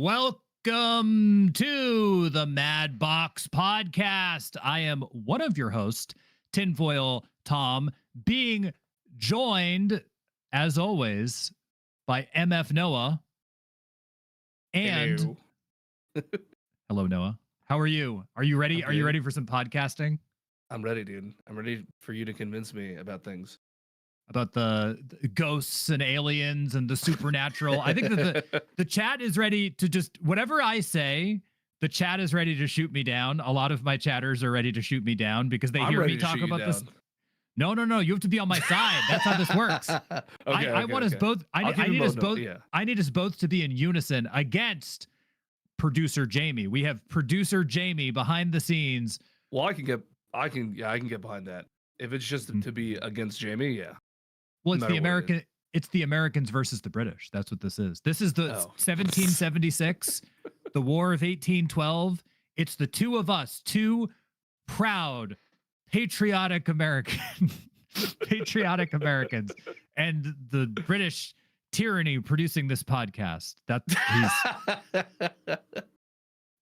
Welcome to the MadBox podcast. I am one of your hosts, Tinfoil Tom, being joined, as always, by MfNoah. And hello, Noah. How are you? Are you ready? Are you ready for some podcasting? I'm ready, dude. I'm ready for you to convince me about things. About the ghosts and aliens and the supernatural. I think that the chat is ready to just, whatever I say, the chat is ready to shoot me down. A lot of my chatters are ready to shoot me down because they hear me talk about this. No. You have to be on my side. That's how this works. I want us both. I need us both. Yeah. I need us both to be in unison against producer Jamie. We have producer Jamie behind the scenes. Well, I can get behind that. If it's just to be against Jamie, yeah. Well, it's the American. It's the Americans versus the British. That's what this is. This is the 1776, the War of 1812. It's the two of us, two proud, patriotic Americans, and the British tyranny producing this podcast.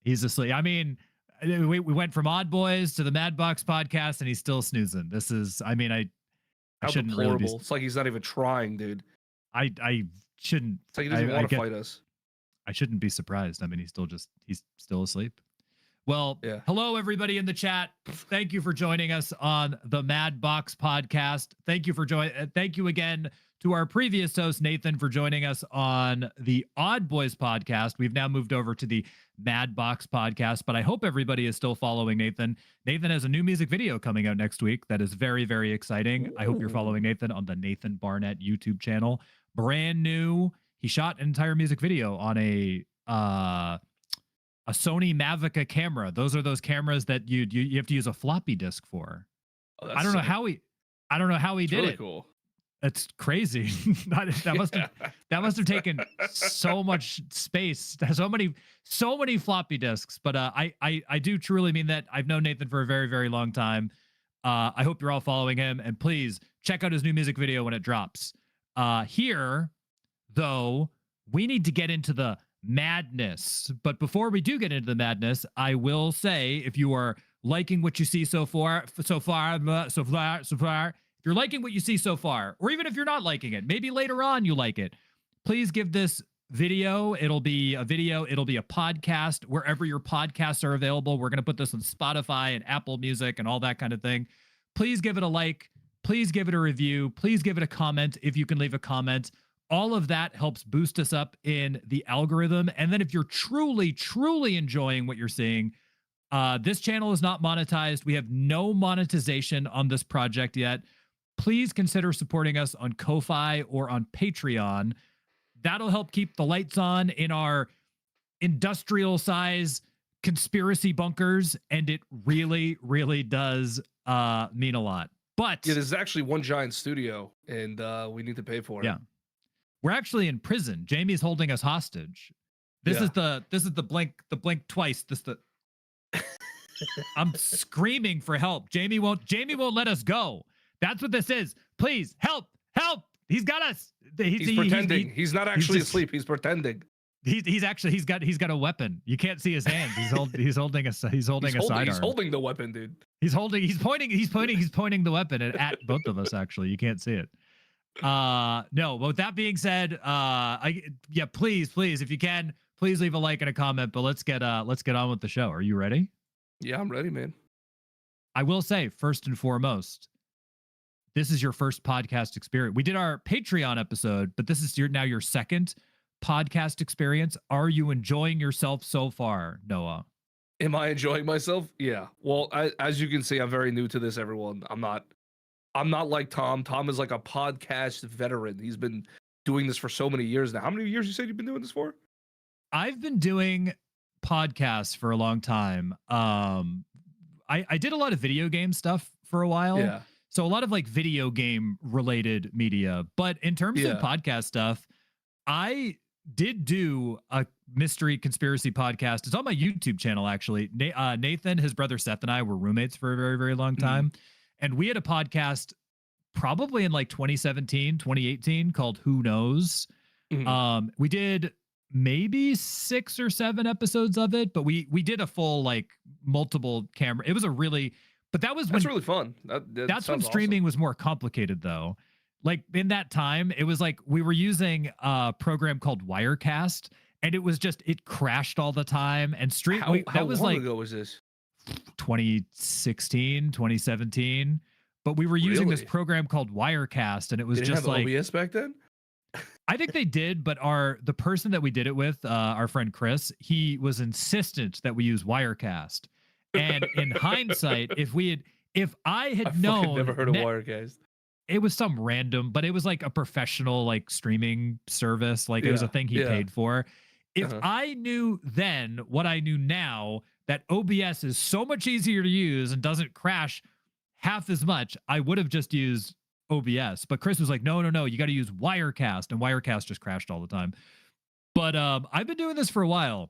He's asleep. I mean, we went from Odd Boys to the MadBox podcast, and he's still snoozing. This is. I mean, I shouldn't really be. It's like he's not even trying, dude. I shouldn't. It's like he doesn't want to fight us. I shouldn't be surprised. I mean, he's still asleep. Well, yeah. Hello everybody in the chat. Thank you for joining us on the MadBox podcast. Thank you for joining. Thank you again to our previous host Nathan for joining us on the Odd Boys podcast. We've now moved over to the MadBox podcast, but I hope everybody is still following Nathan. Nathan has a new music video coming out next week that is very, very exciting. Ooh. I hope you're following Nathan on the Nathan Barnett YouTube channel. Brand new. He shot an entire music video on a Sony Mavic camera. Those are those cameras that you have to use a floppy disk for. Oh, I don't know how he did really it. Cool. That's crazy. that must have taken so much space. So many floppy disks. But I do truly mean that. I've known Nathan for a very, very long time. I hope you're all following him, and please check out his new music video when it drops. Here, though, we need to get into the madness. But before we do get into the madness, I will say, if you are liking what you see so far, if you're liking what you see so far, or even if you're not liking it, maybe later on you like it, please give this video. It'll be a video. It'll be a podcast wherever your podcasts are available. We're going to put this on Spotify and Apple Music and all that kind of thing. Please give it a like. Please give it a review. Please give it a comment if you can leave a comment. All of that helps boost us up in the algorithm. And then if you're truly, truly enjoying what you're seeing, this channel is not monetized. We have no monetization on this project yet. Please consider supporting us on Ko-Fi or on Patreon. That'll help keep the lights on in our industrial size conspiracy bunkers. And it really, really does mean a lot. But yeah, there's actually one giant studio, and we need to pay for it. Yeah. We're actually in prison. Jamie's holding us hostage. This is the blink twice. I'm screaming for help. Jamie won't let us go. That's what this is. Please help. He's got us. He's pretending. He's not actually asleep. He's pretending. He's got a weapon. You can't see his hands. He's holding a sidearm. He's holding the weapon, dude. He's pointing the weapon at both of us. Actually, you can't see it. No, but with that being said, please, if you can, please leave a like and a comment, but let's get on with the show. Are you ready? Yeah, I'm ready, man. I will say, first and foremost, this is your first podcast experience. We did our Patreon episode, but this is now your second podcast experience. Are you enjoying yourself so far, Noah? Am I enjoying myself? Yeah. Well, as you can see, I'm very new to this, everyone. I'm not like Tom. Tom is like a podcast veteran. He's been doing this for so many years now. How many years you said you've been doing this for? I've been doing podcasts for a long time. I did a lot of video game stuff for a while. Yeah. So a lot of like video game related media. But in terms of podcast stuff, I did do a mystery conspiracy podcast. It's on my YouTube channel, actually. Nathan, his brother Seth, and I were roommates for a very, very long time. And we had a podcast probably in like 2017, 2018 called Who Knows? We did maybe 6 or 7 episodes of it, but we did a full like multiple camera. It was a really, but that was That's when really fun. That that's when sounds streaming awesome. was more complicated though. Like in that time, it was like we were using a program called Wirecast, and it was just it crashed all the time. And How that was long like ago was this? 2016, 2017. But we were using this Really? program called Wirecast, and it was They didn't just have like OBS back then? I think they did, but the person that we did it with, our friend Chris, he was insistent that we use Wirecast. And in hindsight, if I had I fucking known, never heard of Wirecast. it was some random, but it was like a professional like streaming service. Like it was a Yeah, thing he yeah. paid for. If Uh-huh. I knew then what I knew now, that OBS is so much easier to use and doesn't crash half as much, I would have just used OBS. But Chris was like, no, you got to use Wirecast, and Wirecast just crashed all the time. But I've been doing this for a while.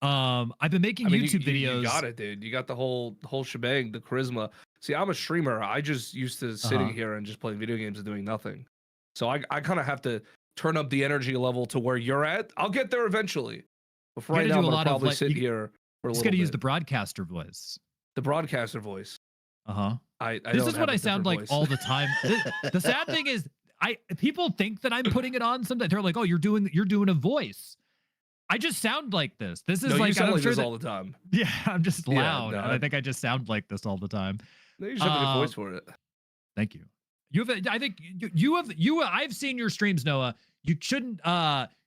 I've been making YouTube videos. You got it, dude. You got the whole shebang, the charisma. See, I'm a streamer. I just used to sitting here and just playing video games and doing nothing. So I kind of have to turn up the energy level to where you're at. I'll get there eventually. But for right now, I'm gonna probably sit here for a little bit. You got to use the broadcaster voice. The broadcaster voice. Uh-huh. This is what I sound like all the time. The sad thing is, people think that I'm putting it on sometimes. They're like, "Oh, you're doing a voice." I just sound like this. This is no, like you sound I'm like sure this all the time. Yeah, I'm just Yeah, loud, no, and I think I just sound like this all the time. No, you just have a good voice for it. Thank you. I think I've seen your streams, Noah. You shouldn't.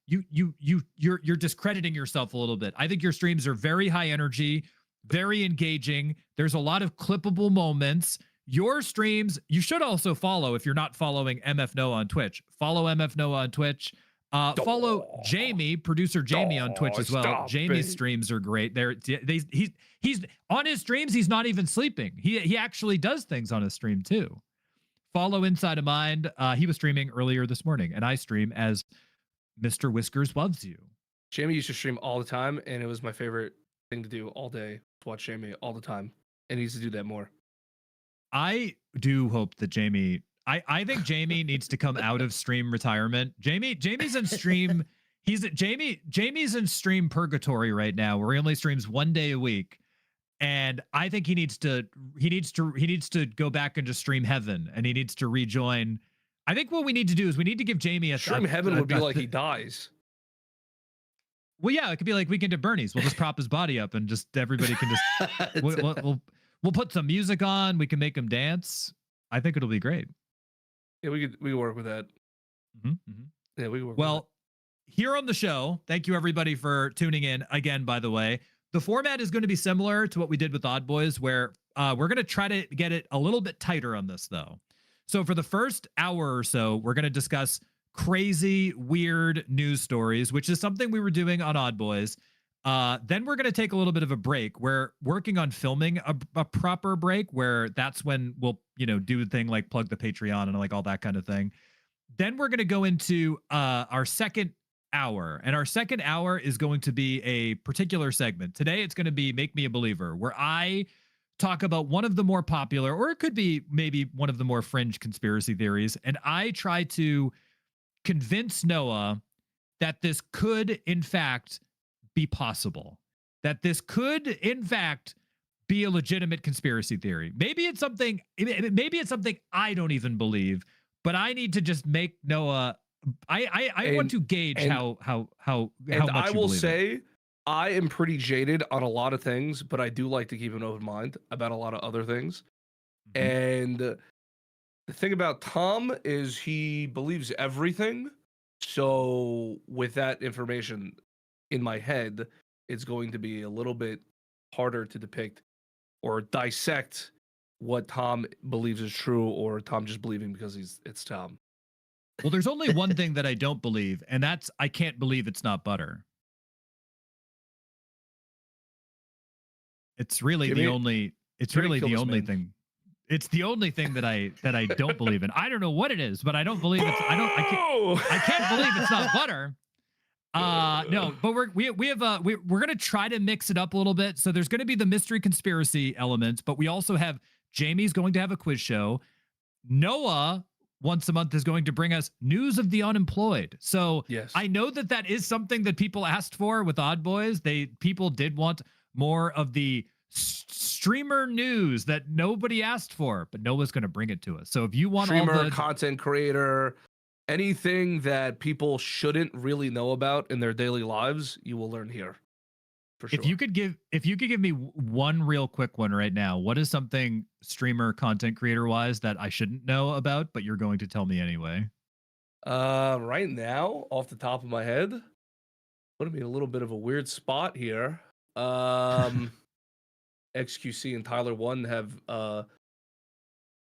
You're discrediting yourself a little bit. I think your streams are very high energy, very engaging. There's a lot of clippable moments. Your streams, you should also follow, if you're not following MfNoah on Twitch. Follow MfNoah on Twitch. Follow Jamie, producer Jamie, on Twitch as well. Jamie's streams are great. He's on his streams. He's not even sleeping. He actually does things on his stream too. Follow Inside of Mind. He was streaming earlier this morning, and I stream as Mr. Whiskers Loves You. Jamie used to stream all the time, and it was my favorite thing to do all day, to watch Jamie all the time, and he needs to do that more. I do hope that Jamie. I think Jamie needs to come out of stream retirement. Jamie's in stream. Jamie's in stream purgatory right now, where he only streams 1 day a week. And I think he needs to go back into stream heaven, and he needs to rejoin. I think what we need to do is we need to give Jamie a stream heaven would be like he dies. Well, yeah, it could be like Weekend at Bernie's. We'll just prop his body up, and just everybody can just we'll put some music on. We can make him dance. I think it'll be great. Yeah, we could work with that. Yeah, we could work. Well, here on the show, thank you everybody for tuning in again. By the way, the format is going to be similar to what we did with Odd Boys, where we're going to try to get it a little bit tighter on this, though. So for the first hour or so, we're going to discuss crazy, weird news stories, which is something we were doing on Odd Boys. Then we're going to take a little bit of a break. We're working on filming a proper break, where that's when we'll, do a thing like plug the Patreon and like all that kind of thing. Then we're going to go into our second hour, and our second hour is going to be a particular segment. Today, it's going to be Make Me a Believer, where I talk about one of the more popular, or it could be maybe one of the more fringe conspiracy theories, and I try to convince Noah that this could, in fact, be possible, that this could, in fact, be a legitimate conspiracy theory. Maybe it's something I don't even believe, but I need to just make Noah. I want to gauge how much I will say it. I am pretty jaded on a lot of things, but I do like to keep an open mind about a lot of other things. And the thing about Tom is he believes everything. So with that information in my head, it's going to be a little bit harder to depict or dissect what Tom believes is true, or Tom just believing because it's Tom. Well, there's only one thing that I don't believe, and that's I can't believe it's not butter. It's really the only. It's really the only thing. It's the only thing that I don't believe in. I don't know what it is, but I don't believe it's. I can't believe it's not butter. No, but we're gonna try to mix it up a little bit. So there's gonna be the mystery conspiracy elements, but we also have Jamie's going to have a quiz show. Noah once a month is going to bring us news of the unemployed. So Yes. I know that that is something that people asked for with Odd Boys. People did want more of the streamer news that nobody asked for, but Noah's going to bring it to us. So if you want Streamer, all the content creator, anything that people shouldn't really know about in their daily lives, you will learn here. For sure. if you could give me one real quick one right now, what is something streamer content creator wise that I shouldn't know about, but you're going to tell me anyway? Right now, off the top of my head, putting me in a little bit of a weird spot here. XQC and Tyler1 have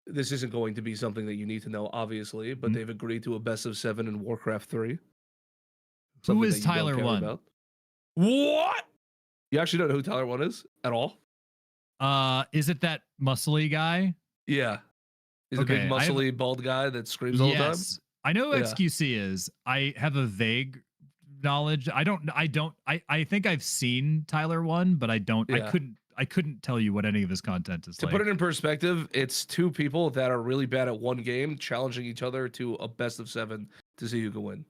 this isn't going to be something that you need to know, obviously, but they've agreed to a best of 7 in Warcraft 3. Who is Tyler1? About. What? You actually don't know who Tyler1 is at all? Is it that muscly guy? Yeah. He's a big muscly bald guy that screams all the time. I know who XQC is. I have a vague knowledge. I think I've seen Tyler1, but I couldn't tell you what any of his content is like. To put it in perspective, it's two people that are really bad at one game challenging each other to a best of 7 to see who can win.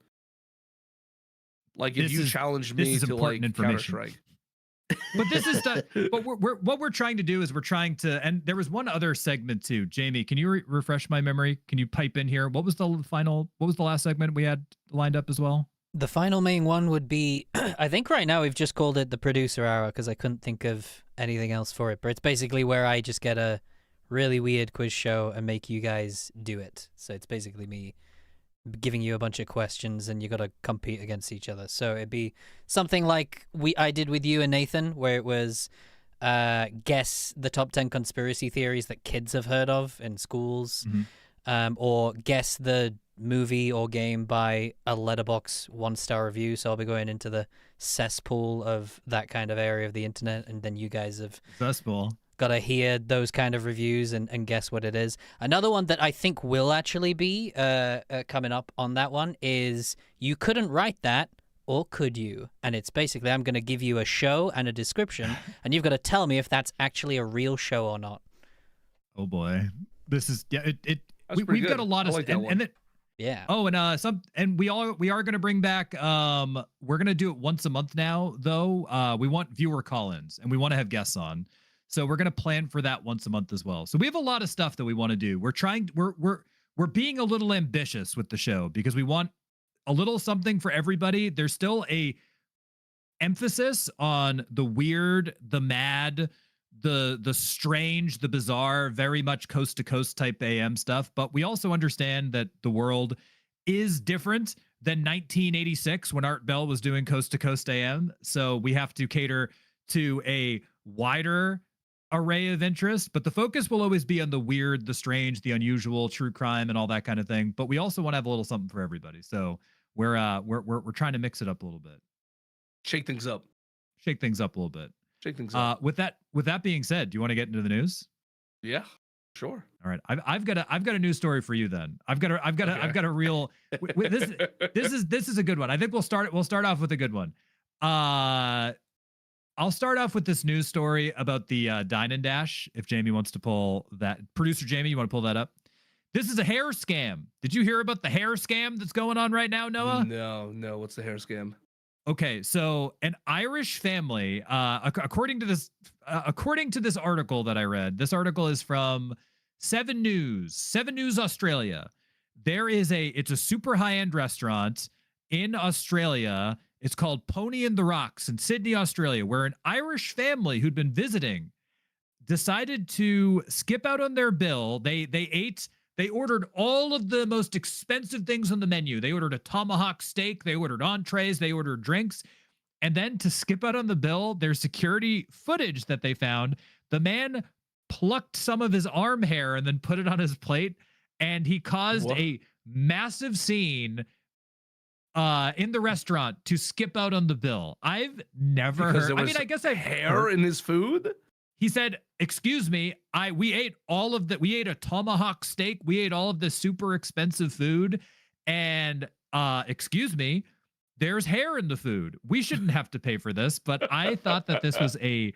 Like if you challenged me to like Counter-Strike. But this is but what we're trying to do is we're trying to, and there was one other segment too. Jamie, can you refresh my memory? Can you pipe in here? What was the last segment we had lined up as well? The final main one would be, I think right now we've just called it the producer hour because I couldn't think of anything else for it. But it's basically where I just get a really weird quiz show and make you guys do it. So it's basically me giving you a bunch of questions and you got to compete against each other. So it'd be something like I did with you and Nathan, where it was guess the top 10 conspiracy theories that kids have heard of in schools, or guess the movie or game by a Letterboxd 1-star review. So I'll be going into the cesspool of that kind of area of the internet, and then you guys have got to hear those kind of reviews and guess what it is. Another one that I think will actually be coming up on that one is You Couldn't Write That, or Could You? And it's basically I'm going to give you a show and a description, and you've got to tell me if that's actually a real show or not. Oh boy, this is we've got a lot of yeah. Oh, and we are going to bring back. We're going to do it once a month now, though. We want viewer call-ins and we want to have guests on. So we're going to plan for that once a month as well. So we have a lot of stuff that we want to do. We're being a little ambitious with the show because we want a little something for everybody. There's still a emphasis on the weird, the mad, the strange, the bizarre, very much coast to coast type AM stuff. But we also understand that the world is different than 1986 when Art Bell was doing coast to coast AM. So we have to cater to a wider array of interest, but the focus will always be on the weird, the strange, the unusual, true crime, and all that kind of thing. But we also want to have a little something for everybody. So we're trying to mix it up a little bit, shake things up a little bit. Shake things up. With that being said, do you want to get into the news? Yeah, sure. All right, I've got a news story for you. Then I've got a real this is a good one. I think we'll start off with a good one. I'll start off with this news story about the Dine and Dash. If Jamie wants to pull that, producer Jamie, you want to pull that up? This is a hair scam. Did you hear about the hair scam that's going on right now, Noah? No. What's the hair scam? Okay, so an Irish family, according to this article that I read, this article is from 7 News Australia. It's a super high-end restaurant in Australia. It's called Pony in the Rocks in Sydney, Australia, where an Irish family who'd been visiting decided to skip out on their bill. They ordered all of the most expensive things on the menu. They ordered a tomahawk steak, they ordered entrees, they ordered drinks. And then to skip out on the bill, there's security footage that they found. The man plucked some of his arm hair and then put it on his plate, and he caused a massive scene in the restaurant to skip out on the bill. I've never heard. I mean, I guess I've hair in his food. He said, "Excuse me, we ate all of that. We ate a tomahawk steak. We ate all of this super expensive food, and excuse me, there's hair in the food. We shouldn't have to pay for this." But I thought that this was a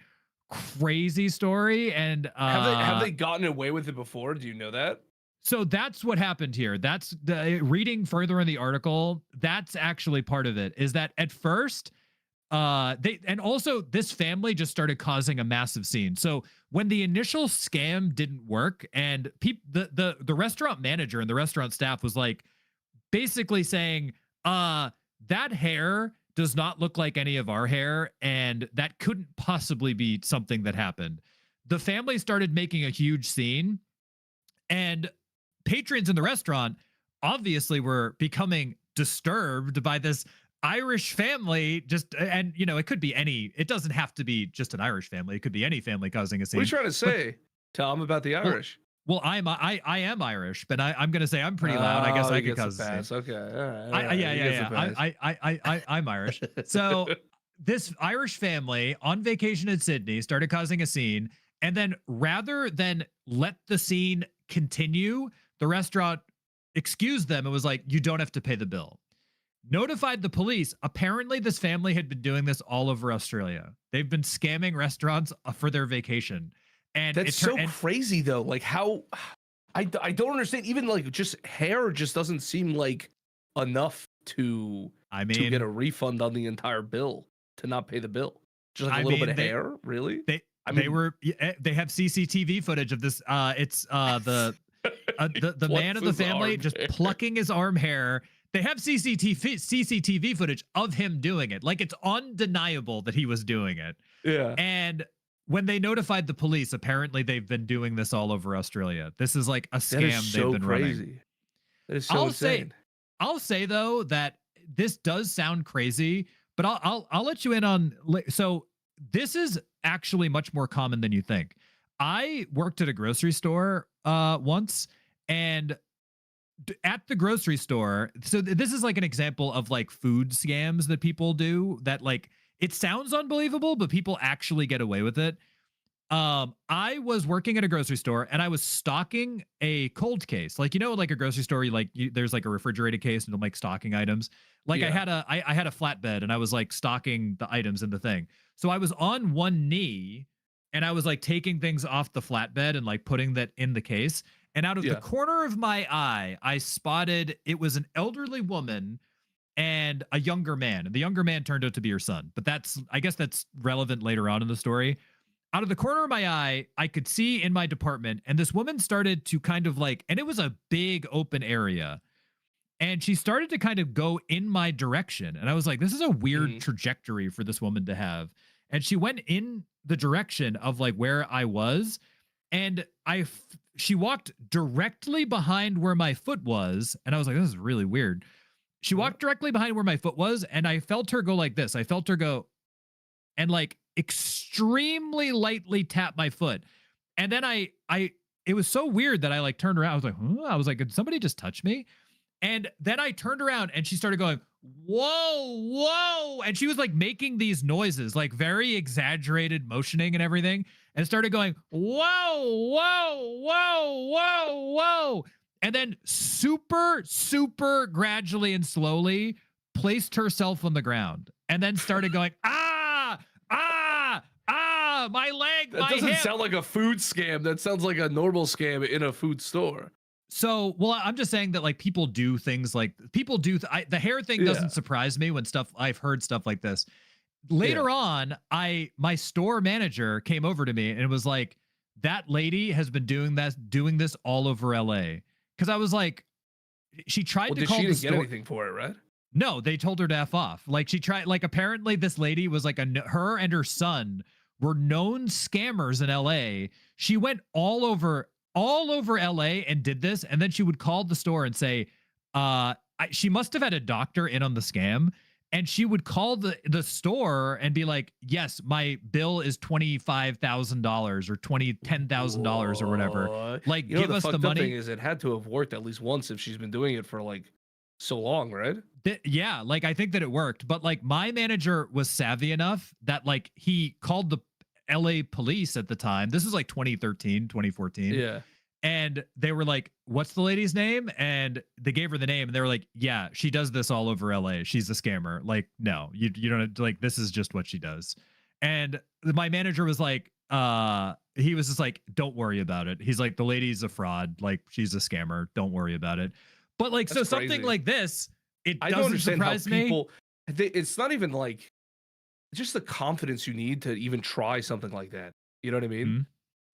crazy story. And have they gotten away with it before? Do you know that? So that's what happened here. That's the reading further in the article. That's actually part of it. Is that at first, they and also this family just started causing a massive scene. So when the initial scam didn't work, and the restaurant manager and the restaurant staff was like basically saying, that hair does not look like any of our hair, and that couldn't possibly be something that happened. The family started making a huge scene, and patrons in the restaurant obviously were becoming disturbed by this Irish family. Just, and you know, it could be any, it doesn't have to be just an Irish family. It could be any family causing a scene. What are you trying to say, Tom, about the Irish? Well, I am Irish, but I'm going to say I'm pretty loud. I guess I could cause a scene. Okay. All right. Yeah. I'm Irish. So this Irish family on vacation in Sydney started causing a scene. And then rather than let the scene continue, the restaurant excused them and was like, you don't have to pay the bill. Notified the police. Apparently, this family had been doing this all over Australia. They've been scamming restaurants for their vacation. And that's so crazy, though. Like, how I don't understand. Even like just hair just doesn't seem like enough to get a refund on the entire bill, to not pay the bill. Just like a little bit of hair, really? They have CCTV footage of this. It's the man of the family just plucking his arm hair. They have CCTV footage of him doing it. Like, it's undeniable that he was doing it. Yeah. And when they notified the police, apparently they've been doing this all over Australia. This is like a scam they've been running. That is so insane. I'll say though that this does sound crazy, but I'll let you in on. So this is actually much more common than you think. I worked at a grocery store once, and at the grocery store, so this is like an example of like food scams that people do that, like, it sounds unbelievable, but people actually get away with it. I was working at a grocery store and I was stocking a cold case. Like, you know, like a grocery store, there's like a refrigerated case and like stocking items. Like, yeah. I had a flatbed and I was like stocking the items in the thing. So I was on one knee and I was like taking things off the flatbed and like putting that in the case. And out of the corner of my eye, I spotted, it was an elderly woman and a younger man. And the younger man turned out to be her son. But I guess that's relevant later on in the story. Out of the corner of my eye, I could see in my department, and this woman started to kind of like, and it was a big open area, and she started to kind of go in my direction. And I was like, this is a weird trajectory for this woman to have. And she went in the direction of like where I was, and she walked directly behind where my foot was. And I was like, this is really weird. She walked directly behind where my foot was, and I felt her go like this. I felt her go and like extremely lightly tap my foot. And then it was so weird that I like turned around. I was like, huh? I was like, did somebody just touch me? And then I turned around and she started going, whoa, whoa. And she was like making these noises, like very exaggerated motioning and everything, and started going, whoa, whoa, whoa, whoa, whoa. And then super, super gradually and slowly placed herself on the ground and then started going, my leg, that doesn't sound like a food scam. That sounds like a normal scam in a food store. So, well, I'm just saying that like people do things like the hair thing doesn't surprise me when I've heard stuff like this. Later on, my store manager came over to me and it was like, that lady has been doing this all over LA. Cause I was like, she tried to call the store. She didn't get anything for it, right? No, they told her to F off. Like, she tried, like, apparently this lady was like her and her son were known scammers in LA. She went all over LA and did this. And then she would call the store and say, she must have had a doctor in on the scam. And she would call the store and be like, yes, my bill is $25,000 or $10,000 or whatever. Like, give us the money. Thing is, it had to have worked at least once if she's been doing it for like so long, right? Yeah, like I think that it worked, but like my manager was savvy enough that like he called the LA police at the time. This was like 2013, 2014. Yeah. And they were like, what's the lady's name? And they gave her the name and they were like, yeah, she does this all over LA. She's a scammer. Like, no, you don't, like, this is just what she does. And my manager was like, he was just like, don't worry about it. He's like, the lady's a fraud, like she's a scammer, don't worry about it. But like, That's so crazy. something like this, it I don't doesn't understand surprise how me. people. It's not even like just the confidence you need to even try something like that. You know what I mean? Mhm.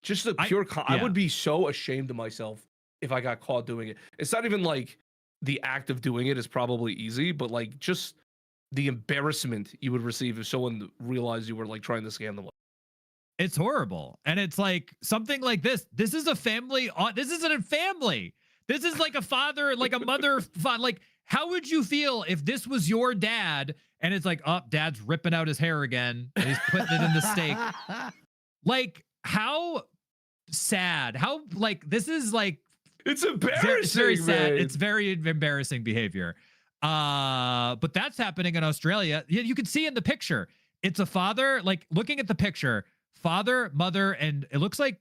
Just the I- pure. I yeah. would be so ashamed of myself if I got caught doing it. It's not even like the act of doing it is probably easy, but like just the embarrassment you would receive if someone realized you were like trying to scam them. It's horrible. And it's like something like this. This is a family. This isn't a family. This is like a father, like a mother. Like, how would you feel if this was your dad and it's like, oh, dad's ripping out his hair again and he's putting it in the steak? Like, how sad. How, like, this is like, It's embarrassing. it's very sad. Man. It's very embarrassing behavior. But that's happening in Australia. You can see in the picture, it's a father, like looking at the picture, father, mother, and it looks like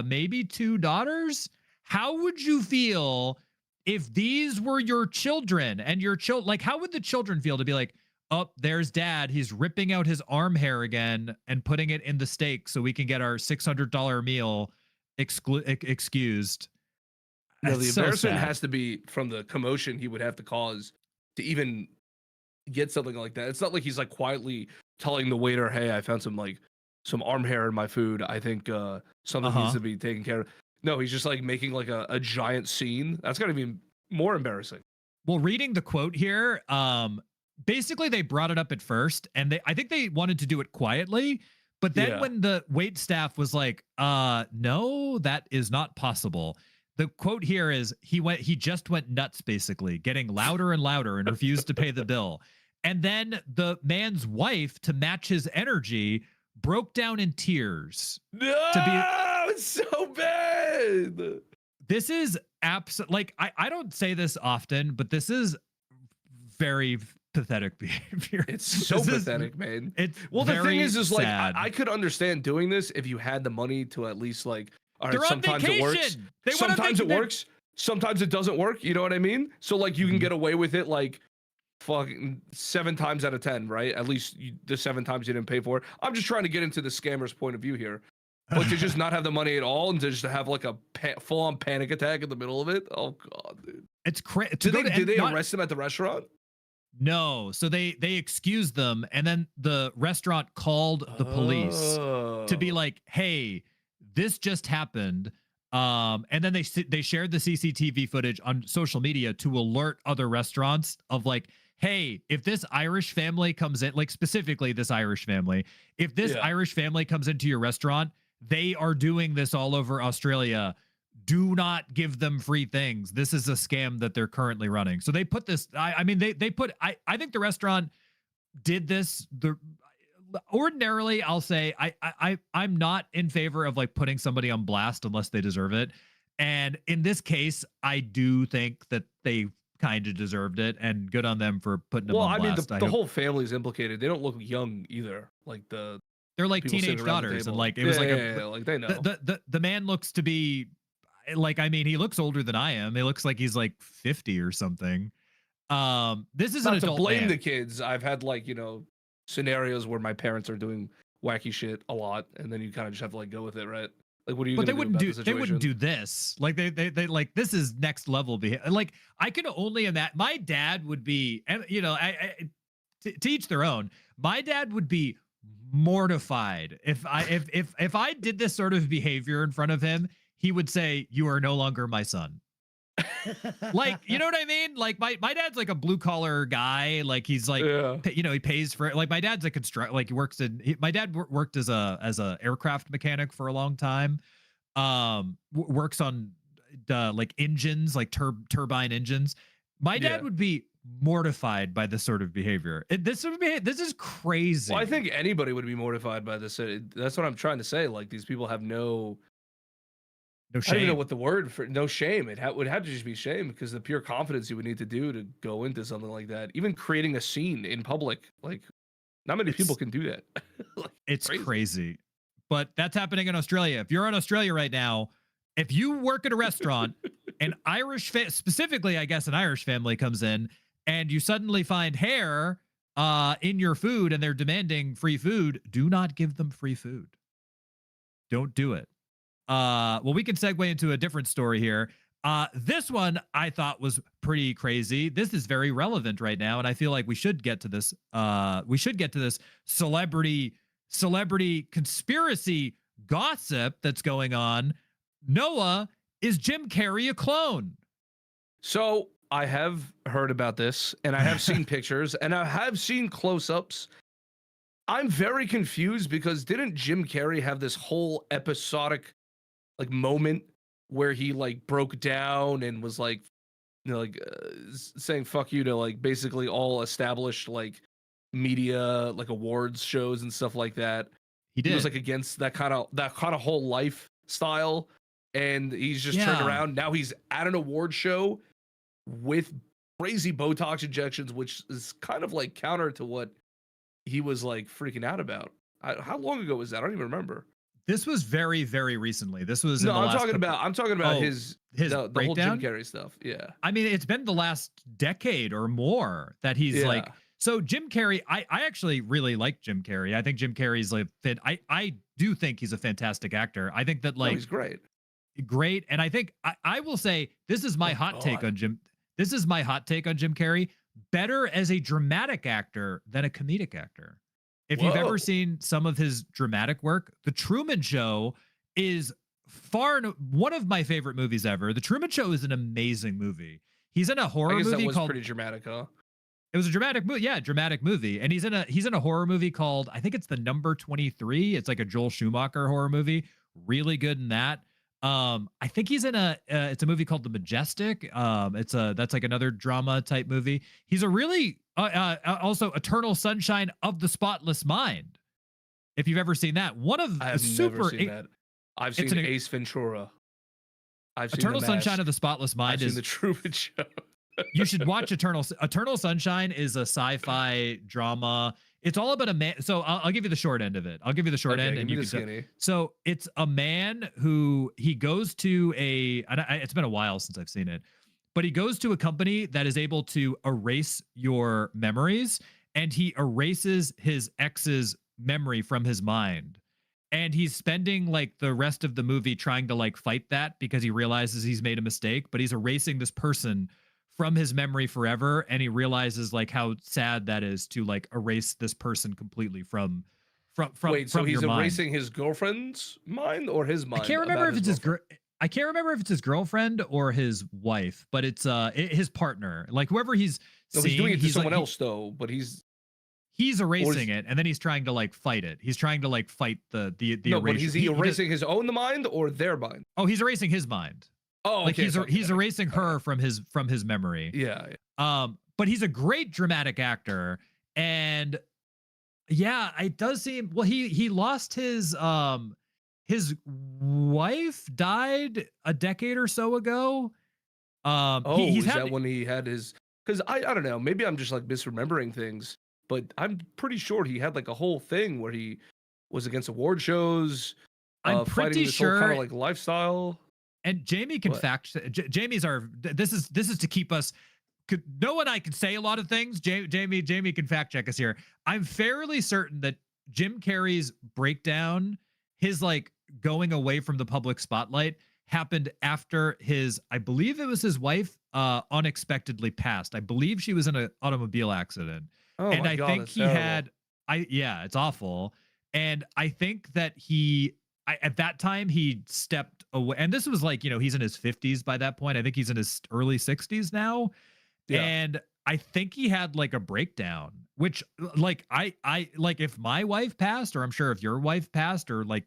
maybe 2 daughters. How would you feel if these were your children and your like, how would the children feel to be like, oh, there's dad, he's ripping out his arm hair again and putting it in the steak so we can get our $600 meal excused. No, the It's so embarrassment sad. has to be from the commotion he would have to cause to even get something like that. It's not like he's like quietly telling the waiter, "Hey, I found some arm hair in my food. I think something needs to be taken care of." No, he's just like making like a giant scene. That's gotta be more embarrassing. Well, reading the quote here, basically they brought it up at first, and I think they wanted to do it quietly, but then when the wait staff was like, no, that is not possible. The quote here is he just went nuts, basically, getting louder and louder and refused to pay the bill. And then the man's wife, to match his energy, broke down in tears. No, it's so bad. This is like, I don't say this often, but this is very pathetic behavior. It's so pathetic, man. It's well, the thing is like sad. I could understand doing this if you had the money to at least like. All right, They're sometimes on it works. vacation. Sometimes it works. Sometimes it doesn't work. You know what I mean? So like you can get away with it like fucking 7 times out of 10, right? At least the 7 times you didn't pay for it. I'm just trying to get into the scammer's point of view here. But to just not have the money at all and to just have like a full-on panic attack in the middle of it. Oh god, dude. It's crazy. Did they arrest him at the restaurant? No. So they excused them, and then the restaurant called the police to be like, "Hey, this just happened." And then they shared the CCTV footage on social media to alert other restaurants of like, hey, if this Irish family comes in, like specifically this Irish family, if this Irish family comes into your restaurant, they are doing this all over Australia. Do not give them free things. This is a scam that they're currently running. So they put this, I mean, they put, I think the restaurant did this. Ordinarily, I'll say I'm not in favor of like putting somebody on blast unless they deserve it. And in this case, I do think that they kind of deserved it, and good on them for putting them on blast. Well, I mean, the whole family's implicated. They don't look young either. Like they're like teenage daughters, and like it was like like they know. The man looks to be like, I mean, he looks older than I am. He looks like he's like 50 or something. This is not an adult to blame man. the kids. I've had like, scenarios where my parents are doing wacky shit a lot, and then you kind of just have to like go with it, right? Like, what are you? But they wouldn't do this. Like they like, this is next level behavior. Like I can only imagine. My dad would be, and to each their own. My dad would be mortified if I did this sort of behavior in front of him. He would say, "You are no longer my son." Like, you know what I mean? Like my dad's like a blue collar guy. Like he's like, he pays for it. Like my dad's a like he works my dad worked as a aircraft mechanic for a long time. Works on like engines, like turbine engines. My dad would be mortified by this sort of behavior. This is crazy. Well, I think anybody would be mortified by this. That's what I'm trying to say. Like these people have no shame. I don't even know what the word for no shame. It would have to just be shame, because the pure confidence you would need to do to go into something like that, even creating a scene in public, like not many people can do that. Like, it's crazy. But that's happening in Australia. If you're in Australia right now, if you work at a restaurant, an Irish, specifically, I guess an Irish family comes in, and you suddenly find hair in your food and they're demanding free food, do not give them free food. Don't do it. Well, we can segue into a different story here. This one I thought was pretty crazy. This is very relevant right now, and I feel like we should get to this. We should get to this celebrity conspiracy gossip that's going on. Noah, is Jim Carrey a clone? So I have heard about this, and I have seen pictures, and I have seen close-ups. I'm very confused because didn't Jim Carrey have this whole episodic like moment where he like broke down and was like, you know, like saying "fuck you" to like basically all established like media, like awards shows and stuff like that. He did. He was like against that kind of whole lifestyle, and he's just turned around. Now he's at an award show with crazy Botox injections, which is kind of like counter to what he was like freaking out about. How long ago was that? I don't even remember. This was very, very recently. This was no. I'm talking about his the whole Jim Carrey stuff. Yeah. I mean, it's been the last decade or more that he's like. So Jim Carrey, I actually really like Jim Carrey. I think Jim Carrey's like fit. I do think he's a fantastic actor. I think that like he's great. And I think I will say this is my hot take on Jim. This is my hot take on Jim Carrey. Better as a dramatic actor than a comedic actor. If you've ever seen some of his dramatic work, The Truman Show is one of my favorite movies ever. The Truman Show is an amazing movie. He's in a horror movie that was called pretty dramatic, huh? It was a dramatic movie. Yeah, dramatic movie. And he's in a horror movie called, I think it's The Number 23. It's like a Joel Schumacher horror movie. Really good in that. I think he's in it's a movie called The Majestic. That's like another drama type movie. He's a really also Eternal Sunshine of the Spotless Mind. If you've ever seen that, one of I have never seen that. I've seen Ace Ventura. I've seen Eternal Sunshine of the Spotless Mind. I've seen The Truman Show. You should watch Eternal Sunshine is a sci-fi drama. It's all about a man. So I'll give you the short end of it. I'll give you the short end, and you can. So it's a man who he goes to it's been a while since I've seen it, but he goes to a company that is able to erase your memories, and he erases his ex's memory from his mind. And he's spending like the rest of the movie trying to like fight that because he realizes he's made a mistake, but he's erasing this person from his memory forever, and he realizes like how sad that is to like erase this person completely from Wait, so he's your erasing mind. his girlfriend's mind or his mind? I can't remember if it's I can't remember if it's his girlfriend or his wife, but it's his partner, like whoever he's no, seeing. He's doing it to someone like, else though, but he's erasing it, and then he's trying to like fight it. He's trying to like fight the no, erasure. But is he erasing his own mind or their mind? Oh, he's erasing his mind. Oh, like okay, he's erasing her from his memory. Yeah. But he's a great dramatic actor, and yeah, it does seem. Well, he lost his wife died a decade or so ago. Is that when he had his? Because I don't know. Maybe I'm just like misremembering things, but I'm pretty sure he had like a whole thing where he was against award shows. I'm pretty sure whole kind of like lifestyle. And Jamie can Jamie's this is to keep us. Noah and I can say a lot of things. Jamie can fact check us here. I'm fairly certain that Jim Carrey's breakdown, his like going away from the public spotlight, happened after I believe it was his wife, unexpectedly passed. I believe she was in an automobile accident. Oh, and my I God, think that's he terrible. it's awful. And I think that at that time he stepped away, and this was like, he's in his 50s by that point. I think he's in his early 60s now. Yeah. And I think he had like a breakdown, which like I like if my wife passed, or I'm sure if your wife passed, or like,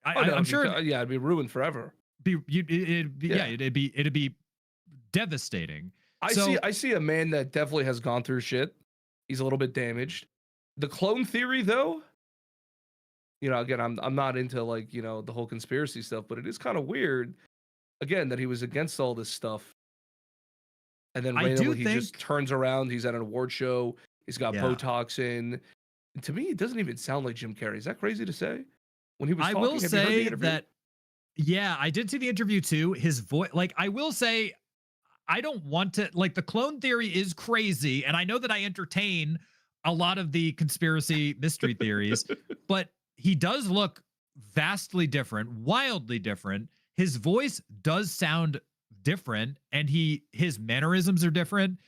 I'm sure it'd be ruined forever. It'd be devastating. I see a man that definitely has gone through shit. He's a little bit damaged. The clone theory though, again, I'm not into like, the whole conspiracy stuff, but it is kind of weird, again, that he was against all this stuff. And then randomly he just turns around. He's at an award show. He's got Botox in. And to me, it doesn't even sound like Jim Carrey. Is that crazy to say? When he was talking, I will say that, yeah, I did see the interview too. His voice, like, I will say, I don't want to, like, the clone theory is crazy. And I know that I entertain a lot of the conspiracy mystery theories, but he does look vastly different, wildly different. His voice does sound different, and his mannerisms are different.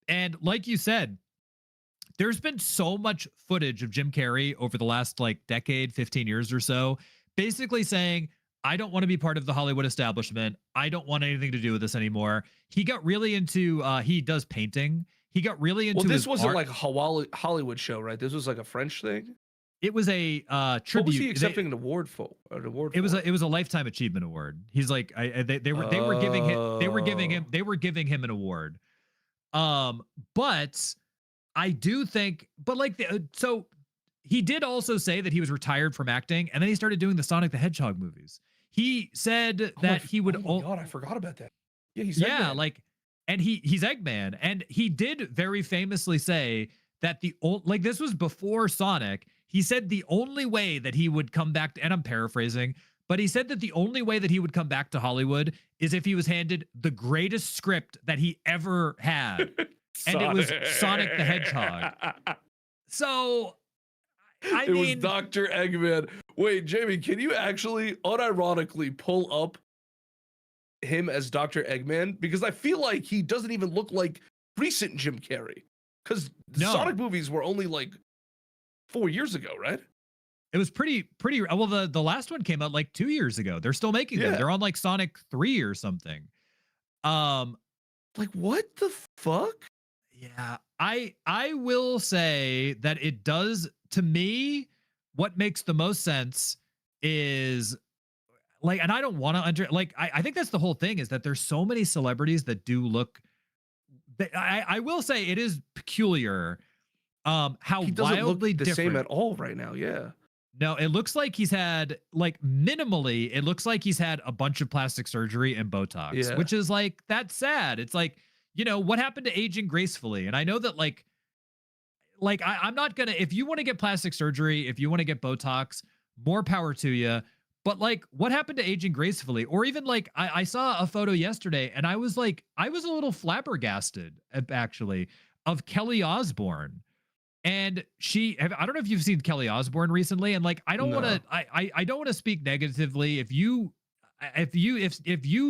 And like you said, there's been so much footage of Jim Carrey over the last like decade, 15 years or so, basically saying, I don't want to be part of the Hollywood establishment. I don't want anything to do with this anymore. He got really into, he does painting. He got really into Well, this his wasn't art. like a Hollywood show, right? This was like a French thing. It was a tribute. What was he accepting an award for? It was a Lifetime Achievement Award. He's like, they were giving him an award. But I do think, but like, so he did also say that he was retired from acting, and then he started doing the Sonic the Hedgehog movies. He said that he would. Oh my God, I forgot about that. Yeah, he's yeah, Eggman. like, and he's Eggman, and he did very famously say that like this was before Sonic. He said the only way that he would come back to, and I'm paraphrasing, but he said that the only way that he would come back to Hollywood is if he was handed the greatest script that he ever had. And it was Sonic the Hedgehog. So, it was Dr. Eggman. Wait, Jamie, can you actually unironically pull up him as Dr. Eggman? Because I feel like he doesn't even look like recent Jim Carrey. Because the Sonic movies were only like 4 years ago, right? It was pretty well. The last one came out like 2 years ago. They're still making them. They're on like Sonic 3 or something. Like what the fuck? Yeah, I will say that it does, to me, what makes the most sense is like, and I don't want to I think that's the whole thing, is that there's so many celebrities that do look, I will say it is peculiar how he doesn't wildly look the different. same at all right now. Yeah. No, it looks like he's had, like, minimally, it looks like he's had a bunch of plastic surgery and Botox, which is like, that's sad. It's like, you know, what happened to aging gracefully? And I know that like I'm not gonna, if you want to get plastic surgery, if you want to get Botox, more power to you. But like, what happened to aging gracefully? Or even like, I saw a photo yesterday, and I was like, I was a little flabbergasted actually, of Kelly Osbourne. And I don't know if you've seen Kelly Osbourne recently, and like, I don't want to, I don't want to speak negatively. If you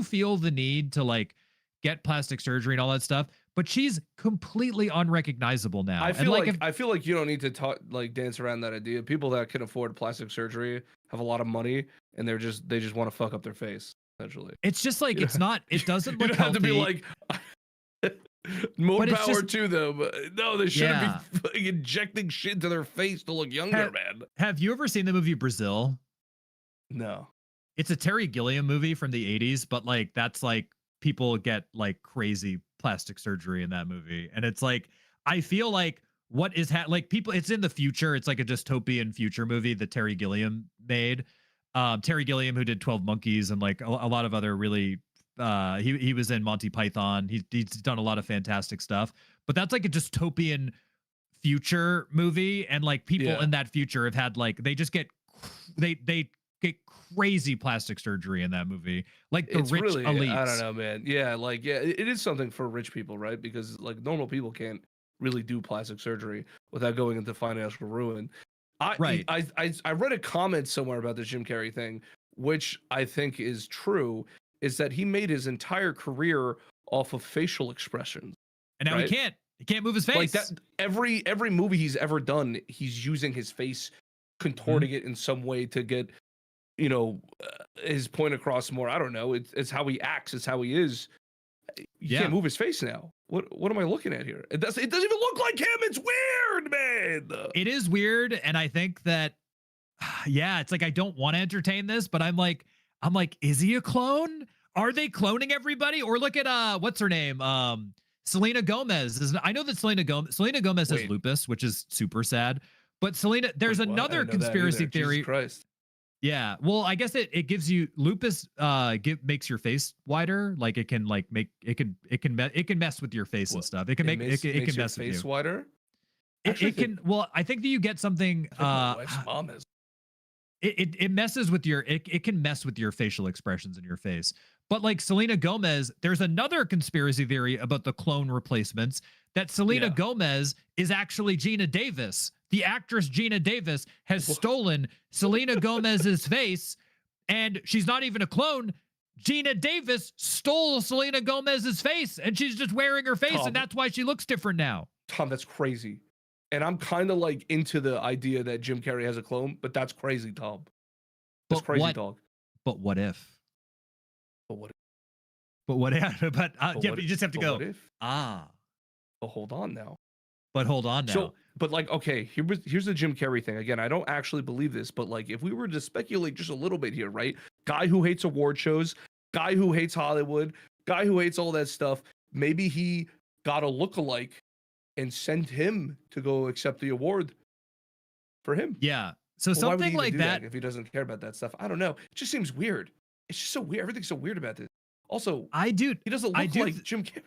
feel the need to like get plastic surgery and all that stuff, but she's completely unrecognizable now. I feel like you don't need to dance around that idea. People that can afford plastic surgery have a lot of money, and they just want to fuck up their face. Essentially, it's just like, it doesn't look you don't healthy. have to be like. More power to them. No, they shouldn't be injecting shit into their face to look younger, man. Have you ever seen the movie Brazil? No. It's a Terry Gilliam movie from the 80s, but like, that's like, people get like crazy plastic surgery in that movie. And it's like, I feel like what is like, people, it's in the future. It's like a dystopian future movie that Terry Gilliam made. Terry Gilliam, who did 12 Monkeys and like a lot of other really, he was in Monty Python. He's done a lot of fantastic stuff, but that's like a dystopian future movie. And like, people in that future have had like, they just get, they get crazy plastic surgery in that movie. Like the it's rich really, elites. I don't know, man. Yeah, like, it is something for rich people, right? Because like normal people can't really do plastic surgery without going into financial ruin. I read a comment somewhere about the Jim Carrey thing, which I think is true, is that he made his entire career off of facial expressions. And now he can't move his face. Like that, every movie he's ever done, he's using his face, contorting it in some way to get, you know, his point across more. I don't know. It's how he acts. It's how he is. You can't move his face now. What am I looking at here? It doesn't even look like him. It's weird, man. It is weird, and I think that, it's like, I don't want to entertain this, but I'm like, is he a clone? Are they cloning everybody? Or look at what's her name? Selena Gomez. I know that Selena Gomez has lupus, which is super sad. But Selena, there's another conspiracy theory. Jesus Christ. Yeah, well, I guess it gives you lupus. Makes your face wider. Like it can mess with your face and stuff. It can make it can mess with face you. wider. It can. Well, I think that you get something. My wife's mom is. It messes with your. It can mess with your facial expressions in your face. But like Selena Gomez, there's another conspiracy theory about the clone replacements, that Selena Gomez is actually Gina Davis, The actress Gina Davis has stolen Selena Gomez's face, and she's not even a clone. Gina Davis stole Selena Gomez's face, and she's just wearing her face, and that's why she looks different now. Tom, that's crazy. And I'm kind of like into the idea that Jim Carrey has a clone, but that's crazy, Tom. That's crazy talk. But what if? But what if? But what if? But yeah, but you just have to go. What if? But hold on now. But hold on now. So, but like, okay, here's the Jim Carrey thing. Again, I don't actually believe this, but like, if we were to speculate just a little bit here, right? Guy who hates award shows, guy who hates Hollywood, guy who hates all that stuff. Maybe he got a lookalike and sent him to go accept the award for him. Yeah. So something like that, if he doesn't care about that stuff, I don't know. It just seems weird. It's just so weird. Everything's so weird about this. Also, he doesn't look like Jim Carrey.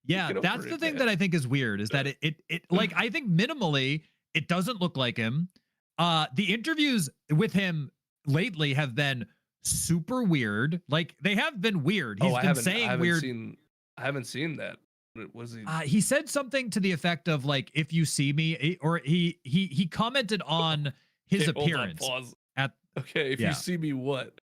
Yeah, that's the thing that I think is weird, is that it like, I think minimally it doesn't look like him. The interviews with him lately have been super weird. Like, they have been weird. He's been saying weird. I haven't seen that. Was he? He said something to the effect of like, "If you see me," or he commented on his appearance. Pause. If you see me, what?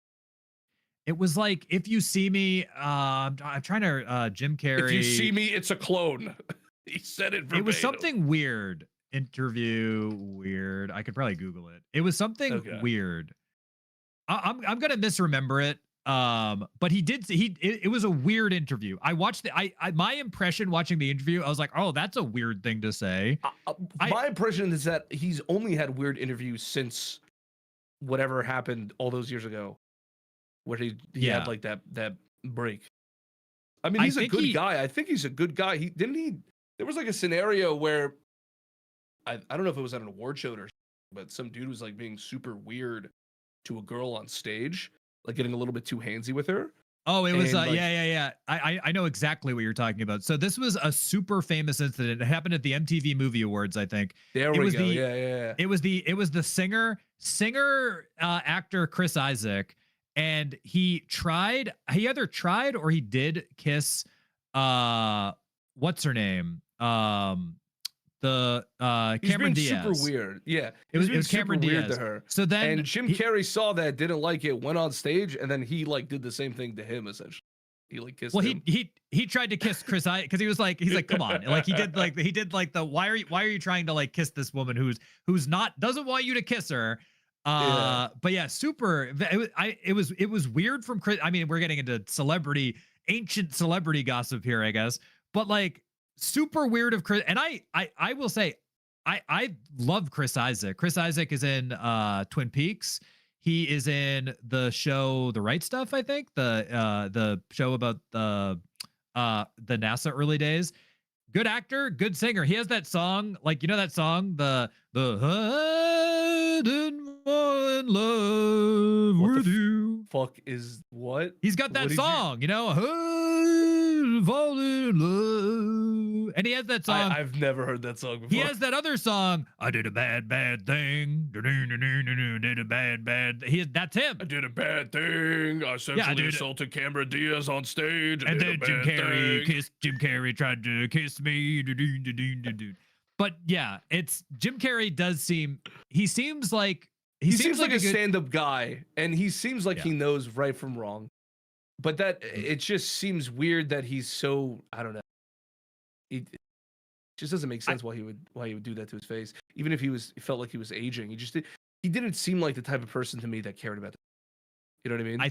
It was like, if you see me, I'm trying to, Jim Carrey. If you see me, it's a clone. He said it verbatim. It was something weird. Interview weird. I could probably Google it. It was something weird. I'm gonna misremember it. But it was a weird interview. I watched my impression watching the interview, I was like, oh, that's a weird thing to say. My impression is that he's only had weird interviews since whatever happened all those years ago, where he had like that break. I mean, he's a good guy. I think he's a good guy. There was like a scenario where I don't know if it was at an award show or something, but some dude was like being super weird to a girl on stage, like getting a little bit too handsy with her. Oh, it was yeah. I know exactly what you're talking about. So this was a super famous incident. It happened at the MTV Movie Awards, I think. There we go. Yeah. It was the singer actor Chris Isaac, and he either tried or he did kiss what's her name? Cameron Diaz. Super weird. Yeah. It was Cameron Diaz to her. So then, and Jim Carrey saw that, didn't like it, went on stage, and then he like did the same thing to him essentially. He like kissed him. He tried to kiss Chris because he's like, come on. Like he did like the why are you trying to like kiss this woman who's not, doesn't want you to kiss her. But yeah, super. It was weird from Chris. I mean, we're getting into ancient celebrity gossip here, I guess. But like, super weird of Chris. And I will say, I love Chris Isaac. Chris Isaac is in Twin Peaks. He is in the show The Right Stuff, I think. The show about the NASA early days. Good actor, good singer. He has that song, like, you know that song, the I didn't fall in love with you. Fuck is what? He's got that song, you know, I fall in love. And he has that song. I've never heard that song before. He has that other song. I did a bad thing. Did a bad. That's him. I did a bad thing. I sexually assaulted Cameron Diaz on stage. And then Jim Carrey tried to kiss me. But yeah, it's Jim Carrey seems like a stand-up guy, and he seems like he knows right from wrong. But that it just seems weird that he's so, I don't know. It just doesn't make sense why he would do that to his face. Even if he felt like he was aging, he didn't seem like the type of person to me that cared about that. You know what I mean? I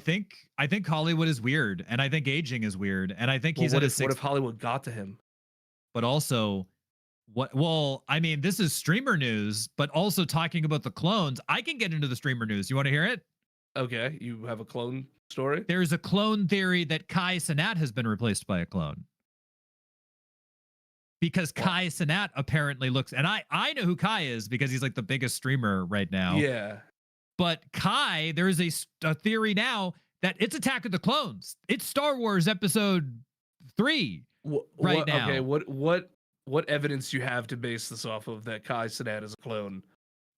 think Hollywood is weird, and I think aging is weird, and I think what if Hollywood got to him? But also, I mean, this is streamer news, but also talking about the clones, I can get into the streamer news. You want to hear it? Okay, you have a clone story? There's a clone theory that Kai Cenat has been replaced by a clone. Because Kai Cenat apparently looks, and I know who Kai is because he's like the biggest streamer right now. Yeah. But Kai, there is a theory now that it's Attack of the Clones. It's Star Wars Episode 3 now. Okay, what evidence you have to base this off of that Kai Cenat is a clone?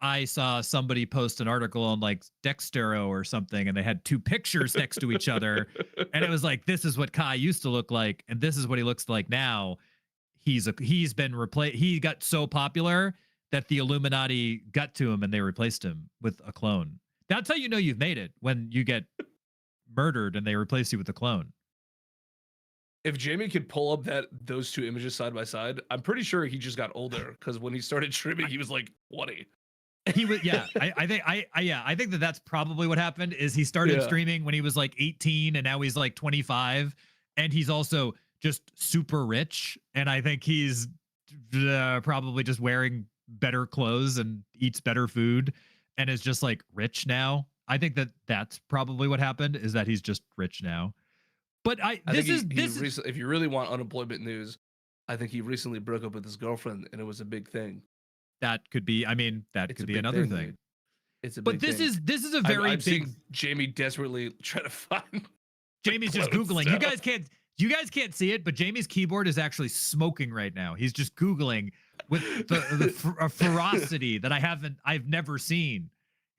I saw somebody post an article on like Dextero or something, and they had two pictures next to each other, and it was like, this is what Kai used to look like, and this is what he looks like now. He's been replaced. He got so popular that the Illuminati got to him and they replaced him with a clone. That's how you know you've made it, when you get murdered and they replace you with a clone. If Jamie could pull up those two images side by side, I'm pretty sure he just got older, because when he started streaming, he was like 20. He was, yeah. I think that's probably what happened. Is he started streaming when he was like 18, and now he's like 25, and he's also just super rich. And I think he's probably just wearing better clothes and eats better food, and is just like rich now. I think that's probably what happened. Is that he's just rich now. But if you really want unemployment news, I think he recently broke up with his girlfriend, and it was a big thing. That could be. I mean, that could be another thing. It's a big thing. But this is a very I'm big. seeing Jamie desperately try to find. Jamie's just Googling. Stuff. You guys can't see it, but Jamie's keyboard is actually smoking right now. He's just Googling with a ferocity that I've never seen.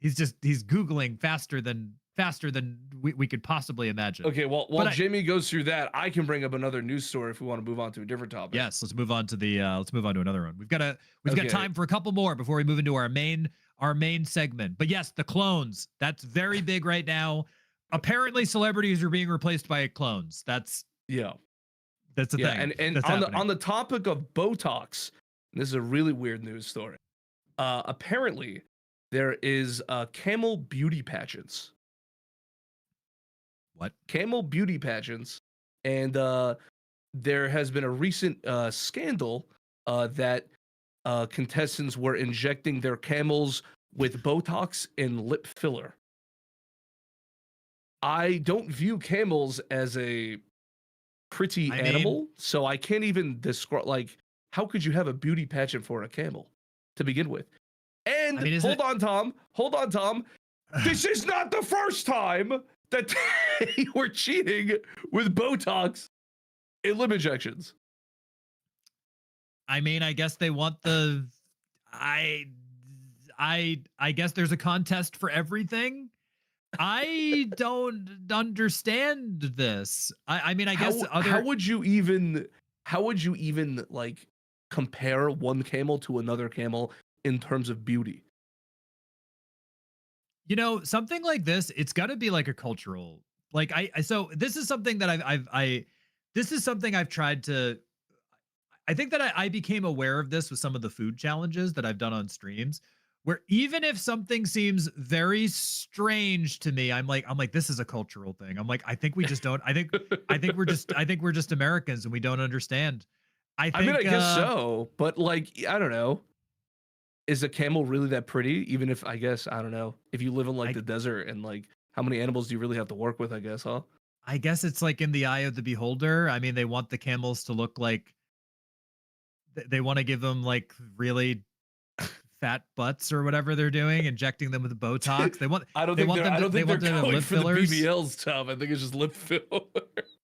He's Googling faster than we could possibly imagine. Okay, well, while Jamie goes through that, I can bring up another news story if we want to move on to a different topic. Yes, let's move on to another one. We've got time for a couple more before we move into our main segment. But yes, the clones. That's very big right now. Apparently, celebrities are being replaced by clones. That's a thing. And on the topic of Botox, this is a really weird news story. Apparently, there is camel beauty pageants. What? Camel beauty pageants, and there has been a recent scandal that contestants were injecting their camels with Botox and lip filler. I don't view camels as a pretty animal, so I can't even describe, like, how could you have a beauty pageant for a camel to begin with? And hold on, Tom. This is not the first time that they were cheating with Botox in lip injections. I mean, I guess they want the. I guess there's a contest for everything. I don't understand this. I mean, I guess how would you even like compare one camel to another camel in terms of beauty? You know, something like this, it's got to be like a cultural, like so this is something that this is something I've tried to, I think that I became aware of this with some of the food challenges that I've done on streams, where even if something seems very strange to me, I'm like, this is a cultural thing. I'm like, I think we just don't, I think we're just Americans and we don't understand. I guess so, but like, I don't know. Is a camel really that pretty? Even if, I guess, I don't know, if you live in like the desert, and like, how many animals do you really have to work with, I guess, huh? I guess it's like in the eye of the beholder. I mean, they want the camels to look like, they want to give them like really fat butts or whatever they're doing, injecting them with Botox. They want. I don't think they're going for the BBLs, Tom. I think it's just lip filler.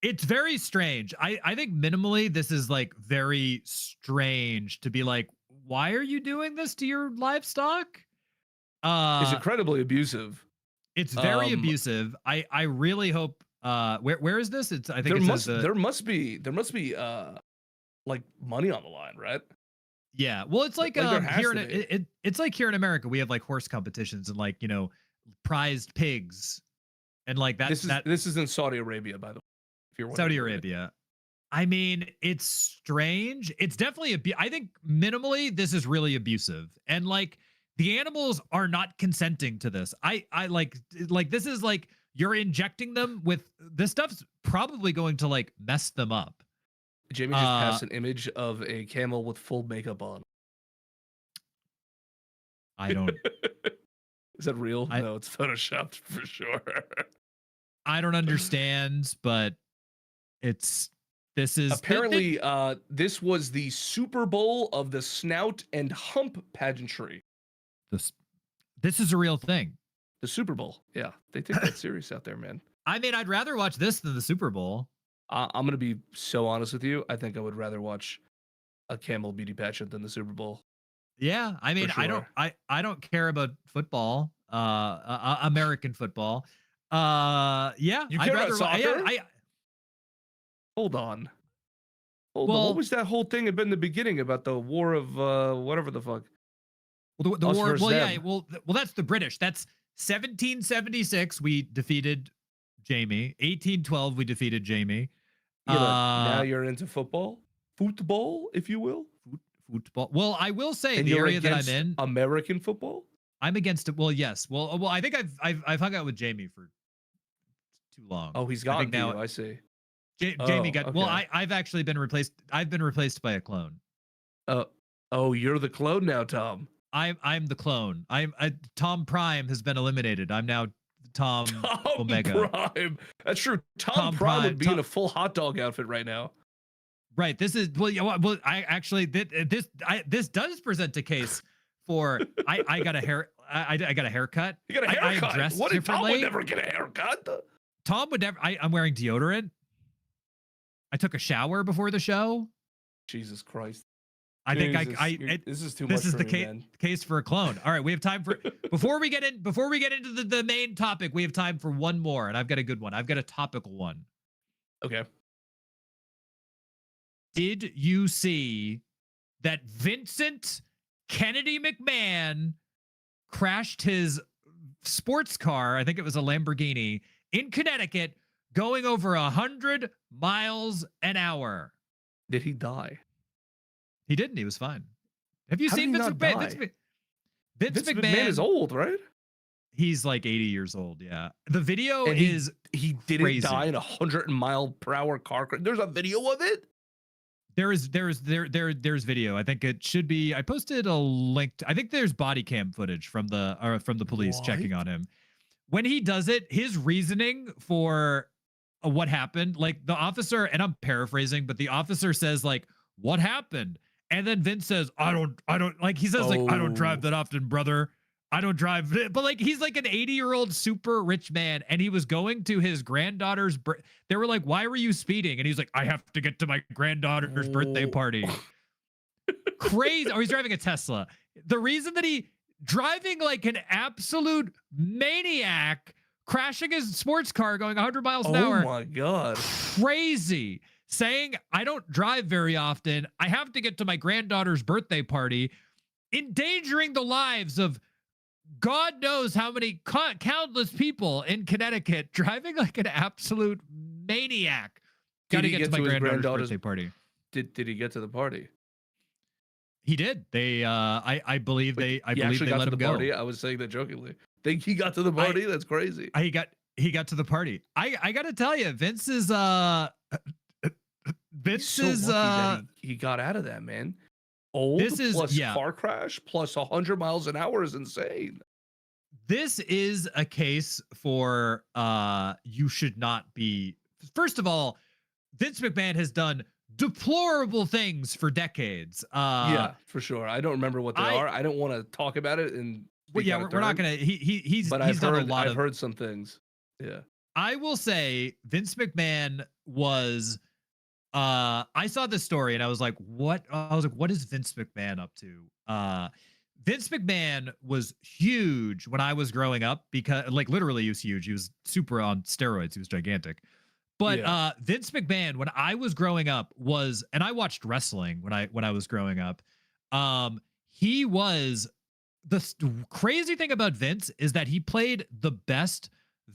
It's very strange. I think minimally this is like very strange to be like, why are you doing this to your livestock? It's incredibly abusive. It's very abusive. I really hope. Where is this? I think there must be like money on the line, right? Yeah. Well, it's like it's like here in America, we have like horse competitions and like, you know, prized pigs, and like that. This is in Saudi Arabia, by the way. If you're Saudi Arabia. I mean, it's strange. It's definitely I think minimally this is really abusive, and like the animals are not consenting to this. I like this is like you're injecting them with this stuff's probably going to like mess them up. Jamie just passed an image of a camel with full makeup on. I don't. Is that real? No, it's photoshopped for sure. I don't understand, but this is apparently this was the Super Bowl of the snout and hump pageantry. This is a real thing. The Super Bowl. Yeah, they take that serious out there, man. I mean, I'd rather watch this than the Super Bowl. I'm gonna be so honest with you. I think I would rather watch a camel beauty pageant than the Super Bowl. Yeah, I mean, sure. I don't care about football, American football. Yeah, you care about soccer? Hold on. What was that whole thing about in the beginning about the war of whatever the fuck? Well, the Us war. versus Well, yeah. them. Well, that's the British. That's 1776. We defeated Jamie. 1812. We defeated Jamie. Yeah, but now you're into football, if you will, Football. Well, I will say and the you're area that I'm against in. American football. I'm against it. Well, yes. Well, I think I've hung out with Jamie for too long. Oh, he's I gone think to now. you. I see. Jamie got. Well, okay. I've actually been replaced. I've been replaced by a clone. Oh, you're the clone now, Tom. I'm the clone. Tom Prime has been eliminated. I'm now Tom Omega. Prime. That's true. Tom Prime would be in a full hot dog outfit right now. Right. This is well. I actually this does present a case for I got a hair. I got a haircut. You got a haircut. I dressed What if Tom differently. would never get a haircut? Tom would never. I'm wearing deodorant. I took a shower before the show. Jesus Christ. I think this is too this much. is for the me, man. case for a clone. All right, we have time for before we get into the main topic, we have time for one more, and I've got a good one. I've got a topical one. Okay. Did you see that Vincent Kennedy McMahon crashed his sports car? I think it was a Lamborghini in Connecticut, going over 100 miles an hour. Did he die? He didn't. He was fine. Have you How seen did Vince he McMahon? not die? Vince Vince McMahon is old, right? He's like 80 years old. Yeah. The video And is he didn't crazy. die in a 100-mile-per-hour car crash. There's a video of it. There's video. I think it should be. I posted a link. I think there's body cam footage from the police checking on him. When he does it, his reasoning for what happened, like the officer, and I'm paraphrasing, but the officer says like, "What happened?" And then Vince says, I don't like, he says like, "I don't drive that often, brother. I don't drive." But like, he's like an 80-year-old super rich man. And he was going to his granddaughter's, they were like, "Why were you speeding?" And he's like, "I have to get to my granddaughter's birthday party." Crazy. Or he's driving a Tesla. The reason that he driving like an absolute maniac, crashing his sports car going 100 miles an hour. Oh my God. Crazy. Saying, "I don't drive very often. I have to get to my granddaughter's birthday party," endangering the lives of God knows how many countless people in Connecticut, driving like an absolute maniac. Got to get to my granddaughter's birthday party. Did he get to the party? He did. They I believe they got let to him the party. go. I was saying that jokingly. Think he got to the party? That's crazy. He got to the party. I got to tell you, Vince is he got out of that, man. Old plus car crash plus 100 miles an hour is insane. This is a case for you should not be. First of all, Vince McMahon has done deplorable things for decades. Yeah, for sure. I don't remember what they are. I don't want to talk about it. Well, yeah, we're not gonna. He's done a lot. I've heard some things. Yeah, I will say Vince McMahon was. I saw this story and I was like, what? I was like, what is Vince McMahon up to? Vince McMahon was huge when I was growing up, because like literally he was huge. He was super on steroids. He was gigantic. But Vince McMahon, when I was growing up, was, and I watched wrestling when I was growing up. He was, the crazy thing about Vince is that he played the best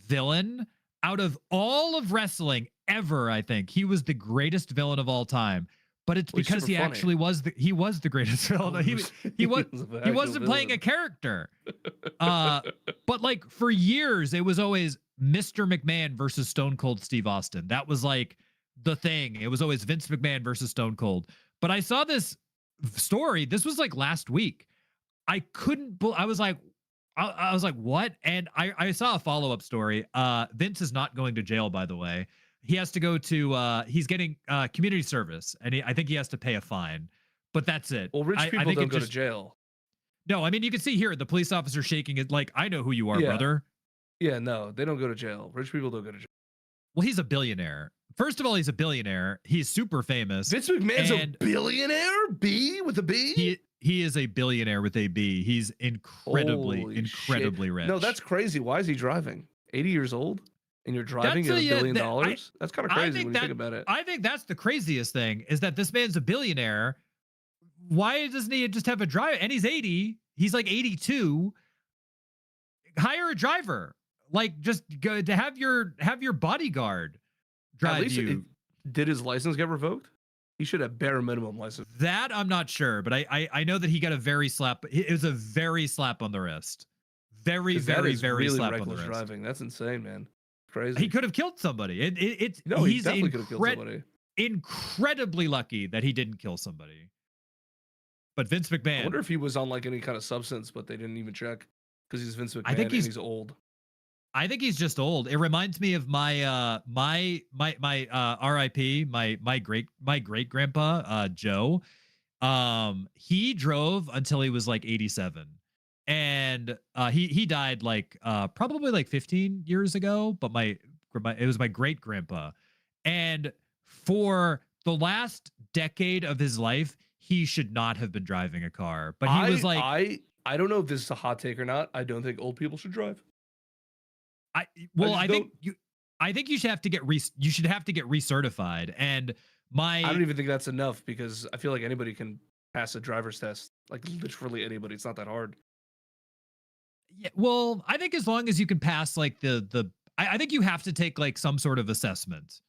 villain out of all of wrestling ever. I think he was the greatest villain of all time. But it's because he actually was the greatest villain. He wasn't playing a character. But like for years, it was always Mr. McMahon versus Stone Cold Steve Austin. That was like the thing. It was always Vince McMahon versus Stone Cold. But I saw this story. This was like last week. I was like, what? And I saw a follow-up story. Vince is not going to jail, by the way. He has to go to, he's getting community service, and I think he has to pay a fine, but that's it. Well, rich people don't go to jail. No, I mean, you can see here, the police officer shaking it like, "I know who you are, brother." Yeah, no, they don't go to jail. Rich people don't go to jail. Well, he's a billionaire. First of all, he's a billionaire. He's super famous. Vince McMahon's a billionaire? B with a B? He is a billionaire with a B. He's incredibly rich. No, that's crazy. Why is he driving? 80 years old? And you're driving at $1 billion? That's kind of crazy when you think about it. I think that's the craziest thing, is that this man's a billionaire. Why doesn't he just have a driver? And he's 80. He's like 82. Hire a driver. Like, just go to have your bodyguard drive At least you. did his license get revoked? He should have bare minimum license. That I'm not sure, but I know that he got a very slap. It was a very slap on the wrist. Very, very, very really slap on the reckless wrist. driving. That's insane, man. Crazy. He could have killed somebody. It's no, he he's definitely could have killed somebody. Incredibly lucky that he didn't kill somebody. But Vince McMahon. I wonder if he was on like any kind of substance, but they didn't even check because he's Vince McMahon. I think he's old. I think he's just old. It reminds me of my RIP, my great grandpa Joe. He drove until he was like 87. And he died like probably like 15 years ago, but it was my great grandpa. And for the last decade of his life, he should not have been driving a car. But he was like, I don't know if this is a hot take or not. I don't think old people should drive. I think you should have to get recertified. And I don't even think that's enough because I feel like anybody can pass a driver's test. Like literally anybody. It's not that hard. Yeah, well, I think as long as you can pass like I think you have to take like some sort of assessment.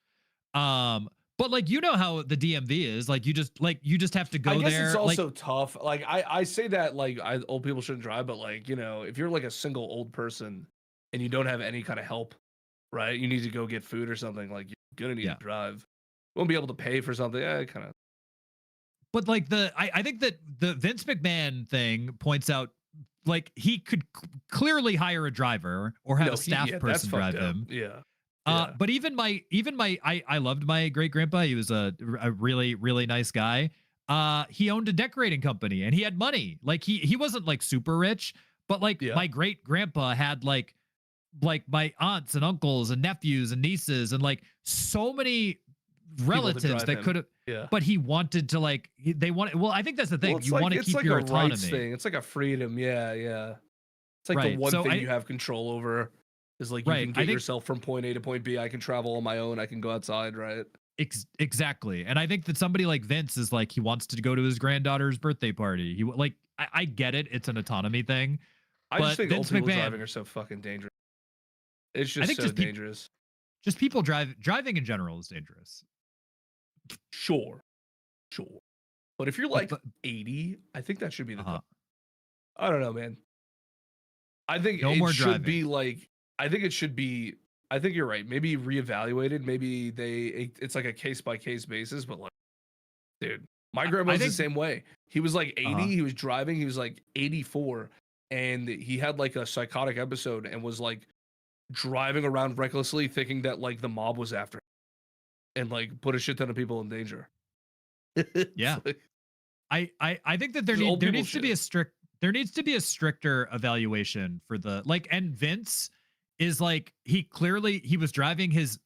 But like you know how the DMV is, like you just have to go there. I guess it's also like, tough. Like I say that like old people shouldn't drive, but like, you know, if you're like a single old person and you don't have any kind of help, right? You need to go get food or something, like you're gonna need to drive. You won't be able to pay for something. Kind of. But like I think that the Vince McMahon thing points out like he could clearly hire a driver or have a staff person drive him. Yeah. But even I loved my great grandpa. He was a really, really nice guy. He owned a decorating company and he had money. Like he wasn't like super rich, but like my great grandpa had like my aunts and uncles and nephews and nieces and like so many relatives that could have, but he wanted to like, I think that's the thing. You want to keep your autonomy. Thing. It's like a freedom. Yeah. It's like the one thing you have control over is like, you can get yourself from point A to point B. I can travel on my own. I can go outside. Right. Exactly. And I think that somebody like Vince is like, he wants to go to his granddaughter's birthday party. He like, I get it. It's an autonomy thing. I just think Vince old people driving are so fucking dangerous. It's just so dangerous. Just people driving in general is dangerous. Sure. But if you're like 80, I think that should be the I don't know, man. I think it should be like, I think you're right. Maybe reevaluated. Maybe it's like a case by case basis, but like, dude, my grandma was the same way. He was like 80, he was driving, he was like 84, and he had like a psychotic episode and was like driving around recklessly thinking that like the mob was after him and like put a shit ton of people in danger. Yeah. I think that there needs to be a stricter evaluation for the like, and Vince is like, he was driving his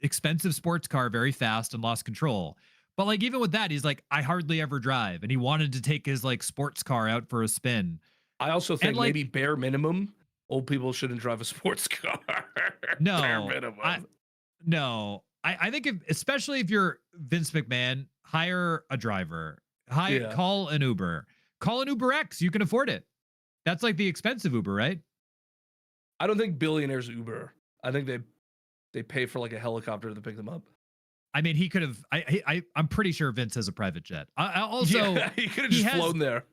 expensive sports car very fast and lost control. But like, even with that, he's like, I hardly ever drive. And he wanted to take his like sports car out for a spin. I also think like, maybe bare minimum, old people shouldn't drive a sports car. No, bare minimum. I think especially if you're Vince McMahon, hire a driver, call an Uber X. You can afford it. That's like the expensive Uber, right? I don't think billionaires Uber. I think they pay for like a helicopter to pick them up. I mean, he could have. I'm pretty sure Vince has a private jet. He could have just flown there.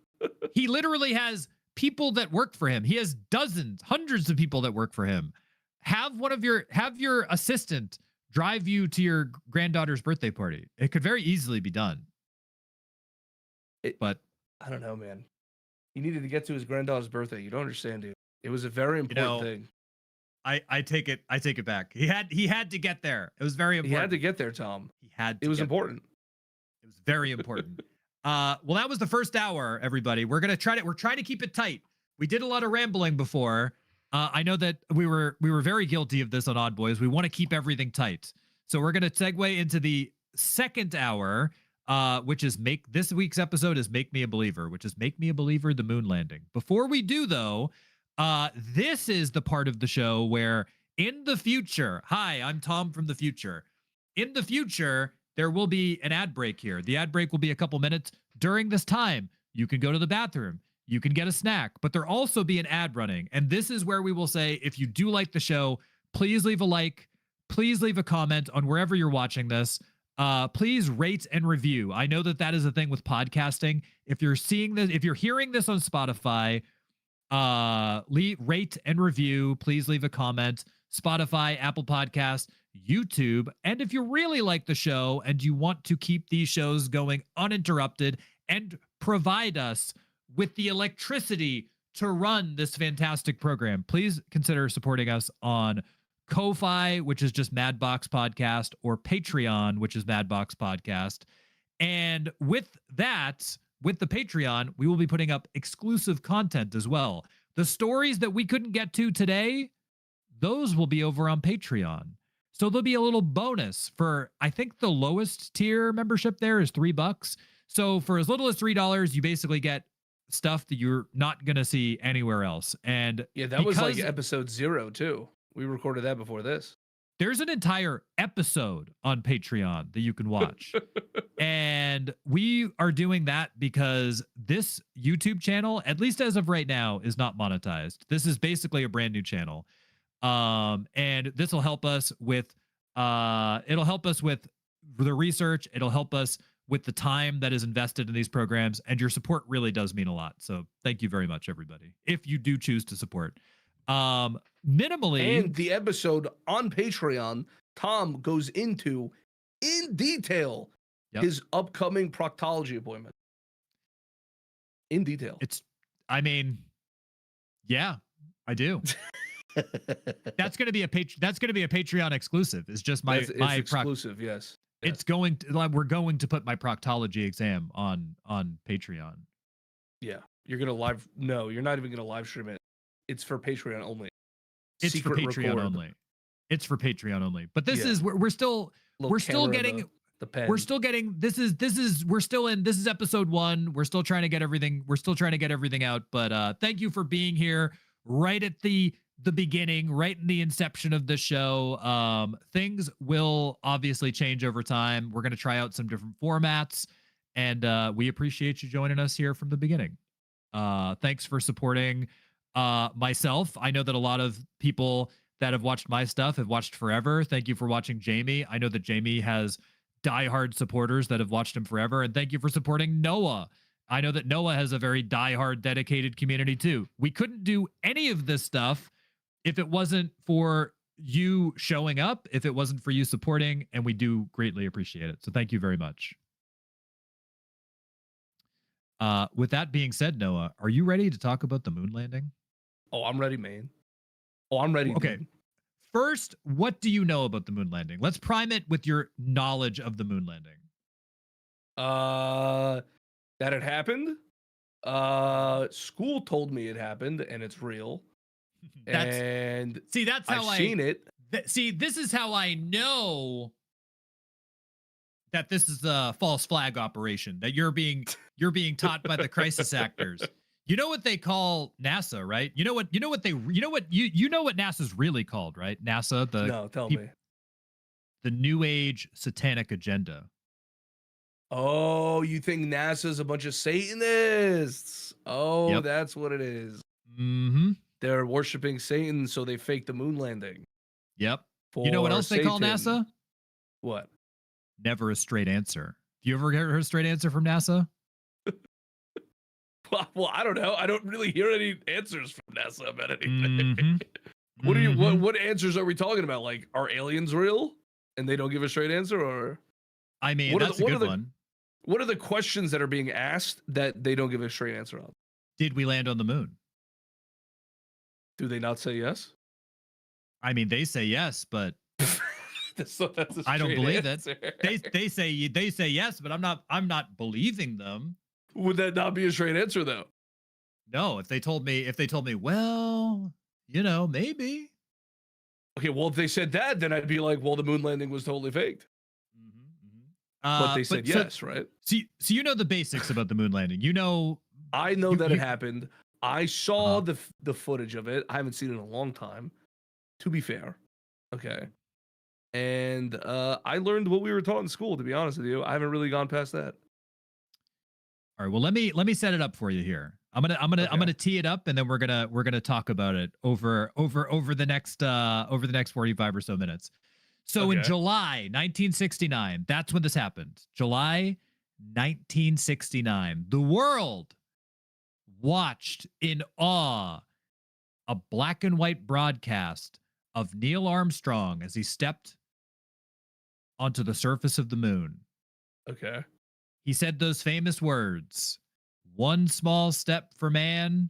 He literally has people that work for him. He has hundreds of people that work for him. Have your assistant drive you to your granddaughter's birthday party. It could very easily be done. But I don't know, man. He needed to get to his granddaughter's birthday. You don't understand, dude. It was a very important thing. I take it back. He had to get there. It was very important. He had to get there, Tom. It was important. It was very important. Well, that was the first hour, everybody. We're trying to keep it tight. We did a lot of rambling before. I know that we were very guilty of this on Odd Boys. We want to keep everything tight. So we're going to segue into the second hour, which is this week's episode is Make Me a Believer, which is Make Me a Believer, the moon landing. Before we do, though, this is the part of the show where in the future, hi, I'm Tom from the future. In the future, there will be an ad break here. The ad break will be a couple minutes. During this time, you can go to the bathroom. you can get a snack, but there'll also be an ad running. And this is where we will say, if you do like the show, please leave a like, please leave a comment on wherever you're watching this. Please rate and review. I know that is a thing with podcasting. If you're seeing this, if you're hearing this on Spotify, rate and review. Please leave a comment. Spotify, Apple Podcasts, YouTube. And if you really like the show and you want to keep these shows going uninterrupted and provide us with the electricity to run this fantastic program, please consider supporting us on Ko-Fi, which is just MadBox Podcast, or Patreon, which is MadBox Podcast. And with that, with the Patreon, we will be putting up exclusive content as well. The stories that we couldn't get to today, those will be over on Patreon. So there'll be a little bonus for, I think the lowest tier membership there is $3. So for as little as $3, you basically get stuff that you're not going to see anywhere else. And yeah, that was like episode 0 too. We recorded that before this. There's an entire episode on Patreon that you can watch. And we are doing that because this YouTube channel, at least as of right now, is not monetized. This is basically a brand new channel. And this will help us with, it'll help us with the research. It'll help us with the time that is invested in these programs. And your support really does mean a lot. So thank you very much, everybody, if you do choose to support. Minimally, and the episode on Patreon, Tom goes into in detail his upcoming proctology appointment. In detail. I mean, yeah, I do. That's going to be a Patreon exclusive. It's just my exclusive. Yes. It's going to, we're going to put my proctology exam on Patreon. Yeah. You're going to no, you're not even going to live stream it. It's for Patreon only. It's for Patreon only. It's for Patreon only. But this is we're still getting the pen. We're still getting this is episode 1. We're still trying to get everything out. But thank you for being here right at the beginning, right in the inception of the show. Things will obviously change over time. We're going to try out some different formats, and we appreciate you joining us here from the beginning. Thanks for supporting myself. I know that a lot of people that have watched my stuff have watched forever. Thank you for watching Jamie. I know that Jamie has diehard supporters that have watched him forever. And thank you for supporting Noah. I know that Noah has a very diehard dedicated community too. We couldn't do any of this stuff if it wasn't for you showing up, if it wasn't for you supporting, and we do greatly appreciate it. So thank you very much. With that being said, Noah, are you ready to talk about the moon landing? Oh, I'm ready, man. Oh, I'm ready. Okay. Dude. First, what do you know about the moon landing? Let's prime it with your knowledge of the moon landing. That it happened. School told me it happened, and it's real. That's how I've seen it. This is how I know that this is a false flag operation. That you're being taught by the crisis actors. You know what they call NASA, right? You know what NASA's really called, right? NASA, tell me. The New Age Satanic Agenda. Oh, you think NASA's a bunch of Satanists? Oh, yep. That's what it is. Mm-hmm. They're worshiping Satan, so they faked the moon landing. Yep. You know what else they call NASA? What? Never a straight answer. You ever heard a straight answer from NASA? Well, I don't know. I don't really hear any answers from NASA about anything. Mm-hmm. What answers are we talking about? Like, are aliens real? And they don't give a straight answer, or? I mean, that's a good one. What are the questions that are being asked that they don't give a straight answer on? Did we land on the moon? Do they not say yes? I mean, they say yes, but I don't believe answer. It. They say yes, but I'm not believing them. Would that not be a straight answer though? No, if they told me, well, maybe. Okay, well, if they said that, then I'd be like, well, the moon landing was totally faked. But they said yes, right? So you know the basics about the moon landing. I know that it happened. I saw the footage of it. I haven't seen it in a long time, to be fair. Okay. And I learned what we were taught in school, to be honest with you. I haven't really gone past that. All right, well, let me set it up for you here. I'm gonna tee it up, and then we're gonna talk about it over the next 45 or so minutes. So in Okay. July 1969, that's when this happened. July 1969, the world watched in awe a black and white broadcast of Neil Armstrong as he stepped onto the surface of the moon. Okay. He said those famous words, "One small step for man."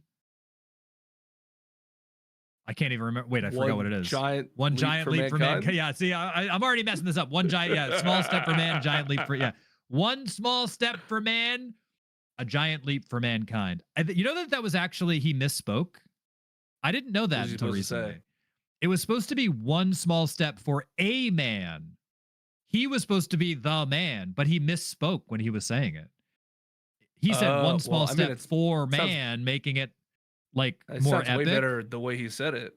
I can't even remember. Wait, I forgot what it is. One giant leap for mankind. Yeah, see, I'm already messing this up. One giant, yeah, small step for man, giant leap for, yeah. One small step for man, a giant leap for mankind. You know that was actually, he misspoke? I didn't know that until recently. It was supposed to be one small step for a man. He was supposed to be the man, but he misspoke when he was saying it. He said one small step for man, making it like more epic. Way better the way he said it.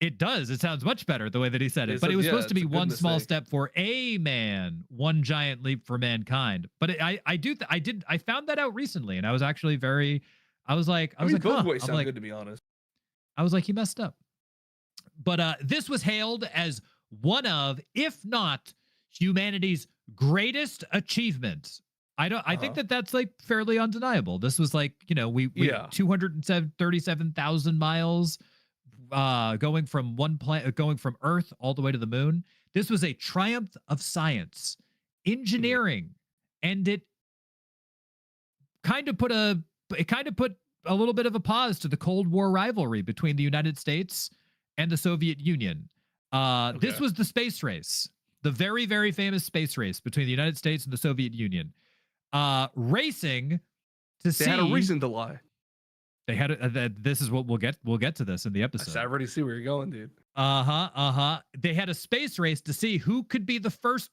It does. It sounds much better the way that he said it. But it was supposed to be one small step for a man, one giant leap for mankind. But I found that out recently, and I was actually I was like, both ways sound good, to be honest. I was like, he messed up. But this was hailed as one of, if not humanity's greatest achievements. I think that's like fairly undeniable. This was like, we 237,000 miles going from going from Earth all the way to the moon. This was a triumph of science, engineering, and it kind of put a little bit of a pause to the Cold War rivalry between the United States and the Soviet Union. This was the space race, the very, very famous space race between the United States and the Soviet Union. Racing to see. They had a reason to lie. They had this is what we'll get to this in the episode. I already see where you're going, dude. They had a space race to see who could be the first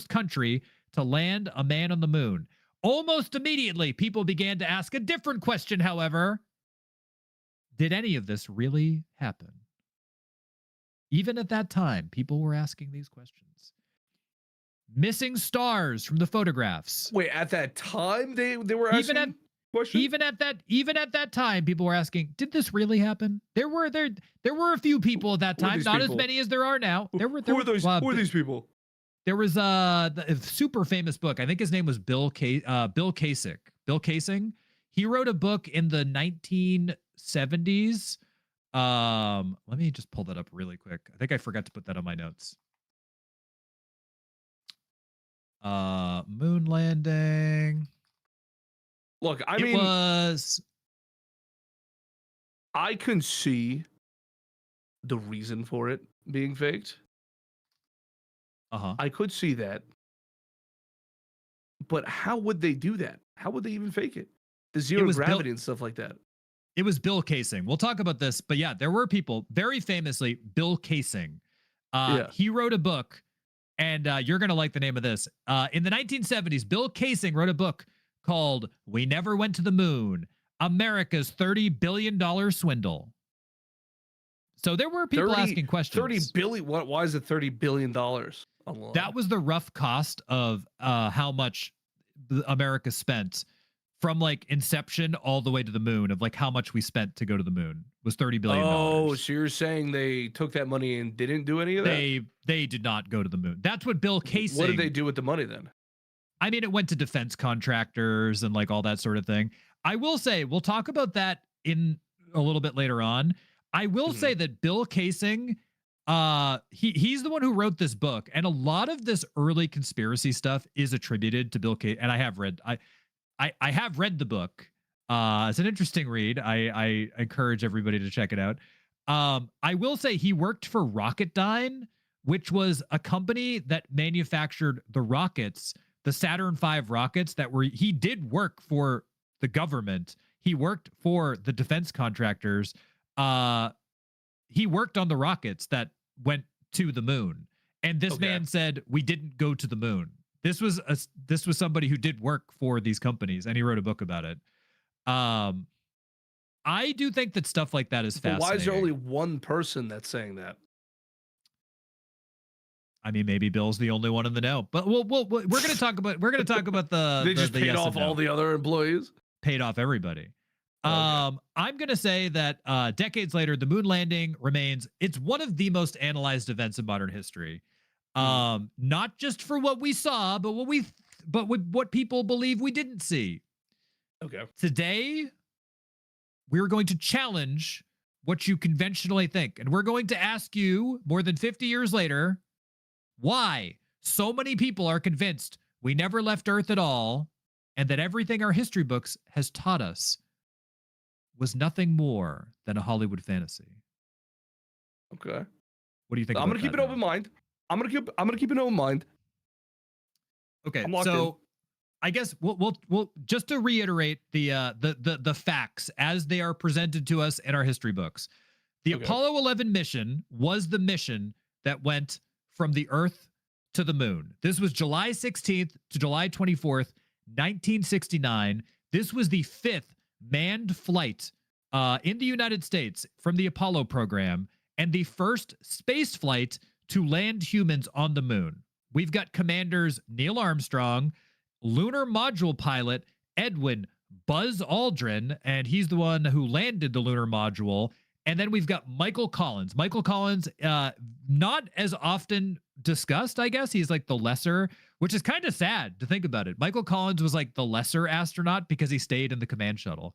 country to land a man on the moon. Almost immediately, people began to ask a different question, however. Did any of this really happen? Even at that time, people were asking these questions. Missing stars from the photographs. Wait, at that time they were asking questions? Even at that time, people were asking, did this really happen? There were a few people at that time, not as many as there are now. Who are these people? There was a super famous book. I think his name was Bill Kasich. Bill Kasich. He wrote a book in the 1970s. Let me just pull that up really quick. I think I forgot to put that on my notes. Moon landing. Look, I can see the reason for it being faked. I could see that. But how would they do that? How would they even fake it? The zero gravity and stuff like that. It was Bill Kasich. We'll talk about this, but yeah, there were people, very famously, Bill Kasich. He wrote a book, and you're going to like the name of this. In the 1970s, Bill Kasich wrote a book called "We Never Went to the Moon, America's $30 billion Swindle." So there were people asking questions. 30 billion? Why is it $30 billion? That was the rough cost of how much America spent from like inception all the way to the moon, of like how much we spent to go to the moon was $30 billion. Oh, so you're saying they took that money and didn't do any of that? They did not go to the moon. That's what Bill Kasich. What did they do with the money then? I mean, it went to defense contractors and like all that sort of thing. I will say, we'll talk about that in a little bit later on. I will say that Bill Kasich, he's the one who wrote this book, and a lot of this early conspiracy stuff is attributed to Bill Kasich. And I have read the book. It's an interesting read. I encourage everybody to check it out. I will say he worked for Rocketdyne, which was a company that manufactured the rockets, the Saturn V rockets he did work for the government. He worked for the defense contractors. He worked on the rockets that went to the moon. And this man said, we didn't go to the moon. This was somebody who did work for these companies, and he wrote a book about it. I do think that stuff like that is fascinating. Why is there only one person that's saying that? I mean, maybe Bill's the only one in the know. But we're going to talk about the. They just paid off all the other employees. Paid off everybody. Okay. I'm going to say that decades later, the moon landing remains, it's one of the most analyzed events in modern history. Hmm. Not just for what we saw, but what people believe we didn't see. Okay. Today, we're going to challenge what you conventionally think. And we're going to ask you, more than 50 years later, why so many people are convinced we never left Earth at all, and that everything our history books has taught us was nothing more than a Hollywood fantasy. Okay. What do you think I'm about gonna keep that, an open Noah? mind. I'm gonna keep an open mind. Okay, I'm locked so I guess we'll just to reiterate the facts as they are presented to us in our history books. The Okay. Apollo 11 mission was the mission that went from the Earth to the moon. This was July 16th to July 24th, 1969. This was the fifth manned flight in the United States from the Apollo program and the first space flight to land humans on the moon. We've got commanders Neil Armstrong, lunar module pilot Edwin Buzz Aldrin, and he's the one who landed the lunar module. And then we've got Michael Collins. Michael Collins, not as often discussed, I guess. He's like the lesser, which is kind of sad to think about it. Michael Collins was like the lesser astronaut because he stayed in the command shuttle.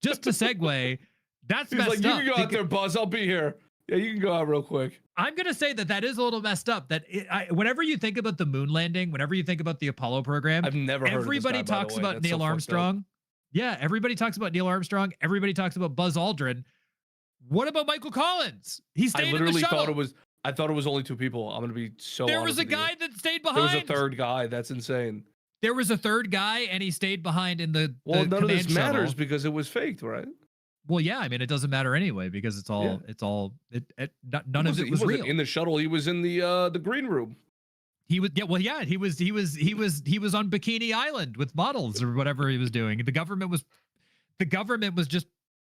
Just to segue, that's He's messed like, you up. can go out there, Buzz. I'll be here. Yeah, you can go out real quick. I'm going to say that is a little messed up. That whenever you think about the moon landing, whenever you think about the Apollo program, I've never heard everybody of this guy, by the talks way. about That's so Neil fucked up. Armstrong. Yeah, everybody talks about Neil Armstrong. Everybody talks about Buzz Aldrin. What about Michael Collins? He I stayed in the literally shuttle. I thought it was only two people. I'm gonna be so There honest was a with you. guy that stayed There behind. was a third guy. That's insane. There was a third guy, and he stayed behind in the Well, none of command this matters shuttle. because it was faked, right? Well, yeah, I mean, it doesn't matter anyway because it's all none of it was he wasn't real. in the shuttle. He was in the green room. He was he was on Bikini Island with models or whatever he was doing. The government was just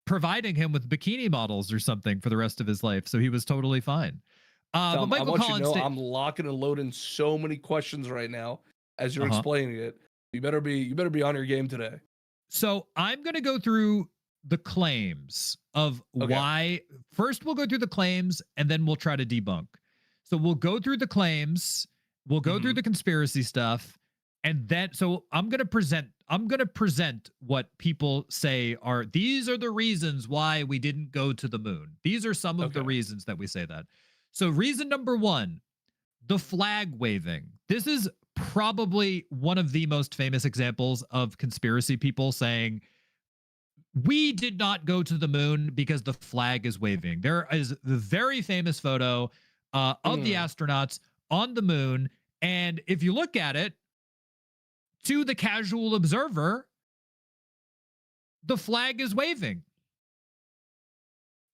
providing him with bikini models or something for the rest of his life, so he was totally fine. But Michael Collins, I'm locking and loading so many questions right now as you're Uh-huh. explaining it. You better be on your game today. so I'm going to go through the claims of Okay. why. First, we'll go through the claims and then we'll try to debunk. So we'll go through the claims, we'll go through the conspiracy stuff, and then so I'm going to present what people say are these are the reasons why we didn't go to the moon. These are some of the Okay. reasons that we say that. So reason number 1, the flag waving. This is probably one of the most famous examples of conspiracy people saying we did not go to the moon because the flag is waving. There is the very famous photo of the astronauts on the moon. And if you look at it, to the casual observer, the flag is waving.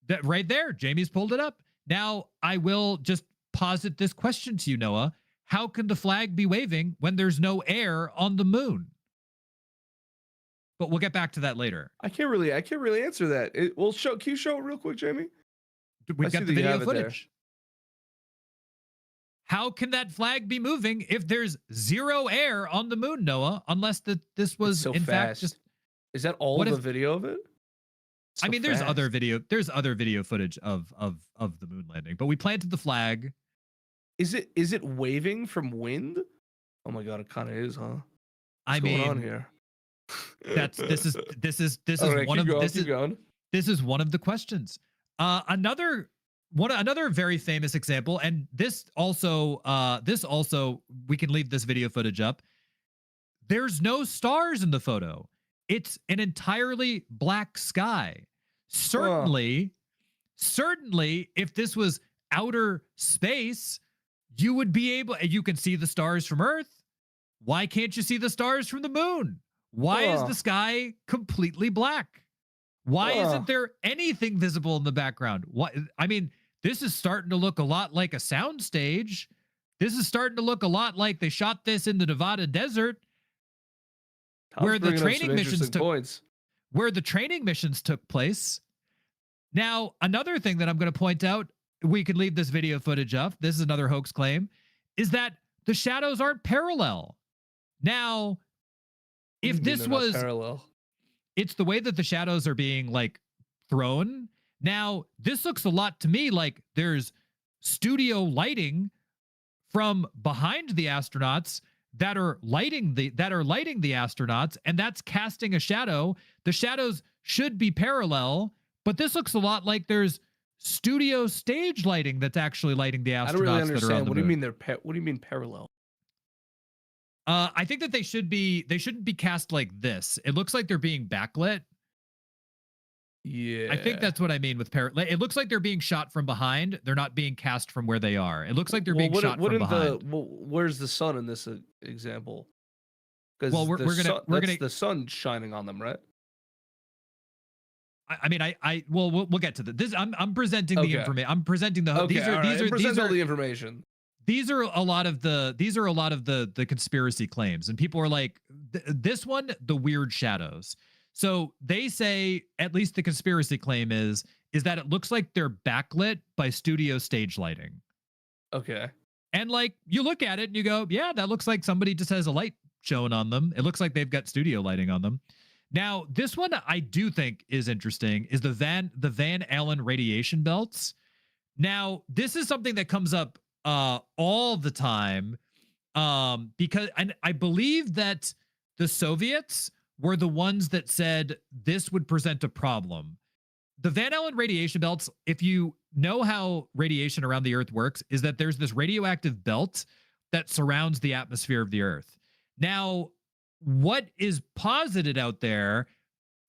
That right there, Jamie's pulled it up. Now, I will just posit this question to you, Noah. How can the flag be waving when there's no air on the moon? But we'll get back to that later. I can't really answer that. Can you show it real quick, Jamie? We've I see got that the you have video it there. footage. How can that flag be moving if there's zero air on the moon, Noah? Unless this was so in fact fast. just. Is that all What the if- video of it? I So mean, there's fast. other video footage of the moon landing, but we planted the flag. Is it waving from wind? Oh my god, it kind of is, huh? What's I going mean, on here? this is Alright, one keep of going, this keep is going. this is one of the questions. Another very famous example, and this also we can leave this video footage up. There's no stars in the photo. It's an entirely black sky. Certainly, if this was outer space, you can see the stars from Earth. Why can't you see the stars from the moon? Why is the sky completely black? Why isn't there anything visible in the background? I mean, this is starting to look a lot like a soundstage. This is starting to look a lot like they shot this in the Nevada desert. Where the training missions took place. Now, another thing that I'm going to point out, we could leave this video footage up. This is another hoax claim, is that the shadows aren't parallel. Now, if this was parallel, It's the way that the shadows are being like thrown. Now, this looks a lot to me like there's studio lighting from behind the astronauts that are lighting the astronauts, and that's casting a shadow. The shadows should be parallel, but this looks a lot like there's studio stage lighting that's actually lighting the astronauts. I don't really understand. That are on the What do you moon. mean what do you mean parallel? I think that they shouldn't be cast like this. It looks like they're being backlit. Yeah. I think that's what I mean with parallel. It looks like they're being shot from behind. They're not being cast from where they are. It looks like they're being shot from behind. Where's the sun in this example? Because we're gonna the sun shining on them, right? I mean, we'll get to this. I'm presenting the information. I'm presenting the. Okay, These are the information. These are a lot of the conspiracy claims, and people are like, this one, the weird shadows. So they say, at least the conspiracy claim is that it looks like they're backlit by studio stage lighting. Okay. And like, you look at it and you go, yeah, that looks like somebody just has a light showing on them. It looks like they've got studio lighting on them. Now, this one I do think is interesting is the Van Allen radiation belts. Now, this is something that comes up all the time because I believe that the Soviets were the ones that said this would present a problem. The Van Allen radiation belts, if you know how radiation around the Earth works, is that there's this radioactive belt that surrounds the atmosphere of the Earth. Now, what is posited out there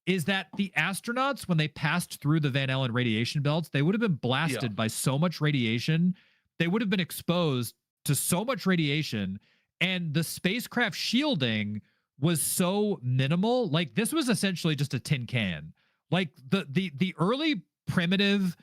is that the astronauts, when they passed through the Van Allen radiation belts, they would have been blasted by so much radiation. They would have been exposed to so much radiation, and the spacecraft shielding was so minimal. Like, this was essentially just a tin can. Like the early primitive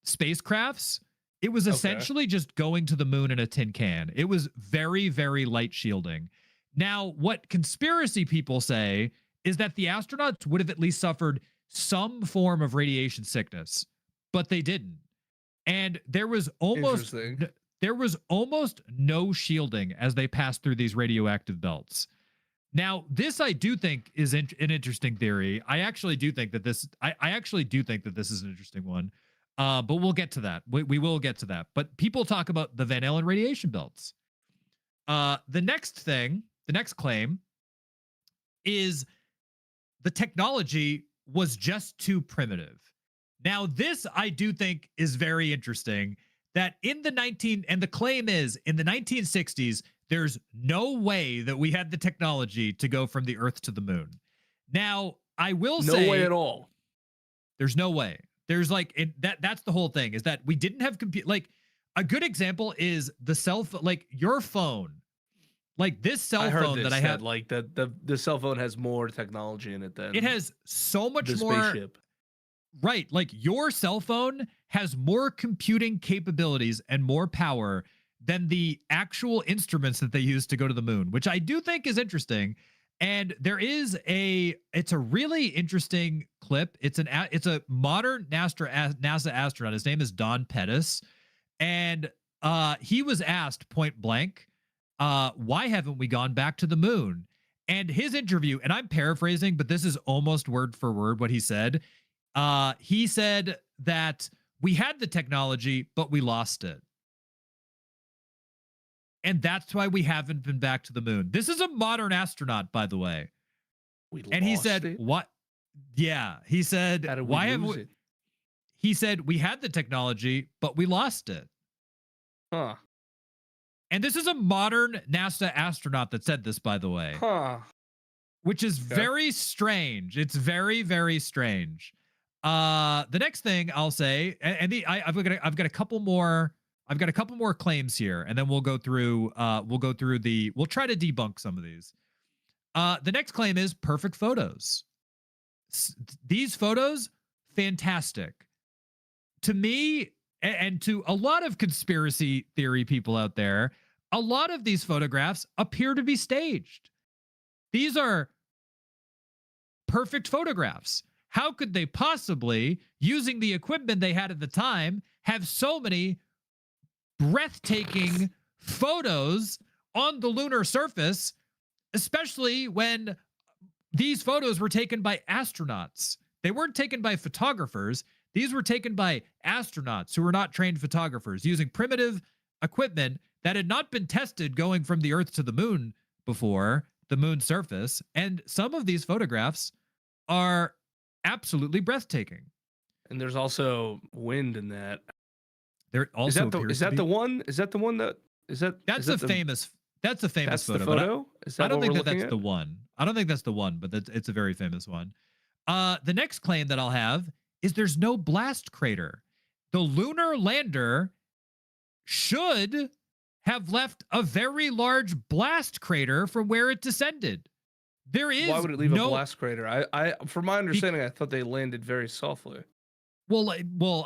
spacecrafts, it was essentially just going to the moon in a tin can. It was very, very light shielding. Now, what conspiracy people say is that the astronauts would have at least suffered some form of radiation sickness, but they didn't. And there was almost no shielding as they passed through these radioactive belts. Now, this I do think is an interesting theory. I actually do think that this is an interesting one. But we'll get to that. We will get to that. But people talk about the Van Allen radiation belts. The next claim is the technology was just too primitive. Now, this I do think is very interesting, that in the claim is in the 1960s, there's no way that we had the technology to go from the Earth to the moon. Now, I will say no way at all. There's no way. There's that's the whole thing, is that we didn't have like a good example is the cell phone, like your phone. Like this cell phone that I have, like the cell phone has more technology in it than it has so much the more spaceship. Right, like your cell phone has more computing capabilities and more power than the actual instruments that they use to go to the moon, which I do think is interesting. And there is it's a really interesting clip. It's a modern NASA astronaut. His name is Don Pettis, and he was asked point blank, why haven't we gone back to the moon? And his interview, and I'm paraphrasing, but this is almost word for word what he said. He said that we had the technology, but we lost it. And that's why we haven't been back to the moon. This is a modern astronaut, by the way. He said, what? Yeah. He said, why have we? He said, we had the technology, but we lost it. Huh. And this is a modern NASA astronaut that said this, by the way. Huh. Which is very strange. It's very, very strange. The next thing I'll say, and I've got a couple more. I've got a couple more claims here, and then we'll go through. We'll try to debunk some of these. The next claim is perfect photos. These photos, fantastic. To me, and to a lot of conspiracy theory people out there, a lot of these photographs appear to be staged. These are perfect photographs. How could they possibly, using the equipment they had at the time, have so many breathtaking photos on the lunar surface, especially when these photos were taken by astronauts. They weren't taken by photographers. These were taken by astronauts who were not trained photographers using primitive equipment that had not been tested going from the Earth to the moon before, the moon's surface. And some of these photographs are absolutely breathtaking. And there's also wind in that. There also is that the one that that's a famous that's photo. The photo? I don't think that's the one. I don't think that's the one, but it's a very famous one. The next claim that I'll have is there's no blast crater. The lunar lander should have left a very large blast crater from where it descended. There is Why would it leave a blast crater? I from my understanding, I thought they landed very softly. Well,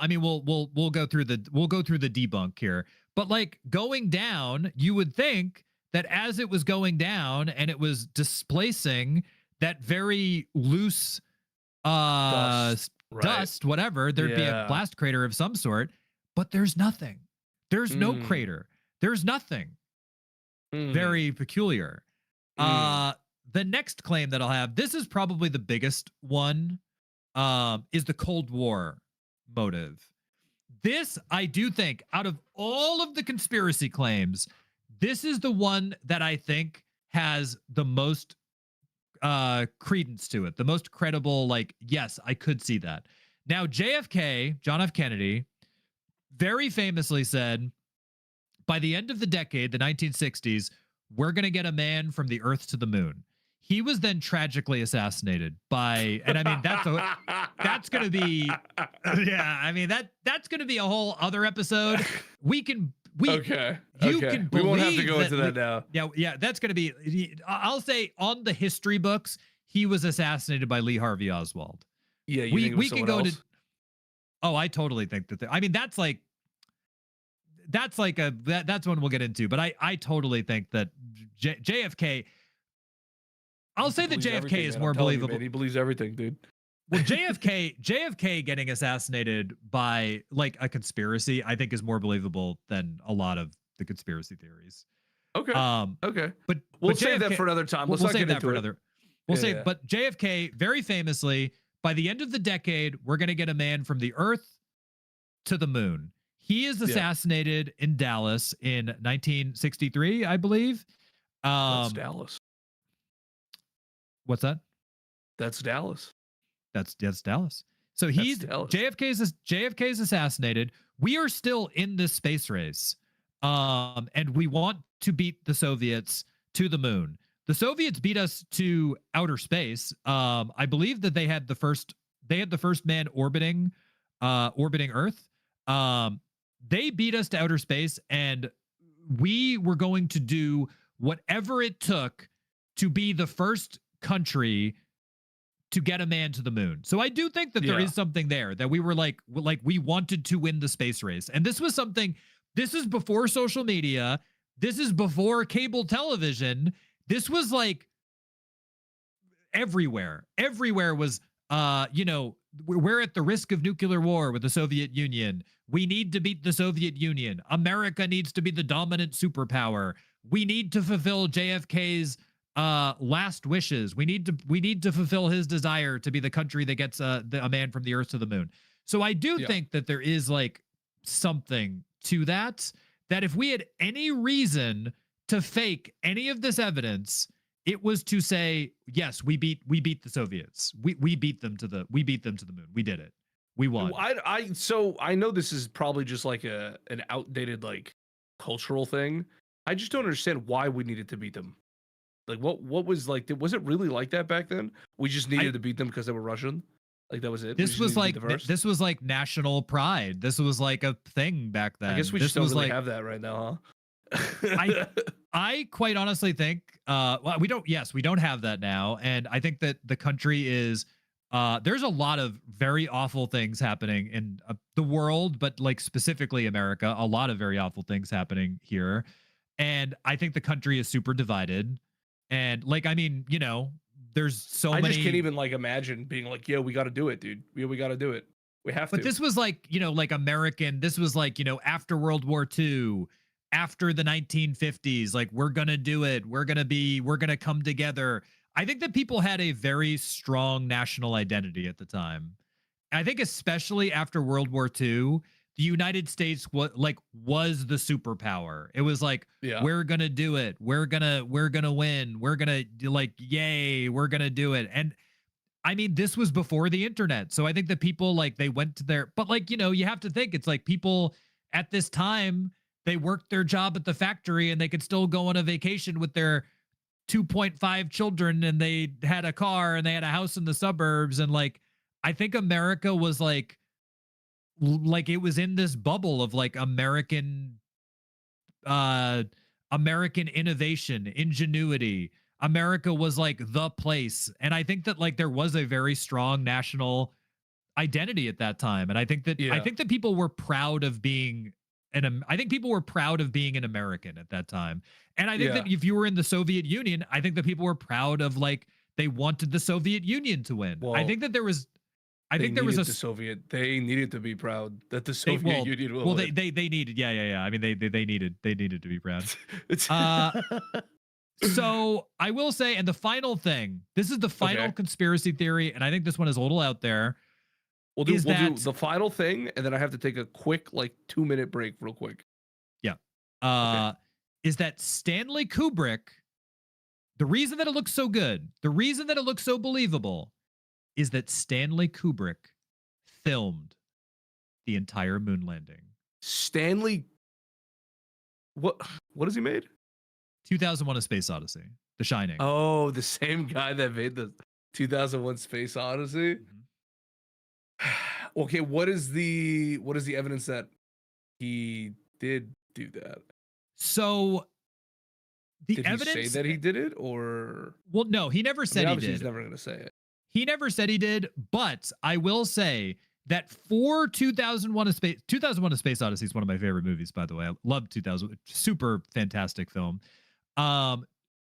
I mean, we'll go through the debunk here, but like going down, you would think that as it was going down and it was displacing that very loose dust, whatever, there'd be a blast crater of some sort, but there's nothing. There's no crater. There's nothing. Very peculiar. The next claim that I'll have, this is probably the biggest one, is the Cold War motive. This, I do think, out of all of the conspiracy claims, this is the one that I think has the most credence to it, the most credible, like, yes, I could see that. Now, JFK, John F. Kennedy, very famously said, by the end of the decade, the 1960s, we're going to get a man from the Earth to the moon. He was then tragically assassinated by, and I mean, that's going to be, yeah, I mean, that's going to be a whole other episode. We can believe we won't have to go into that now. Yeah, that's going to be, I'll say on the history books, he was assassinated by Lee Harvey Oswald. Yeah, we can go into. Oh, I totally think that. I mean, that's one we'll get into. But I totally think that JFK. I'll say that JFK is more believable. He believes everything, dude. Well, JFK getting assassinated by like a conspiracy, I think, is more believable than a lot of the conspiracy theories. Okay. Okay. But we'll JFK, save that for another time. Let's we'll not save get that for into another. We'll say, but JFK very famously, by the end of the decade, we're going to get a man from the Earth to the moon. He is assassinated in Dallas in 1963, I believe. That's Dallas. What's that? That's Dallas. That's Dallas. So he's Dallas. JFK's assassinated. We are still in this space race, and we want to beat the Soviets to the moon. The Soviets beat us to outer space. I believe that they had the first man orbiting Earth. They beat us to outer space, and we were going to do whatever it took to be the first country to get a man to the moon. So I do think that there is something there, that we were like we wanted to win the space race. And this was something, this is before social media. This is before cable television. This was like everywhere. Everywhere was, we're at the risk of nuclear war with the Soviet Union. We need to beat the Soviet Union. America needs to be the dominant superpower. We need to fulfill JFK's last wishes. We need to fulfill his desire to be the country that gets a man from the Earth to the moon. So I do think that there is like something to that if we had any reason to fake any of this evidence, it was to say, yes, we beat the Soviets. We beat them to the moon. We did it. We won. So I know this is probably just like an outdated like cultural thing. I just don't understand why we needed to beat them. Like what was like, was it really like that back then? We just needed to beat them because they were Russian. Like that was it. This was like national pride. This was like a thing back then. I guess we just don't really have that right now, huh? I quite honestly think we don't have that now. And I think that the country is there's a lot of very awful things happening in the world, but like specifically America, a lot of very awful things happening here. And I think the country is super divided. And like, I mean, there's so many. I just can't even like imagine being like, yeah, we got to do it, dude. We got to do it. We have to. But this was like, like American. This was like, after World War II, after the 1950s, like we're going to do it. We're going to come together. I think that people had a very strong national identity at the time. I think especially after World War II, the United States was the superpower. It was like, Yeah. we're gonna do it. We're gonna win. We're gonna yay, we're gonna do it. And I mean, this was before the internet. So I think that people they went to their, but you have to think it's like people at this time, they worked their job at the factory and they could still go on a vacation with their 2.5 children, and they had a car and they had a house in the suburbs. And I think America was like it was in this bubble of American innovation, ingenuity. America was like the place. And I think that there was a very strong national identity at that time. And I think that people were proud of being I think people were proud of being an American at that time. And I think that if you were in the Soviet Union, I think that people were proud of they wanted the Soviet Union to win. Well, I think that there was they needed to be proud that the Soviet Union will win. They needed, yeah. I mean, they needed to be proud. So I will say, and the final thing, this is the final conspiracy theory, and I think this one is a little out there. We'll do the final thing, and then I have to take a quick 2-minute break real quick. Yeah. Is that Stanley Kubrick, the reason that it looks so good, the reason that it looks so believable, is that Stanley Kubrick filmed the entire moon landing. Stanley, what has he made? 2001: A Space Odyssey, The Shining. Oh, the same guy that made the 2001: Space Odyssey. Mm-hmm. Okay, what is the evidence that he did do that? So did evidence, he say that he did it, or no, he never said he did. He's never going to say it. He never said he did, but I will say that for 2001: A Space Odyssey is one of my favorite movies, by the way. I love 2000, super fantastic film.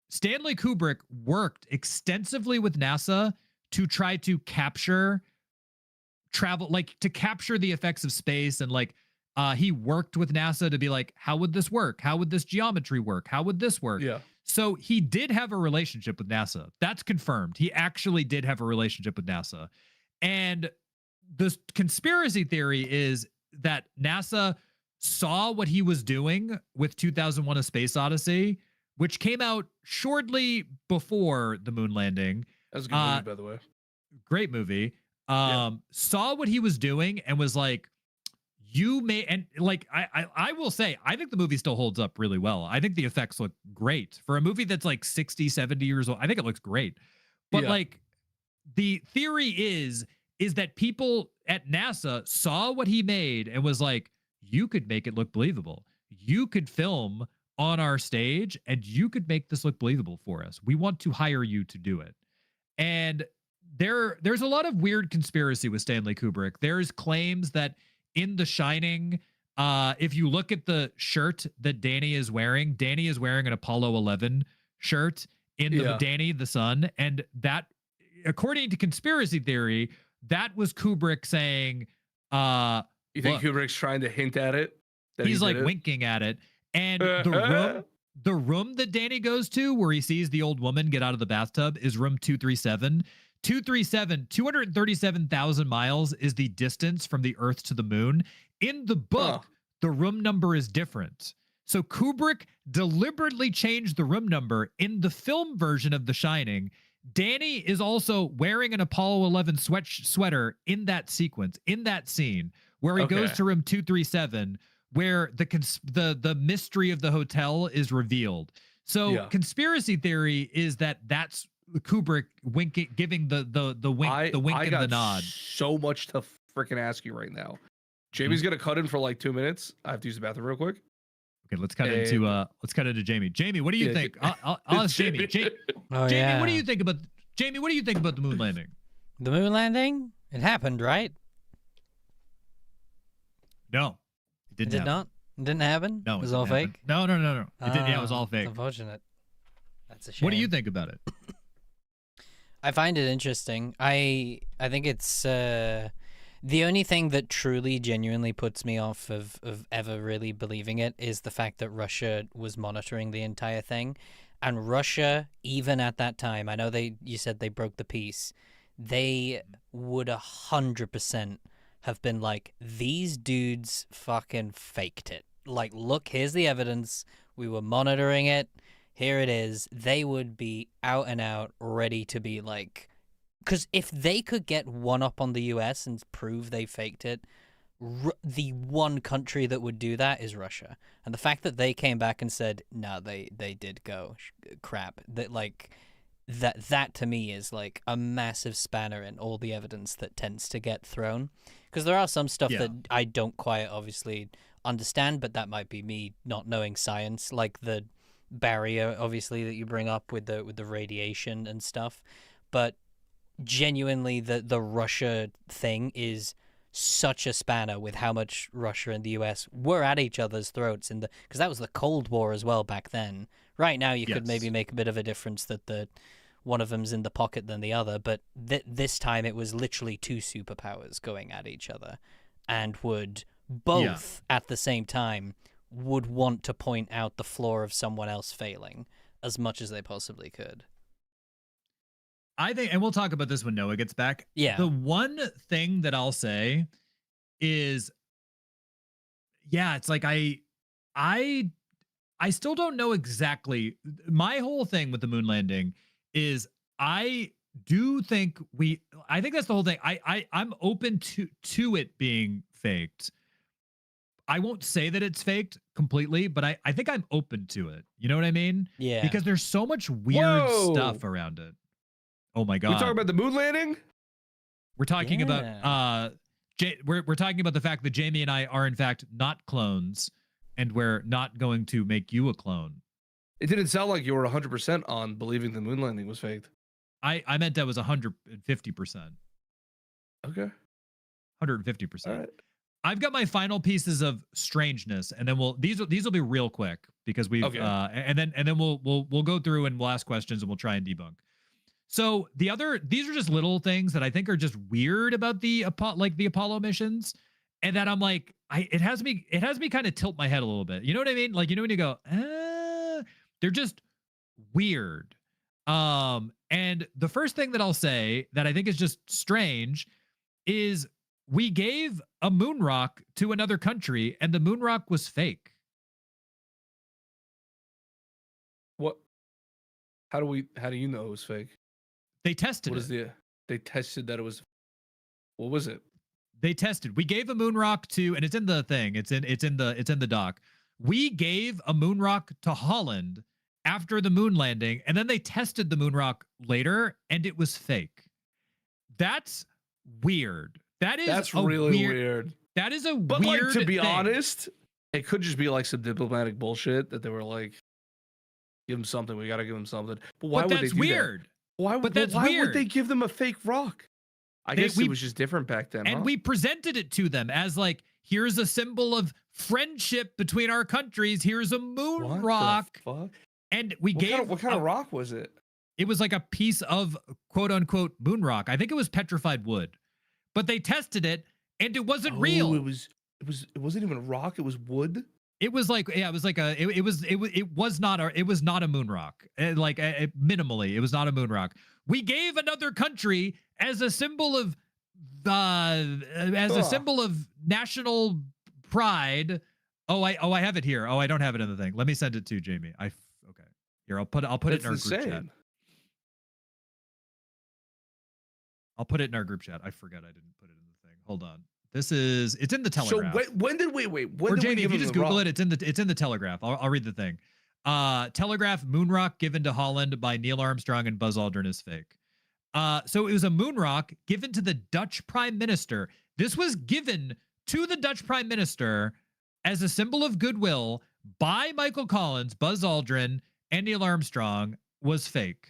Stanley Kubrick worked extensively with NASA to try to capture to capture the effects of space. And he worked with NASA to be how would this work? How would this geometry work? How would this work? Yeah. So he did have a relationship with NASA. That's confirmed. He actually did have a relationship with NASA. And the conspiracy theory is that NASA saw what he was doing with 2001: A Space Odyssey, which came out shortly before the moon landing. That was a good movie, by the way. Great movie. Saw what he was doing and was like, you may, and I will say, I think the movie still holds up really well. I think the effects look great for a movie that's 60, 70 years old. I think it looks great. But the theory is that people at NASA saw what he made and was like, you could make it look believable. You could film on our stage and you could make this look believable for us. We want to hire you to do it. And there's a lot of weird conspiracy with Stanley Kubrick. There's claims that in The Shining, if you look at the shirt that Danny is wearing an Apollo 11 shirt in the Danny the Sun. And that, according to conspiracy theory, that was Kubrick saying, you think Kubrick's trying to hint at it? He's winking at it. And the room that Danny goes to where he sees the old woman get out of the bathtub is room 237. 237,000 miles is the distance from the Earth to the moon. In the book, the room number is different. So Kubrick deliberately changed the room number. In the film version of The Shining, Danny is also wearing an Apollo 11 sweater in that sequence, in that scene, where he goes to room 237, where the mystery of the hotel is revealed. So conspiracy theory is that that's Kubrick winking, giving the wink, and the nod. So much to freaking ask you right now. Jamie's gonna cut in for 2 minutes. I have to use the bathroom real quick. Okay, let's cut into Jamie. Jamie, what do you think? I'll ask Jamie. Jamie, what do you think about the moon landing? The moon landing? It happened, right? No, it didn't. It did not. It didn't happen. No, it was all fake. No. It didn't. Yeah, it was all fake. Unfortunate. That's a shame. What do you think about it? I find it interesting. I think it's the only thing that truly, genuinely puts me off of ever really believing it is the fact that Russia was monitoring the entire thing. And Russia, even at that time, I know you said they broke the peace. They would 100% have been like, these dudes fucking faked it. Like, look, here's the evidence. We were monitoring it. Here it is. They would be out and out, ready to be like, because if they could get one up on the US and prove they faked it, the one country that would do that is Russia. And the fact that they came back and said, no, they did go crap, that like that to me is like a massive spanner in all the evidence that tends to get thrown. Because there are some stuff that I don't quite obviously understand, but that might be me not knowing science, like the barrier obviously that you bring up with the radiation and stuff. But genuinely the Russia thing is such a spanner with how much Russia and the US were at each other's throats because that was the Cold War as well back then. Right now you could maybe make a bit of a difference that one of them's in the pocket than the other, but this time it was literally two superpowers going at each other, and would both at the same time would want to point out the flaw of someone else failing as much as they possibly could. I think, and we'll talk about this when Noah gets back. Yeah. The one thing that I'll say is, it's like I still don't know exactly. My whole thing with the moon landing is I think that's the whole thing. I'm open to it being faked. I won't say that it's faked completely, but I think I'm open to it. You know what I mean? Yeah. Because there's so much weird stuff around it. Oh my God. We're talking about the moon landing? We're talking about we're talking about the fact that Jamie and I are in fact not clones, and we're not going to make you a clone. It didn't sound like you were 100% on believing the moon landing was faked. I meant that was 150%. Okay. 150%. All right. I've got my final pieces of strangeness, and then these will be real quick because we've and then we'll go through and we'll ask questions and we'll try and debunk. So these are just little things that I think are just weird about the Apollo missions, and that I'm like, it has me kind of tilt my head a little bit. You know what I mean? Like, you know when you go, they're just weird. And the first thing that I'll say that I think is just strange is we gave a moon rock to another country, and the moon rock was fake. What? How do you know it was fake? They tested it. They tested that it was. What was it? They tested. We gave a moon rock to, and it's in the thing. It's in the doc. We gave a moon rock to Holland after the moon landing, and then they tested the moon rock later, and it was fake. That's weird. That's really weird. That is a weird But like, to be thing. honest, it could just be like some diplomatic bullshit that they were like, give them something. We got to give them something. But why would they do weird. That? Why would they give them a fake rock? I guess it was just different back then. And we presented it to them as like, here's a symbol of friendship between our countries. Here's a moon rock. The fuck? And we what kind of rock was it? It was like a piece of quote unquote moon rock. I think it was petrified wood. But they tested it and it wasn't real. It wasn't even a rock, it was wood. It was like, it was not a moon rock. Minimally, it was not a moon rock. We gave another country as a symbol of a symbol of national pride. I have it here. Oh, I don't have it in the thing. Let me send it to Jamie. Okay. Here, I'll put it in our group chat. I'll put it in our group chat. I forgot I didn't put it in the thing. Hold on. It's in the Telegraph. So when did we Jamie, if you just Google it, it's in the Telegraph. I'll read the thing. Telegraph moon rock given to Holland by Neil Armstrong and Buzz Aldrin is fake. So it was a moon rock given to the Dutch Prime Minister. This was given to the Dutch Prime Minister as a symbol of goodwill by Michael Collins, Buzz Aldrin, and Neil Armstrong. Was fake.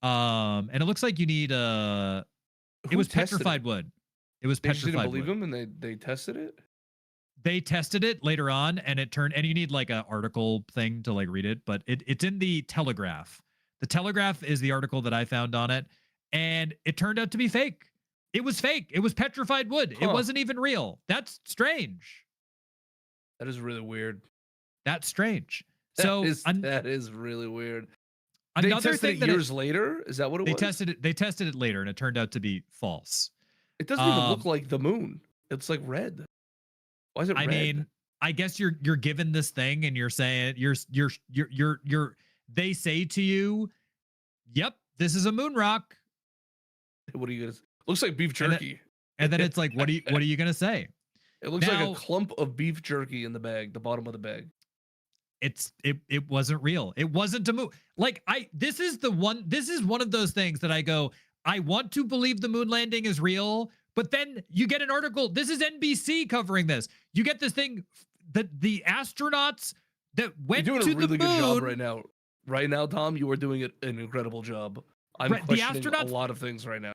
And it looks like you need it was petrified wood. It was petrified wood. They didn't believe him, and they tested it. They tested it later on, and it turned. And you need like an article thing to like read it, but it's in the Telegraph. The Telegraph is the article that I found on it, and it turned out to be fake. It was fake. It was petrified wood. It wasn't even real. That's strange. That is really weird. That's strange. That is really weird. They Another tested thing it that years later. Is that what it they was? tested it later, and it turned out to be false. It doesn't even look like the moon. It's like red. Why is it red? I mean, I guess you're given this thing, and you're saying you're. They say to you, "Yep, this is a moon rock." What are you gonna? Looks like beef jerky. And then it's like, what are you gonna say? It looks like Now- a clump of beef jerky in the bag, the bottom of the bag. It wasn't real. It wasn't a moon. Like this is one of those things that I go, I want to believe the moon landing is real, but then you get an article. This is NBC covering this. You get this thing that the astronauts that went You're to doing a really the moon. good job right now. Right now, Tom, you are doing an incredible job. I'm questioning a lot of things right now.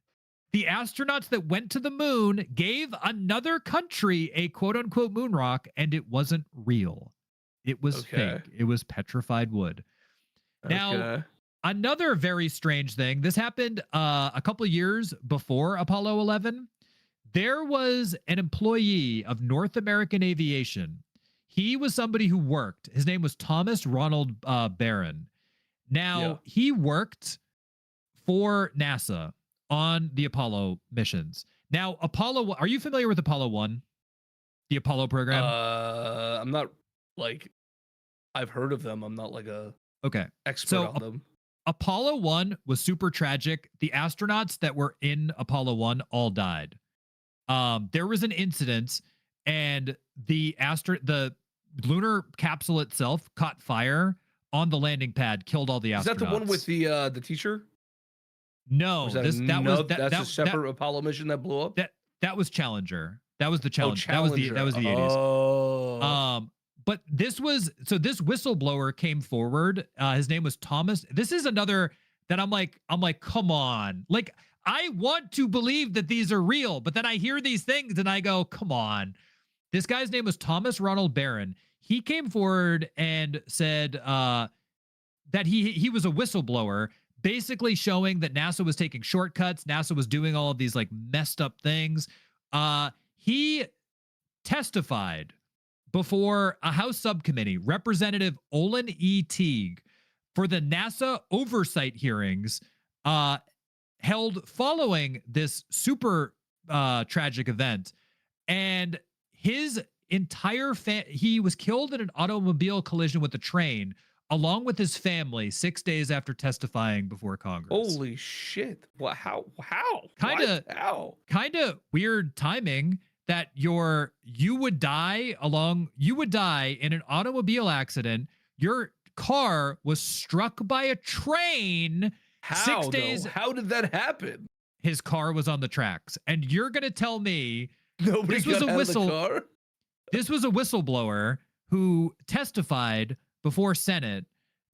The astronauts that went to the moon gave another country a quote unquote moon rock, and it wasn't real. It was fake. It was petrified wood. Now, another very strange thing. This happened a couple of years before Apollo 11. There was an employee of North American Aviation. He was somebody who worked. His name was Thomas Ronald Barron. Now, he worked for NASA on the Apollo missions. Now, Apollo, are you familiar with Apollo 1? The Apollo program? I'm not I've heard of them. I'm not like a expert on them. Apollo 1 was super tragic. The astronauts that were in Apollo 1 all died. There was an incident, and the lunar capsule itself caught fire on the landing pad, killed all the astronauts. Is that the one with the teacher? No, that's a separate Apollo mission that blew up. That was Challenger. That was the Challenger. Oh, Challenger. That was the 80s. Oh. But this whistleblower came forward. His name was Thomas. This is another that I'm like, come on. Like, I want to believe that these are real, but then I hear these things and I go, come on. This guy's name was Thomas Ronald Barron. He came forward and said that he was a whistleblower, basically showing that NASA was taking shortcuts. NASA was doing all of these like messed up things. He testified before a House subcommittee, Representative Olin E. Teague, for the NASA oversight hearings held following this super tragic event. And his entire he was killed in an automobile collision with a train, along with his family, 6 days after testifying before Congress. Holy shit. Well, how? Kind of weird timing that you would die in an automobile accident. Your car was struck by a train. How, 6 days. How did that happen? His car was on the tracks. And you're going to tell me nobody got out of the car? This was a whistleblower who testified before Senate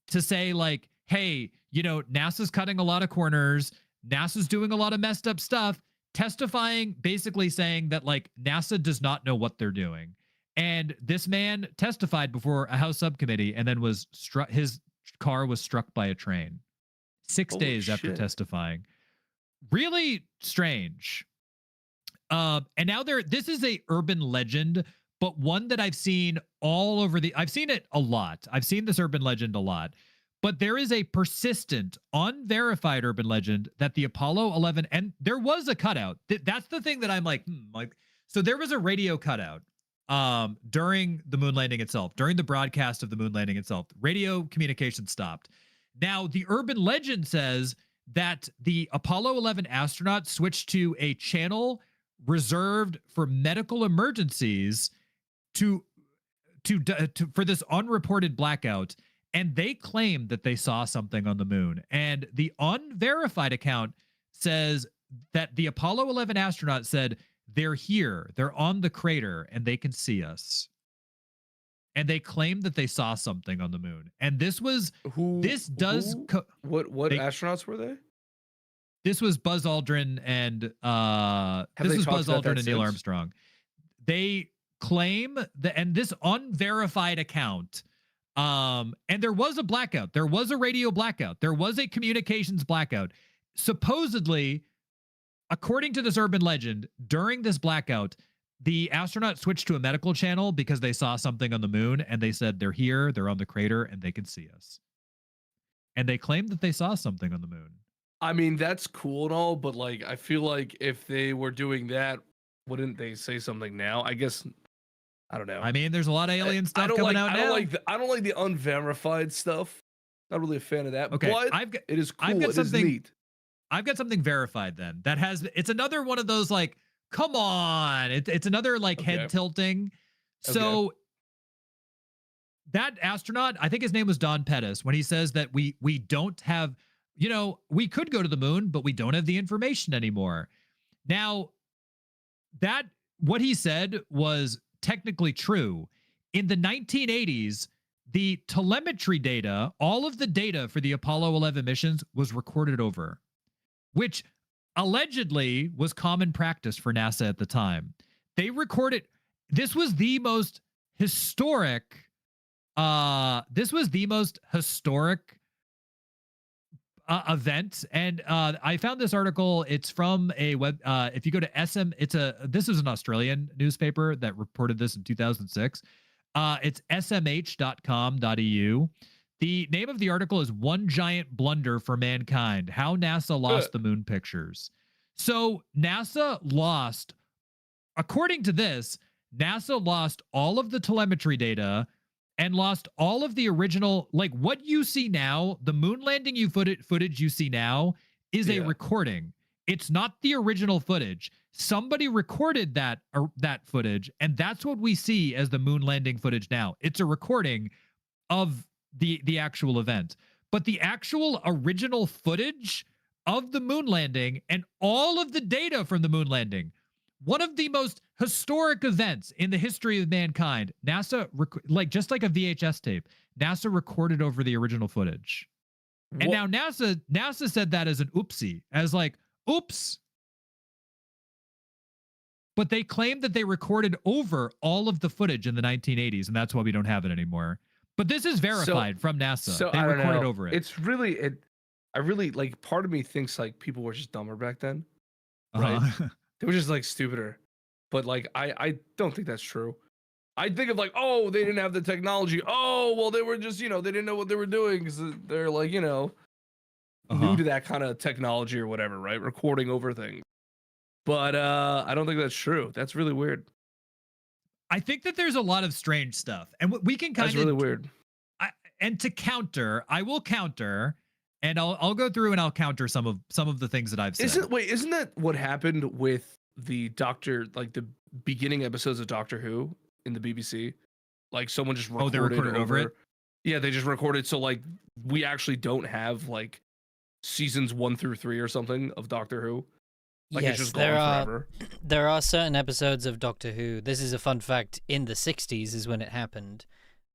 to say, like, hey, NASA's cutting a lot of corners. NASA's doing a lot of messed up stuff, testifying, basically saying that, like, NASA does not know what they're doing. And this man testified before a House subcommittee and then was struck. His car was struck by a train 6 days after testifying. Really strange. And now this is a urban legend, but one that I've seen all over I've seen it a lot. I've seen this urban legend a lot, but there is a persistent, unverified urban legend that the Apollo 11, and there was a cutout. That's the thing that I'm like, so there was a radio cutout during the moon landing itself, during the broadcast of the moon landing itself. Radio communication stopped. Now, the urban legend says that the Apollo 11 astronauts switched to a channel reserved for medical emergencies for this unreported blackout, and they claimed that they saw something on the moon. And the unverified account says that the Apollo 11 astronauts said, they're here, they're on the crater, and they can see us. And they claimed that they saw something on the moon. And this was what astronauts were they? This was Buzz Aldrin and Neil Armstrong. They claim that, and this unverified account, and there was a blackout. There was a radio blackout. There was a communications blackout. Supposedly, according to this urban legend, during this blackout, the astronauts switched to a medical channel because they saw something on the moon, and they said they're here, they're on the crater, and they can see us. and they claimed that they saw something on the moon. I mean, that's cool and all, but like, I feel like if they were doing that, wouldn't they say something now? I guess I don't know. I mean, there's a lot of alien stuff coming out now. I don't like the unverified stuff. Not really a fan of that. Okay, but it is cool. It is neat. I've got something verified then. It's another one of those like, come on. It's another like head tilting. So that astronaut, I think his name was Don Pettis, when he says that we don't have, we could go to the moon, but we don't have the information anymore. Now, what he said was technically true. In the 1980s, the telemetry data, all of the data for the Apollo 11 missions was recorded over, which allegedly was common practice for NASA at the time. They recorded, this was the most historic event. And I found this article. It's from a web. If you go to this is an Australian newspaper that reported this in 2006. It's smh.com.eu. The name of the article is "One Giant Blunder for Mankind: How NASA Lost the Moon Pictures." So NASA lost, according to this, NASA lost all of the telemetry data and lost all of the original, like what you see now, the moon landing footage you see now is a recording. It's not the original footage. Somebody recorded that footage, and that's what we see as the moon landing footage now. It's a recording of the actual event. But the actual original footage of the moon landing and all of the data from the moon landing, one of the most historic events in the history of mankind, NASA, just like a VHS tape, NASA recorded over the original footage. And now NASA said that as an oopsie, as like, oops. But they claimed that they recorded over all of the footage in the 1980s, and that's why we don't have it anymore. But this is verified from NASA. So they recorded over it. It's really, I really, like, part of me thinks, like, people were just dumber back then. Right? They were just, like, stupider. But, like, I don't think that's true. I think of, like, oh, they didn't have the technology. Oh, well, they were just, they didn't know what they were doing because they're, like, new to that kind of technology or whatever, right? Recording over things. But I don't think that's true. That's really weird. I think that there's a lot of strange stuff. And we can kind of... That's really weird. And to counter, I will counter... And I'll go through and I'll counter some of the things that I've said. Isn't that what happened with the the beginning episodes of Doctor Who in the BBC? Like someone just recorded, they recorded over it? Yeah, they just recorded. So like we actually don't have like seasons 1 through 3 or something of Doctor Who. Like yes, it's just gone forever. There are certain episodes of Doctor Who. This is a fun fact. In the 60s is when it happened.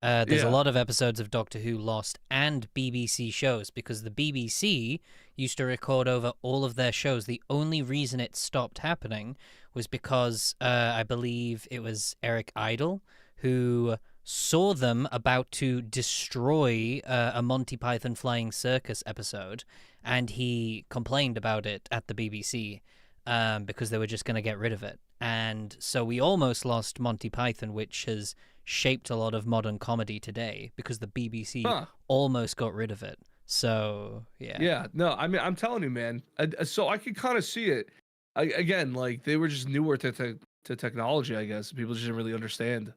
There's a lot of episodes of Doctor Who lost and BBC shows because the BBC used to record over all of their shows. The only reason it stopped happening was because I believe it was Eric Idle who saw them about to destroy a Monty Python Flying Circus episode, and he complained about it at the BBC because they were just going to get rid of it. And so we almost lost Monty Python, which has shaped a lot of modern comedy today because the BBC almost got rid of it. So, yeah. Yeah, no, I mean, I'm telling you, man. So I could kind of see it. Again, like, they were just newer to technology, I guess. People just didn't really understand,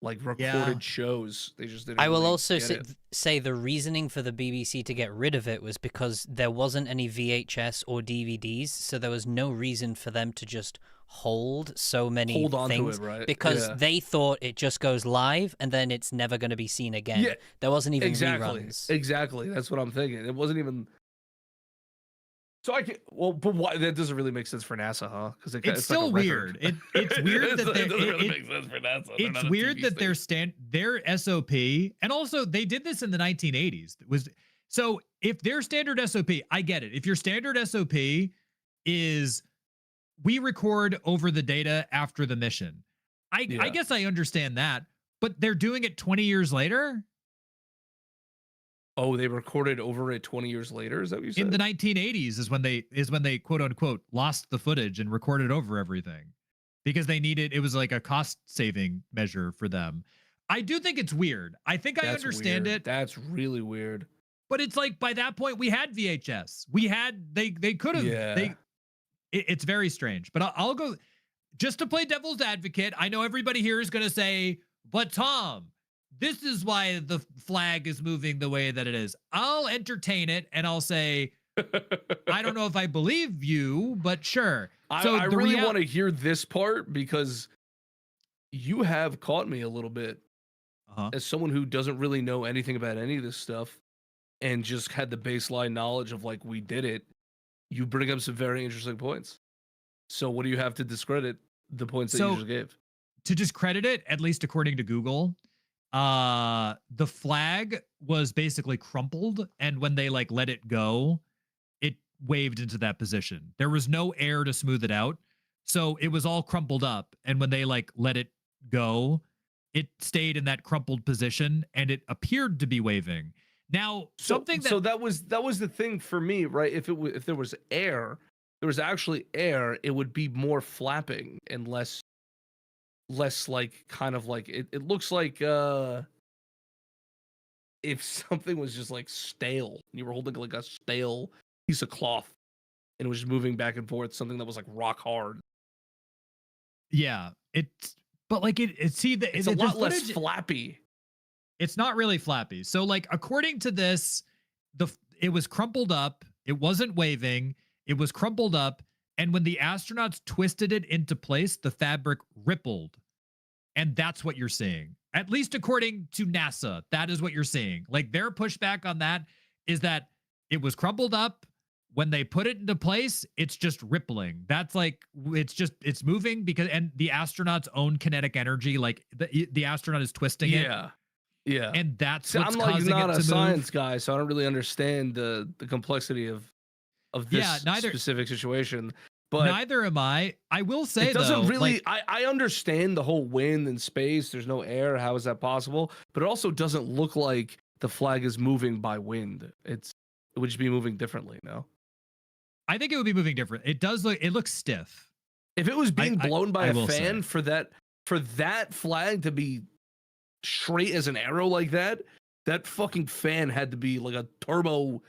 like, recorded shows. They just didn't. I will really also say the reasoning for the BBC to get rid of it was because there wasn't any VHS or DVDs, so there was no reason for them to just hold so many things to it, right? Because they thought it just goes live and then it's never going to be seen again. Yeah, there wasn't even reruns. Exactly. That's what I'm thinking. It wasn't even. So I can but why that doesn't really make sense for NASA, huh? Because it's still like weird. It's weird that it doesn't really make sense for NASA. It's weird that their SOP, and also they did this in the 1980s. So if their standard SOP, I get it. If your standard SOP is we record over the data after the mission, I guess I understand that. But they're doing it 20 years later. Oh, they recorded over it 20 years later? Is that what you said? In the 1980s is when they quote unquote lost the footage and recorded over everything because they needed, it was like a cost saving measure for them. I do think it's weird. I think I understand it. That's really weird. But it's like by that point we had VHS. They could have Yeah. it's very strange. But I'll go just to play devil's advocate. I know everybody here is going to say, "But Tom, this is why the flag is moving the way that it is." I'll entertain it and I'll say, I don't know if I believe you, but sure. So I really want to hear this part because you have caught me a little bit as someone who doesn't really know anything about any of this stuff and just had the baseline knowledge of like we did it. You bring up some very interesting points. So what do you have to discredit the points that you just gave? To discredit it, at least according to Google, the flag was basically crumpled, and when they like let it go, it waved into that position. There was no air to smooth it out, so it was all crumpled up, and when they like let it go, it stayed in that crumpled position and it appeared to be waving. Now, So that was the thing for me, right? If there was air, there was actually air, it would be more flapping and less like kind of like it looks like if something was just like stale, you were holding like a stale piece of cloth and it was just moving back and forth, something that was like rock hard. Yeah, but like it's a lot less flappy. It's not really flappy. So like according to this, it was crumpled up, it wasn't waving, it was crumpled up, and when the astronauts twisted it into place, the fabric rippled. And that's what you're seeing. At least according to NASA, that is what you're seeing. Like their pushback on that is that it was crumpled up. When they put it into place, it's just rippling. That's like, it's moving because, and the astronaut's own kinetic energy, like the astronaut is twisting it. Yeah. And that's See, what's I'm like causing not it a to science move. guy, so I don't really understand the complexity of this specific situation. But neither am I. I will say, it doesn't though, really. like, I understand the whole wind and space. There's no air. How is that possible? But it also doesn't look like the flag is moving by wind. It would just be moving differently. No, I think it would be moving different. It does look. It looks stiff. If it was being blown by a fan say. for that flag to be straight as an arrow like that fucking fan had to be like a turbo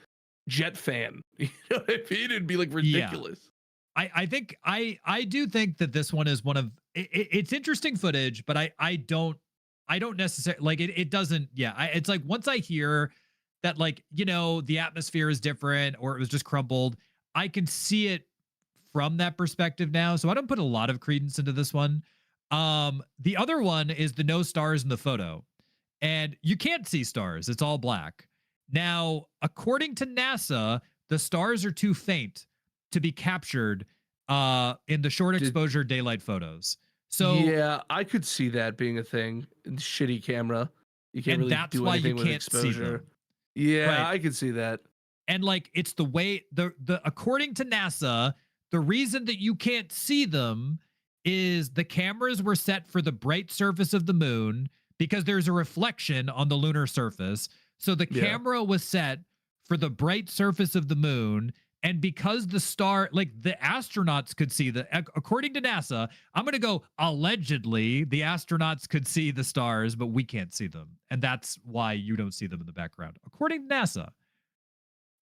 jet fan. You know what I mean? It'd be like ridiculous. Yeah. I do think that this one is one of it's interesting footage, but I don't necessarily like it. It doesn't. Yeah, it's like once I hear that, like, you know, the atmosphere is different or it was just crumpled, I can see it from that perspective now. So I don't put a lot of credence into this one. The other one is the no stars in the photo, and you can't see stars. It's all black. Now, according to NASA, the stars are too faint to be captured in the short exposure daylight photos. So yeah, I could see that being a thing. Shitty camera, you can't really do anything with exposure. Yeah, right. I could see that. And like, it's the way the according to NASA, the reason that you can't see them is the cameras were set for the bright surface of the moon because there's a reflection on the lunar surface. So the camera was set for the bright surface of the moon. And because the astronauts could see according to NASA, I'm going to go allegedly, the astronauts could see the stars, but we can't see them. And that's why you don't see them in the background. According to NASA,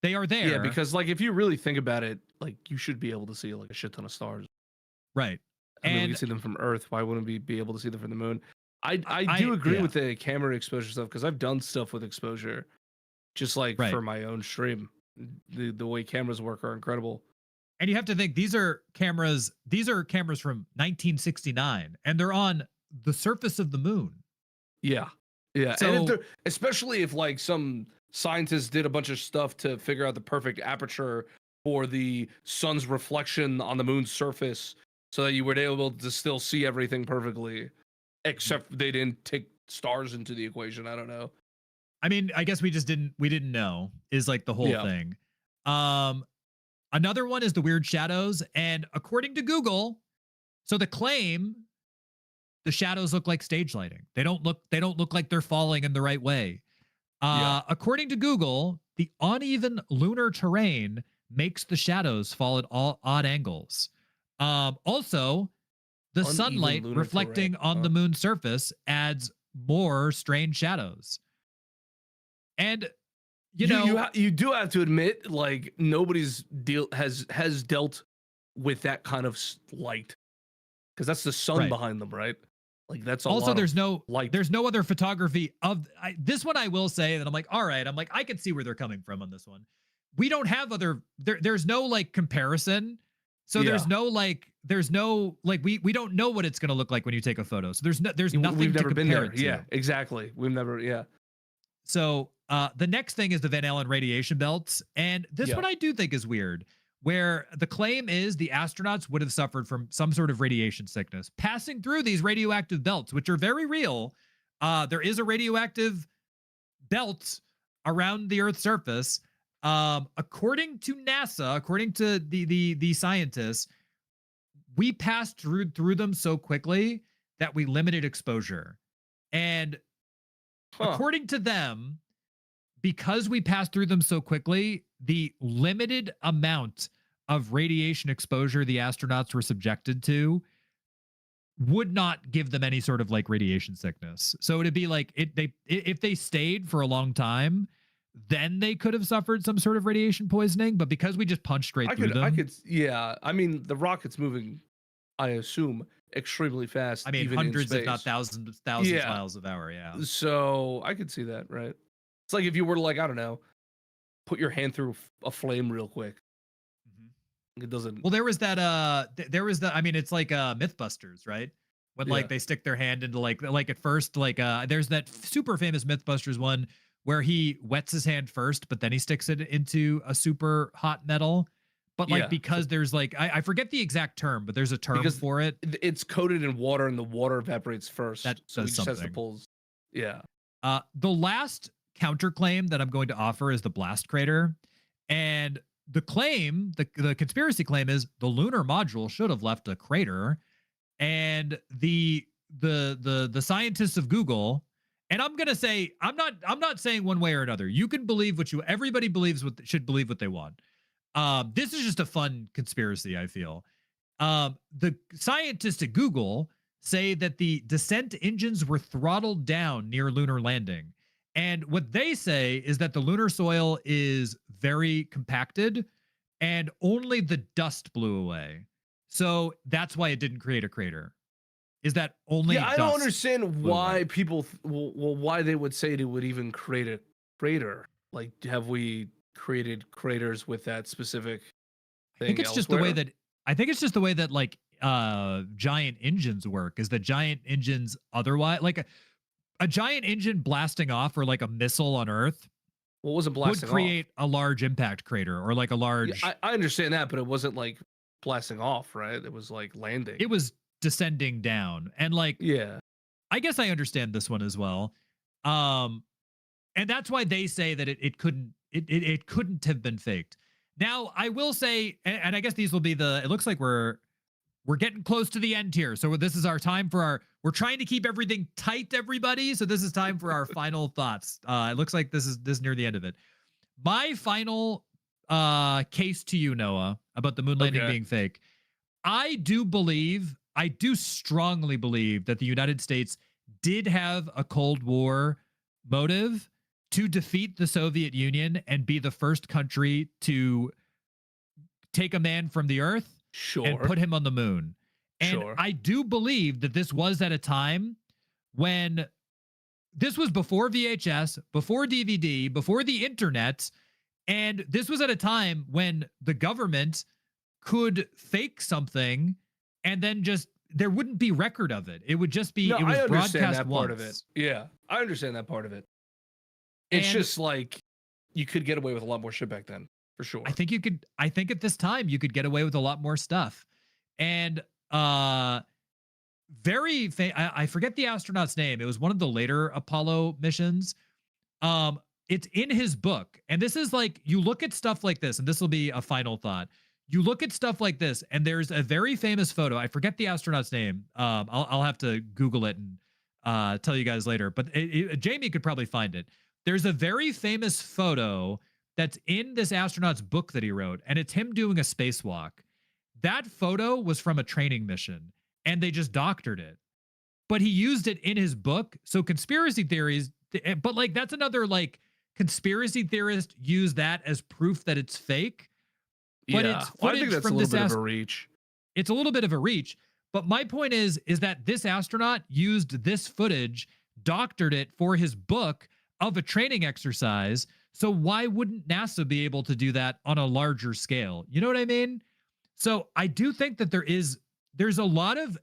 they are there. Yeah, because like, if you really think about it, like you should be able to see like a shit ton of stars. Right. I mean, we can see them from Earth. Why wouldn't we be able to see them from the moon? I do agree with the camera exposure stuff because I've done stuff with exposure just like for my own stream. The way cameras work are incredible. And you have to think these are cameras from 1969 and they're on the surface of the moon. Yeah. So, and especially if like some scientists did a bunch of stuff to figure out the perfect aperture for the sun's reflection on the moon's surface so that you were able to still see everything perfectly, except they didn't take stars into the equation. I don't know. I mean, I guess we didn't know is like the whole thing. Another one is the weird shadows. And according to Google, so the claim, the shadows look like stage lighting. They don't look like they're falling in the right way. According to Google, the uneven lunar terrain makes the shadows fall at all odd angles. Also, the sunlight reflecting on the moon's surface adds more strange shadows. And you do have to admit, like, nobody's has dealt with that kind of light, because that's the sun Right. behind them, right? Like, that's also there's no light. there's no other photography of this one. I will say that I'm like, all right, I'm like, I can see where they're coming from on this one. We don't have there's no like comparison. So there's no like we don't know what it's going to look like when you take a photo. So there's nothing We've to never been compare there. it to. Yeah, exactly. We've never. Yeah. So the next thing is the Van Allen radiation belts. And this one I do think is weird, where the claim is the astronauts would have suffered from some sort of radiation sickness passing through these radioactive belts, which are very real. There is a radioactive belt around the Earth's surface. According to NASA, according to the scientists, we passed through them so quickly that we limited exposure. And according to them, because we passed through them so quickly, the limited amount of radiation exposure the astronauts were subjected to would not give them any sort of like radiation sickness. So it'd be like if they stayed for a long time, then they could have suffered some sort of radiation poisoning. But because we just punched straight through them, yeah. I mean, the rocket's moving, I assume, extremely fast. I mean, even hundreds, in if not space. thousands miles of hour. Yeah. So I could see that, right? It's like if you were to, like, I don't know, put your hand through a flame real quick. It doesn't. Well, there was that. I mean, it's like MythBusters, right? When like they stick their hand into like at first, like there's that super famous MythBusters one where he wets his hand first, but then he sticks it into a super hot metal. But like because there's like I forget the exact term, but there's a term for it. It's coated in water, and the water evaporates first. That so does he just has something. to pull. Yeah. The last counterclaim that I'm going to offer is the blast crater, and the claim, the conspiracy claim, is the lunar module should have left a crater, and the scientists of Google. And I'm gonna say I'm not saying one way or another. You can believe everybody believes should believe what they want. This is just a fun conspiracy, I feel. The scientists at Google say that the descent engines were throttled down near lunar landing. And what they say is that the lunar soil is very compacted and only the dust blew away. So that's why it didn't create a crater. Is that only I don't understand why people why they would say it would even create a crater. Like, have we created craters with that specific thing? I think it's just the way that like giant engines work. Is that giant engines otherwise like a giant engine blasting off, or like a missile on Earth, wasn't blasting would create a large impact crater, or like a large. I understand that, but it wasn't like blasting off, right? It was like landing. It was descending down, and like I guess I understand this one as well. And that's why they say that it couldn't have been faked. Now I will say, and I guess these will be it looks like we're getting close to the end here. So this is our time for we're trying to keep everything tight, everybody. So this is time for our final thoughts. It looks like this is near the end of it. My final case to you, Noah, about the moon landing being fake. I do strongly believe that the United States did have a Cold War motive to defeat the Soviet Union and be the first country to take a man from the Earth and put him on the moon. And I do believe that this was at a time when this was before VHS, before DVD, before the internet. And this was at a time when the government could fake something and then just there wouldn't be record of it. It would just be it was broadcast that part of it. Yeah, I understand that part of it. It's just like you could get away with a lot more shit back then, for sure. I think at this time you could get away with a lot more stuff. And I forget the astronaut's name. It was one of the later Apollo missions. It's in his book. And this is like, you look at stuff like this, and this will be a final thought. You look at stuff like this, and there's a very famous photo. I forget the astronaut's name. I'll have to Google it and tell you guys later. But Jamie could probably find it. There's a very famous photo that's in this astronaut's book that he wrote, and it's him doing a spacewalk. That photo was from a training mission, and they just doctored it. But he used it in his book. So conspiracy theories, but like that's another like conspiracy theorists use that as proof that it's fake. But Yeah, it's well, I footage think that's a from little this bit of a reach. It's a little bit of a reach. But my point is that this astronaut used this footage, doctored it for his book of a training exercise. So why wouldn't NASA be able to do that on a larger scale? You know what I mean? So I do think that there's a lot of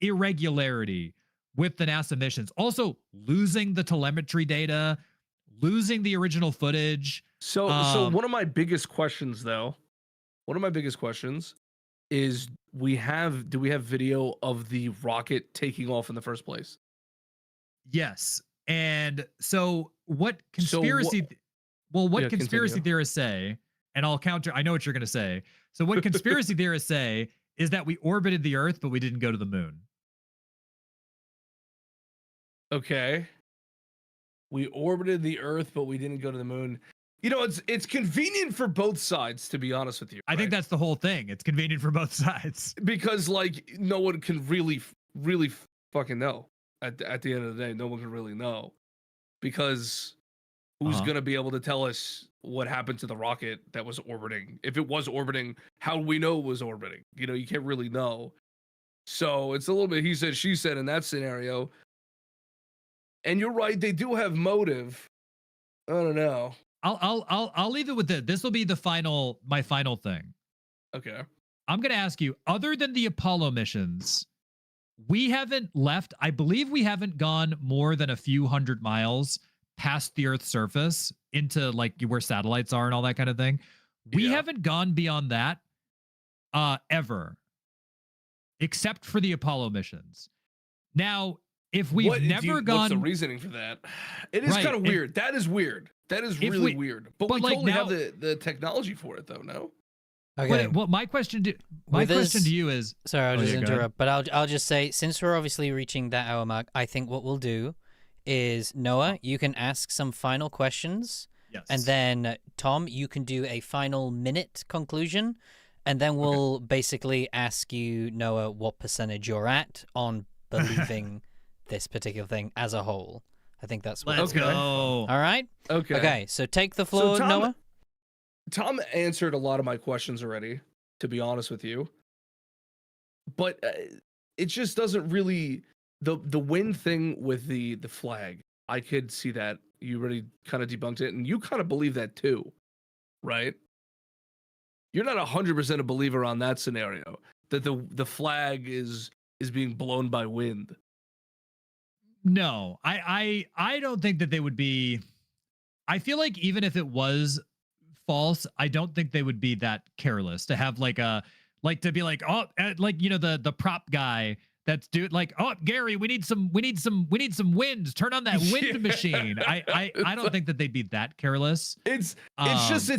irregularity with the NASA missions. Also, losing the telemetry data, losing the original footage. So one of my biggest questions, though, is do we have video of the rocket taking off in the first place? Yes. And so what conspiracy Yeah, conspiracy continue. theorists say, and I'll counter, I know what you're going to say. So what conspiracy theorists say is that we orbited the Earth, but we didn't go to the moon. Okay. We orbited the Earth, but we didn't go to the moon. You know, it's convenient for both sides, to be honest with you. I think right? that's the whole thing. It's convenient for both sides. Because like no one can really fucking know. At the end of the day, no one can really know. Because who's gonna be able to tell us what happened to the rocket that was orbiting? If it was orbiting, how do we know it was orbiting? You know, you can't really know. So it's a little bit he said, she said in that scenario. And you're right, they do have motive. I don't know. I'll leave it with this. This will be my final thing. Okay. I'm going to ask you, other than the Apollo missions, we haven't left. I believe we haven't gone more than a few hundred miles past the Earth's surface into like where satellites are and all that kind of thing. We haven't gone beyond that ever, except for the Apollo missions. Now, if we've never gone, what's the reasoning for that? It is kind of weird. That is weird. That is really weird. But we totally have the technology for it, though. No. Okay. Well, my question to you is, sorry, I'll just interrupt, but I'll just say, since we're obviously reaching that hour mark, I think what we'll do is, Noah, you can ask some final questions. Yes. And then Tom, you can do a final minute conclusion, and then we'll basically ask you, Noah, what percentage you're at on believing this particular thing as a whole. I think that's what. Let's go. All right. Okay. Okay. So take the floor, Noah. Tom answered a lot of my questions already, to be honest with you. But it just doesn't really the wind thing with the flag. I could see that you already kind of debunked it, and you kind of believe that too, right? You're not 100% a believer on that scenario that the flag is being blown by wind. No, I don't think that they would be. I feel like even if it was false, I don't think they would be that careless to have to be like, oh, like, you know, the prop guy that's like, oh, Gary, we need some wind. Turn on that wind machine. I don't think that they'd be that careless. It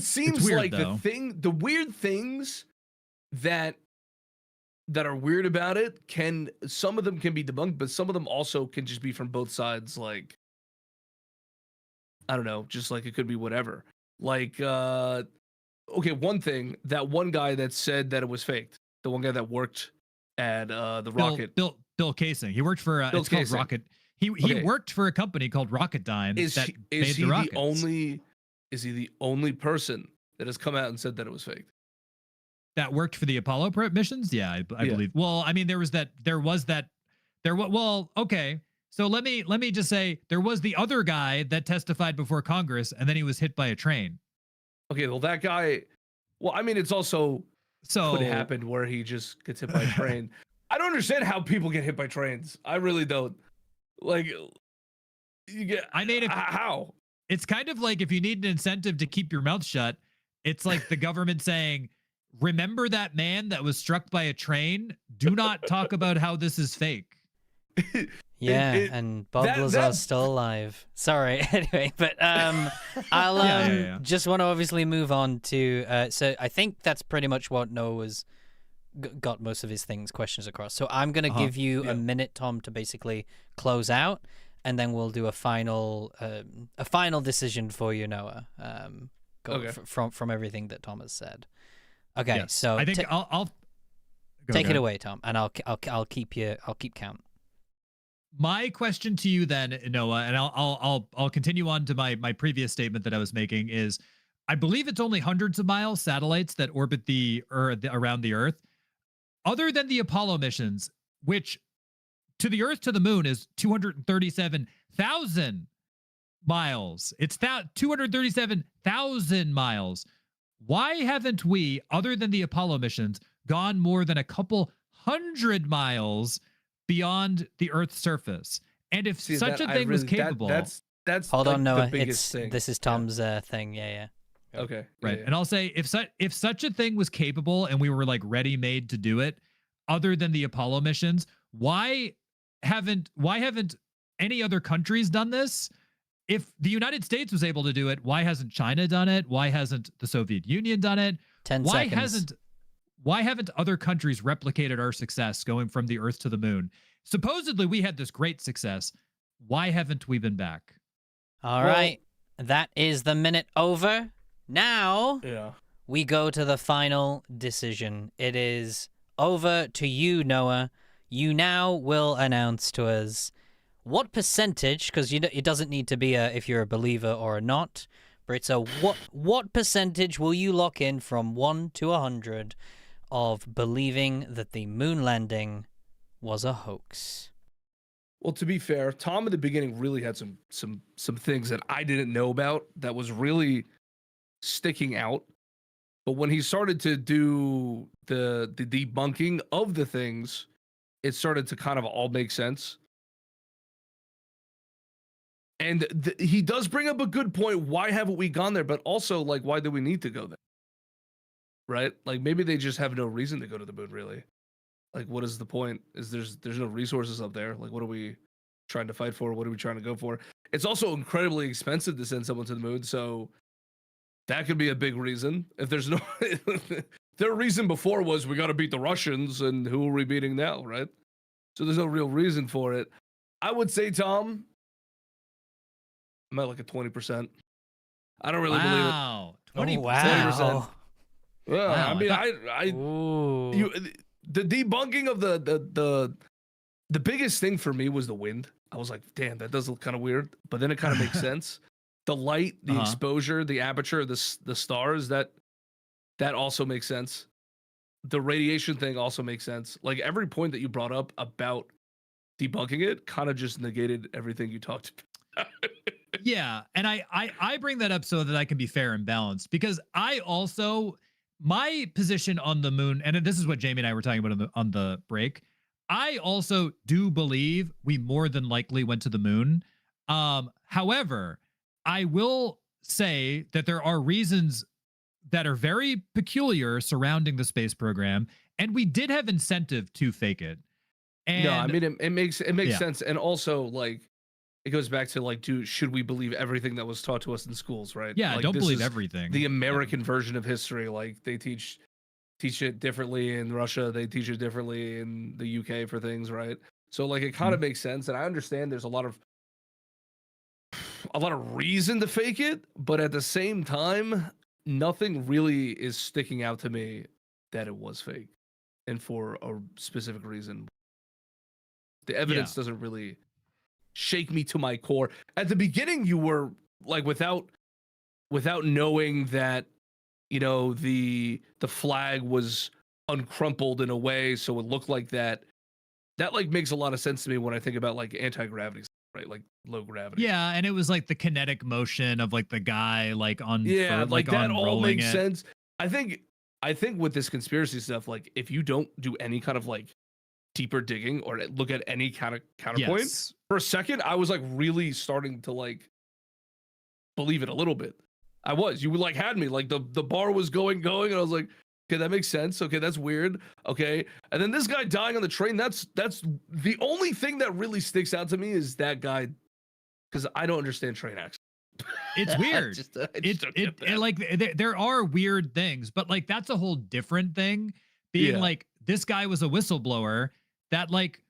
seems weird, like though. the weird things that are weird about it some of them can be debunked, but some of them also can just be from both sides. Like, I don't know, just like it could be whatever. Like, okay, one thing, that one guy that said that it was faked, the one guy that worked at the Rocket, Bill Casing. He worked for it's called Rocket. He worked for a company called Rocketdyne. Is he the only person that has come out and said that it was faked? That worked for the Apollo missions? Yeah, I believe. Well, I mean, well, okay. So let me just say, there was the other guy that testified before Congress, and then he was hit by a train. Okay, well, that guy, well, I mean, it's also could happen where he just gets hit by a train. I don't understand how people get hit by trains. I really don't. Like, how? It's kind of like if you need an incentive to keep your mouth shut, it's like the government saying, remember that man that was struck by a train? Do not talk about how this is fake. Yeah, and Bob Lazar's still alive. Sorry, anyway, but I'll just want to obviously move on to. So I think that's pretty much what Noah's got most of his questions across. So I'm gonna give you a minute, Tom, to basically close out, and then we'll do a final decision for you, Noah. From everything that Tom has said. Okay, yes. so I think I'll take it away, Tom, and I'll keep count. My question to you then, Noah, and I'll continue on to my previous statement that I was making is, I believe it's only hundreds of miles satellites that orbit the Earth around the Earth, other than the Apollo missions, which to the Earth to the Moon is 237,000 miles. It's that 237,000 miles. Why haven't we, other than the Apollo missions, gone more than a couple hundred miles beyond the Earth's surface? And if such a thing was capable, that's Hold like on, Noah. the biggest thing. This is Tom's thing. Yeah. Okay. right. Yeah. And I'll say if such a thing was capable and we were like ready made to do it, other than the Apollo missions, why haven't any other countries done this? If the United States was able to do it, why hasn't China done it? Why hasn't the Soviet Union done it? 10 Why seconds. haven't other countries replicated our success going from the Earth to the Moon? Supposedly we had this great success. Why haven't we been back? All right. That is the minute over. Now Yeah. we go to the final decision. It is over to you, Noah. You now will announce to us what percentage, because it doesn't need to be if you're a believer or a not, but it's a what percentage will you lock in from 1 to 100 of believing that the moon landing was a hoax? Well, to be fair, Tom at the beginning really had some things that I didn't know about that was really sticking out. But when he started to do the debunking of the things, it started to kind of all make sense. And he does bring up a good point. Why haven't we gone there? But also, like, why do we need to go there? Right? Like, maybe they just have no reason to go to the moon, really. Like, what is the point? There's no resources up there. Like, what are we trying to fight for? What are we trying to go for? It's also incredibly expensive to send someone to the moon, so that could be a big reason. If there's no, their reason before was we got to beat the Russians, and who are we beating now, right? So there's no real reason for it. I would say, Tom, I'm at like a 20%. I don't really believe it. Wow. 20%. 20%. Wow. Yeah, Wow, I mean, Ooh. the debunking of the biggest thing for me was the wind. I was like, damn, that does look kind of weird, but then it kind of makes sense. The light, the exposure, the aperture, the stars, that also makes sense. The radiation thing also makes sense. Like, every point that you brought up about debunking it kind of just negated everything you talked about. Yeah, and I bring that up so that I can be fair and balanced, because I also, my position on the moon, and this is what Jamie and I were talking about on the break, I also do believe we more than likely went to the moon. However, I will say that there are reasons that are very peculiar surrounding the space program, and we did have incentive to fake it. And no, I mean, it makes sense, and also, like, it goes back to, like, should we believe everything that was taught to us in schools, right? yeah, like, don't this believe is everything. the American version of history. Like, they teach it differently in Russia, they teach it differently in the UK for things, right? So, like, it kind of makes sense, and I understand there's a lot of reason to fake it, but at the same time, nothing really is sticking out to me that it was fake, and for a specific reason. The evidence doesn't really shake me to my core. At the beginning, you were like, without knowing that, you know, the flag was uncrumpled in a way so it looked like that like makes a lot of sense to me when I think about, like, anti-gravity, right? Like, low gravity. Yeah, and it was like the kinetic motion of, like, the guy like on like that all makes it. sense. I think with this conspiracy stuff, like, if you don't do any kind of, like, deeper digging or look at any kind of counterpoint, Yes. for a second I was, like, really starting to, like, believe it a little bit. I was. You, like, had me, like, the bar was going, and I was like, okay, that makes sense. Okay, that's weird. Okay, and then this guy dying on the train. That's the only thing that really sticks out to me is that guy, because I don't understand train accidents. It's weird. I just don't get that. Like there are weird things, but, like, that's a whole different thing. Being like, this guy was a whistleblower, that, like,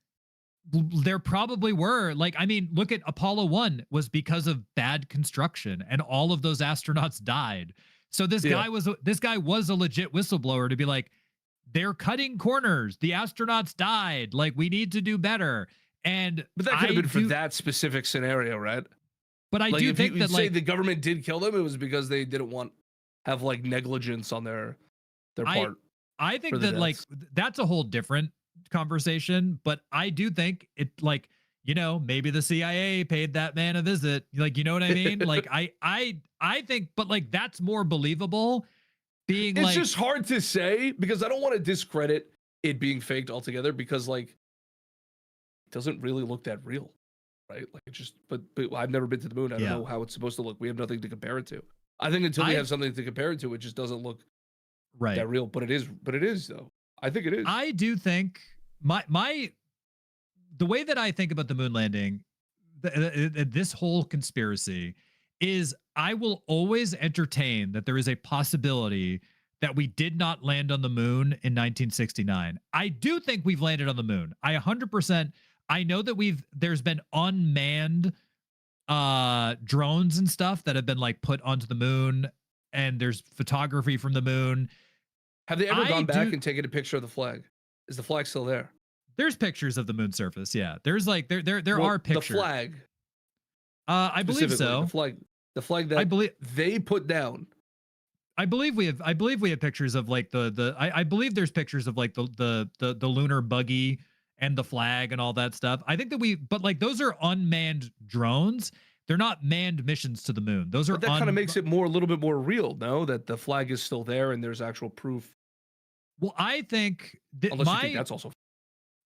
there probably were, like, I mean, look at Apollo 1 was because of bad construction and all of those astronauts died. So this guy was a legit whistleblower to be like, they're cutting corners. The astronauts died. Like, we need to do better. And But that could have I been for do- that specific scenario, right? But I Like do if think you that say like the government did kill them, it was because they didn't want have like negligence on their part I for think the that like deaths. that's a whole different conversation, but I do think it like, you know, maybe the CIA paid that man a visit. Like, you know what I mean? Like I think, but like that's more believable being It's like just hard to say because I don't want to discredit it being faked altogether because like it doesn't really look that real, right? Like it just but I've never been to the moon. I don't Yeah. know how it's supposed to look. We have nothing to compare it to. I think until we I- have something to compare it to, it just doesn't look right. that real. But it is though. I think it is. I do think the way that I think about the moon landing, this whole conspiracy is I will always entertain that there is a possibility that we did not land on the moon in 1969. I do think we've landed on the moon. I 100%. I know that there's been unmanned drones and stuff that have been like put onto the moon, and there's photography from the moon. Have they ever I gone back do- and taken a picture of the flag? Is the flag still there? There's pictures of the moon surface. Yeah, there's like there Well, are pictures. The flag. I believe so. The flag that I believe they put down. I believe we have pictures of like I believe there's pictures of like the lunar buggy and the flag and all that stuff. I think that but like those are unmanned drones. They're not manned missions to the moon. Those are But that kind of makes it a little bit more real, no? That the flag is still there and there's actual proof. Well, I think that Unless you think that's also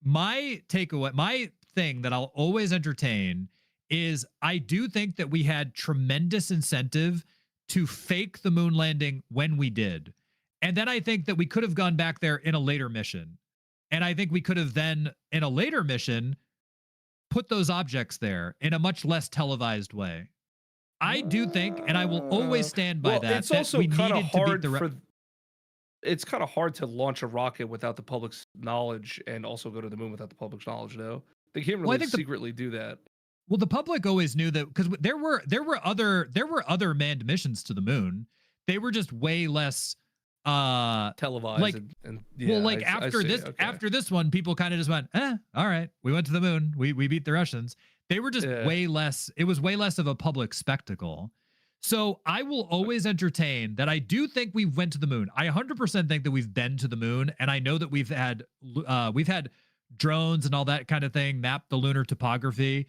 my takeaway, my thing that I'll always entertain is I do think that we had tremendous incentive to fake the moon landing when we did. And then I think that we could have gone back there in a later mission. And I think we could have then, in a later mission, put those objects there in a much less televised way. I do think, and I will always stand by that. It's that also we kind of needed to beat hard the it's kind of hard to launch a rocket without the public's knowledge and also go to the moon without the public's knowledge, no? They can't Well, I really think secretly do that. Well, the public always knew that because there were other manned missions to the moon. They were just way less Televised like and well, yeah, like I see, okay. after this one, people kind of just went, all right, we went to the moon, we beat the Russians. They were just Yeah. way less. It was way less of a public spectacle. So I will always entertain that I do think we went to the moon. I 100% think that we've been to the moon, and I know that we've had drones and all that kind of thing map the lunar topography.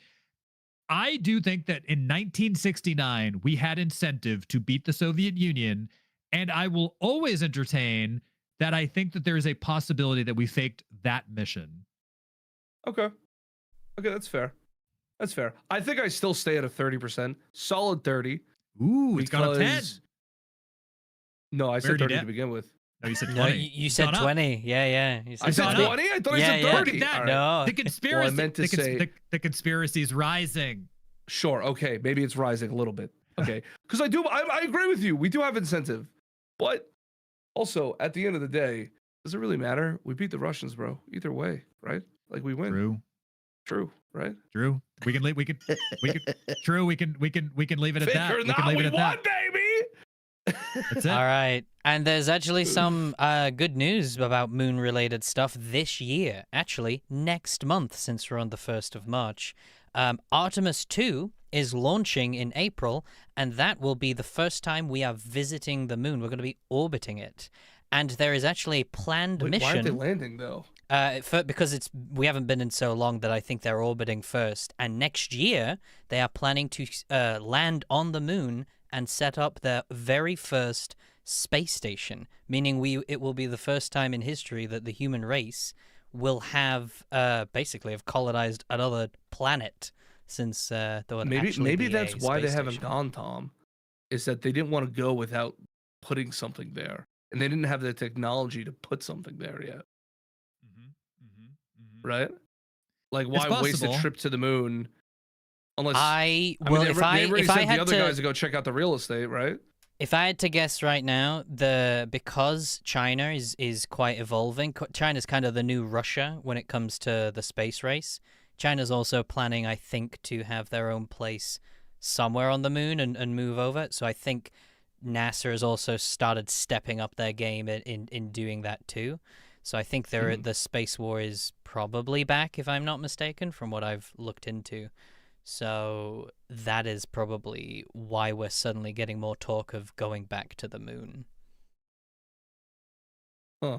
I do think that in 1969 we had incentive to beat the Soviet Union, and I will always entertain that I think that there is a possibility that we faked that mission. Okay, that's fair. That's fair. I think I still stay at a 30%, solid 30. Ooh, it's gone up 10. No, I said already 30 did. to begin with. No, you said 20. No, you said Gone up. 20. Yeah. You I said gone up. 20? I thought Yeah, I said yeah. 30. Look at that. All right. The conspiracy. meant to say- the conspiracy's rising. Sure, okay, maybe it's rising a little bit. Okay, because I agree with you. We do have incentive, but also at the end of the day, does it really matter? We beat the Russians, bro. Either way, right? Like we win. True, right? True. We can leave it at Fake that. or We not, can leave it we at won, that. baby. That's it. All right. And there's actually some good news about moon-related stuff this year. Actually, next month, since we're on the 1st of March. Artemis 2 is launching in April, and that will be the first time we are visiting the moon. We're going to be orbiting it. And there is actually a planned Wait, mission. why aren't they landing though? Because we haven't been in so long that I think they're orbiting first. And next year, they are planning to land on the moon and set up their very first space station, meaning it will be the first time in history that the human race will have basically have colonized another planet since there would actually Maybe be that's a why they space haven't station. gone, Tom. Is that they didn't want to go without putting something there, and they didn't have the technology to put something there yet, right? Like, why waste a possible. trip to the moon? Unless Well, I mean, if they I already if sent I the had other to guys to go check out the real estate, right? If I had to guess right now, because China is quite evolving, China's kind of the new Russia when it comes to the space race. China's also planning, I think, to have their own place somewhere on the moon and move over. So I think NASA has also started stepping up their game in doing that too. So I think the space war is probably back, if I'm not mistaken, from what I've looked into. So that is probably why we're suddenly getting more talk of going back to the moon. Huh.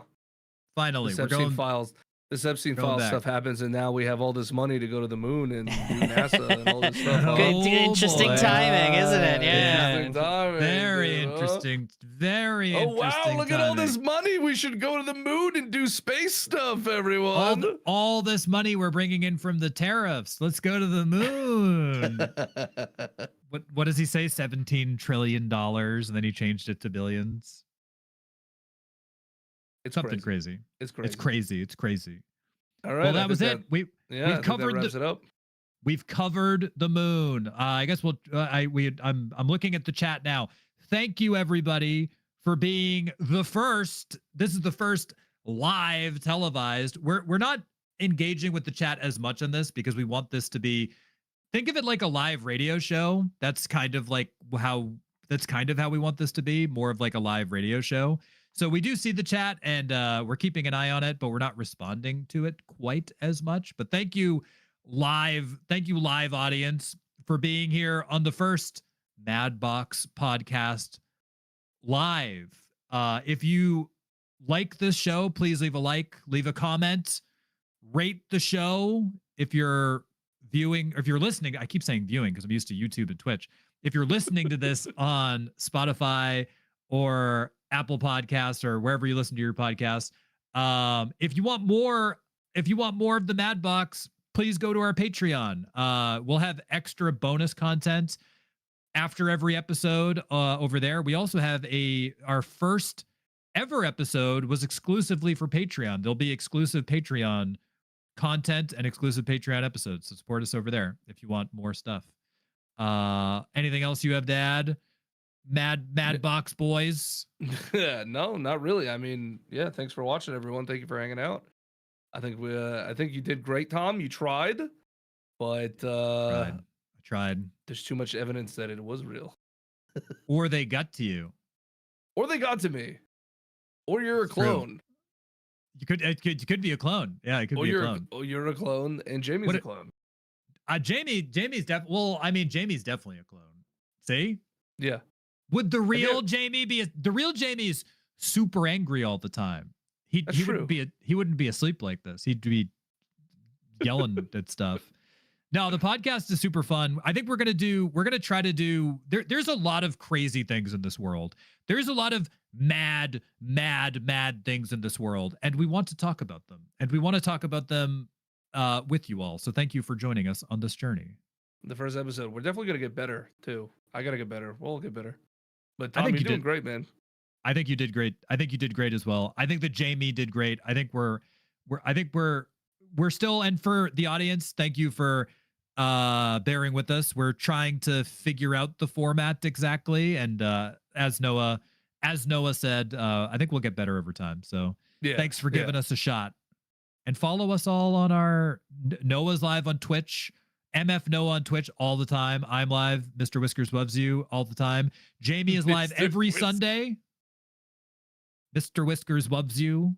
Finally, This we're Epstein going. files. This Epstein going file back. stuff happens, and now we have all this money to go to the moon and do NASA and all this stuff. Oh, huh? Interesting boy. timing, isn't it? Yeah. Interesting timing, Very dude, huh? interesting. Very Oh interesting. wow! Look at all timing. this money. We should go to the moon and do space stuff, everyone. All this money we're bringing in from the tariffs. Let's go to the moon. What does he say? $17 trillion, and then he changed it to billions. It's Something crazy. It's crazy. It's crazy. It's crazy. All right. Well, that was it. We've covered wraps it up. We've covered the moon. I guess we'll. I'm looking at the chat now. Thank you, everybody, for being the first. This is the first live televised. We're not engaging with the chat as much on this because we want this to be. Think of it like a live radio show. That's kind of how we want this to be. More of like a live radio show. So we do see the chat, and we're keeping an eye on it, but we're not responding to it quite as much. But thank you, live audience, for being here on the first MadBox podcast live. If you like this show, please leave a like, leave a comment, rate the show. If you're viewing, or if you're listening, I keep saying viewing because I'm used to YouTube and Twitch. If you're listening to this on Spotify or Apple Podcasts or wherever you listen to your podcast, if you want more of the MadBox, please go to our Patreon. We'll have extra bonus content after every episode over there. We also have our first ever episode was exclusively for Patreon. There'll be exclusive Patreon content and exclusive Patreon episodes. So support us over there if you want more stuff. Anything else you have to add? MadBox boys? No, not really. I mean, yeah, thanks for watching, everyone. Thank you for hanging out. I think you did great, Tom. You tried, but I tried. There's too much evidence that it was real. Or they got to you. Or they got to me. Or you're a clone. You could be a clone. Yeah, it could be a clone. Or you're a clone, and Jamie's a clone. Jamie's Jamie's definitely a clone. See? Yeah. Would the real Jamie be the real Jamie's super angry all the time? He wouldn't be asleep like this. He'd be yelling at stuff. No, the podcast is super fun. I think we're gonna try to do there's a lot of crazy things in this world. There's a lot of mad things in this world, and we want to talk about them. And we want to talk about them with you all. So thank you for joining us on this journey. The first episode. We're definitely gonna get better too. I gotta get better. We'll get better. But Tom, you're doing great, man. I think you did great. I think you did great as well. I think that Jamie did great. I think we're still, and for the audience, thank you for bearing with us. We're trying to figure out the format exactly. And as Noah said, I think we'll get better over time. So thanks for giving us a shot. And follow us all on our Noah's live on Twitch. MfNoah on Twitch all the time. I'm live. Mr. Whiskers loves you all the time. Jamie is live every Sunday. Mr. Whiskers loves you.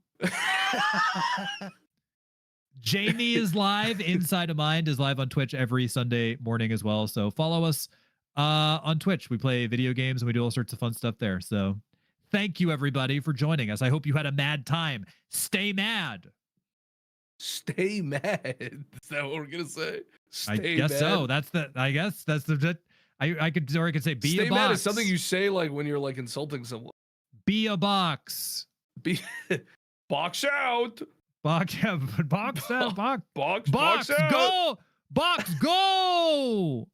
Jamie is live. Inside of Mind is live on Twitch every Sunday morning as well. So follow us on Twitch. We play video games and we do all sorts of fun stuff there. So thank you, everybody, for joining us. I hope you had a mad time. Stay mad. Stay mad. Is that what we're gonna say? I guess so. I guess that's the. I could say be Stay a box. mad is something you say like when you're like insulting someone. Be a box. Be box out. Box out. Box. Box Box out. go. Box go.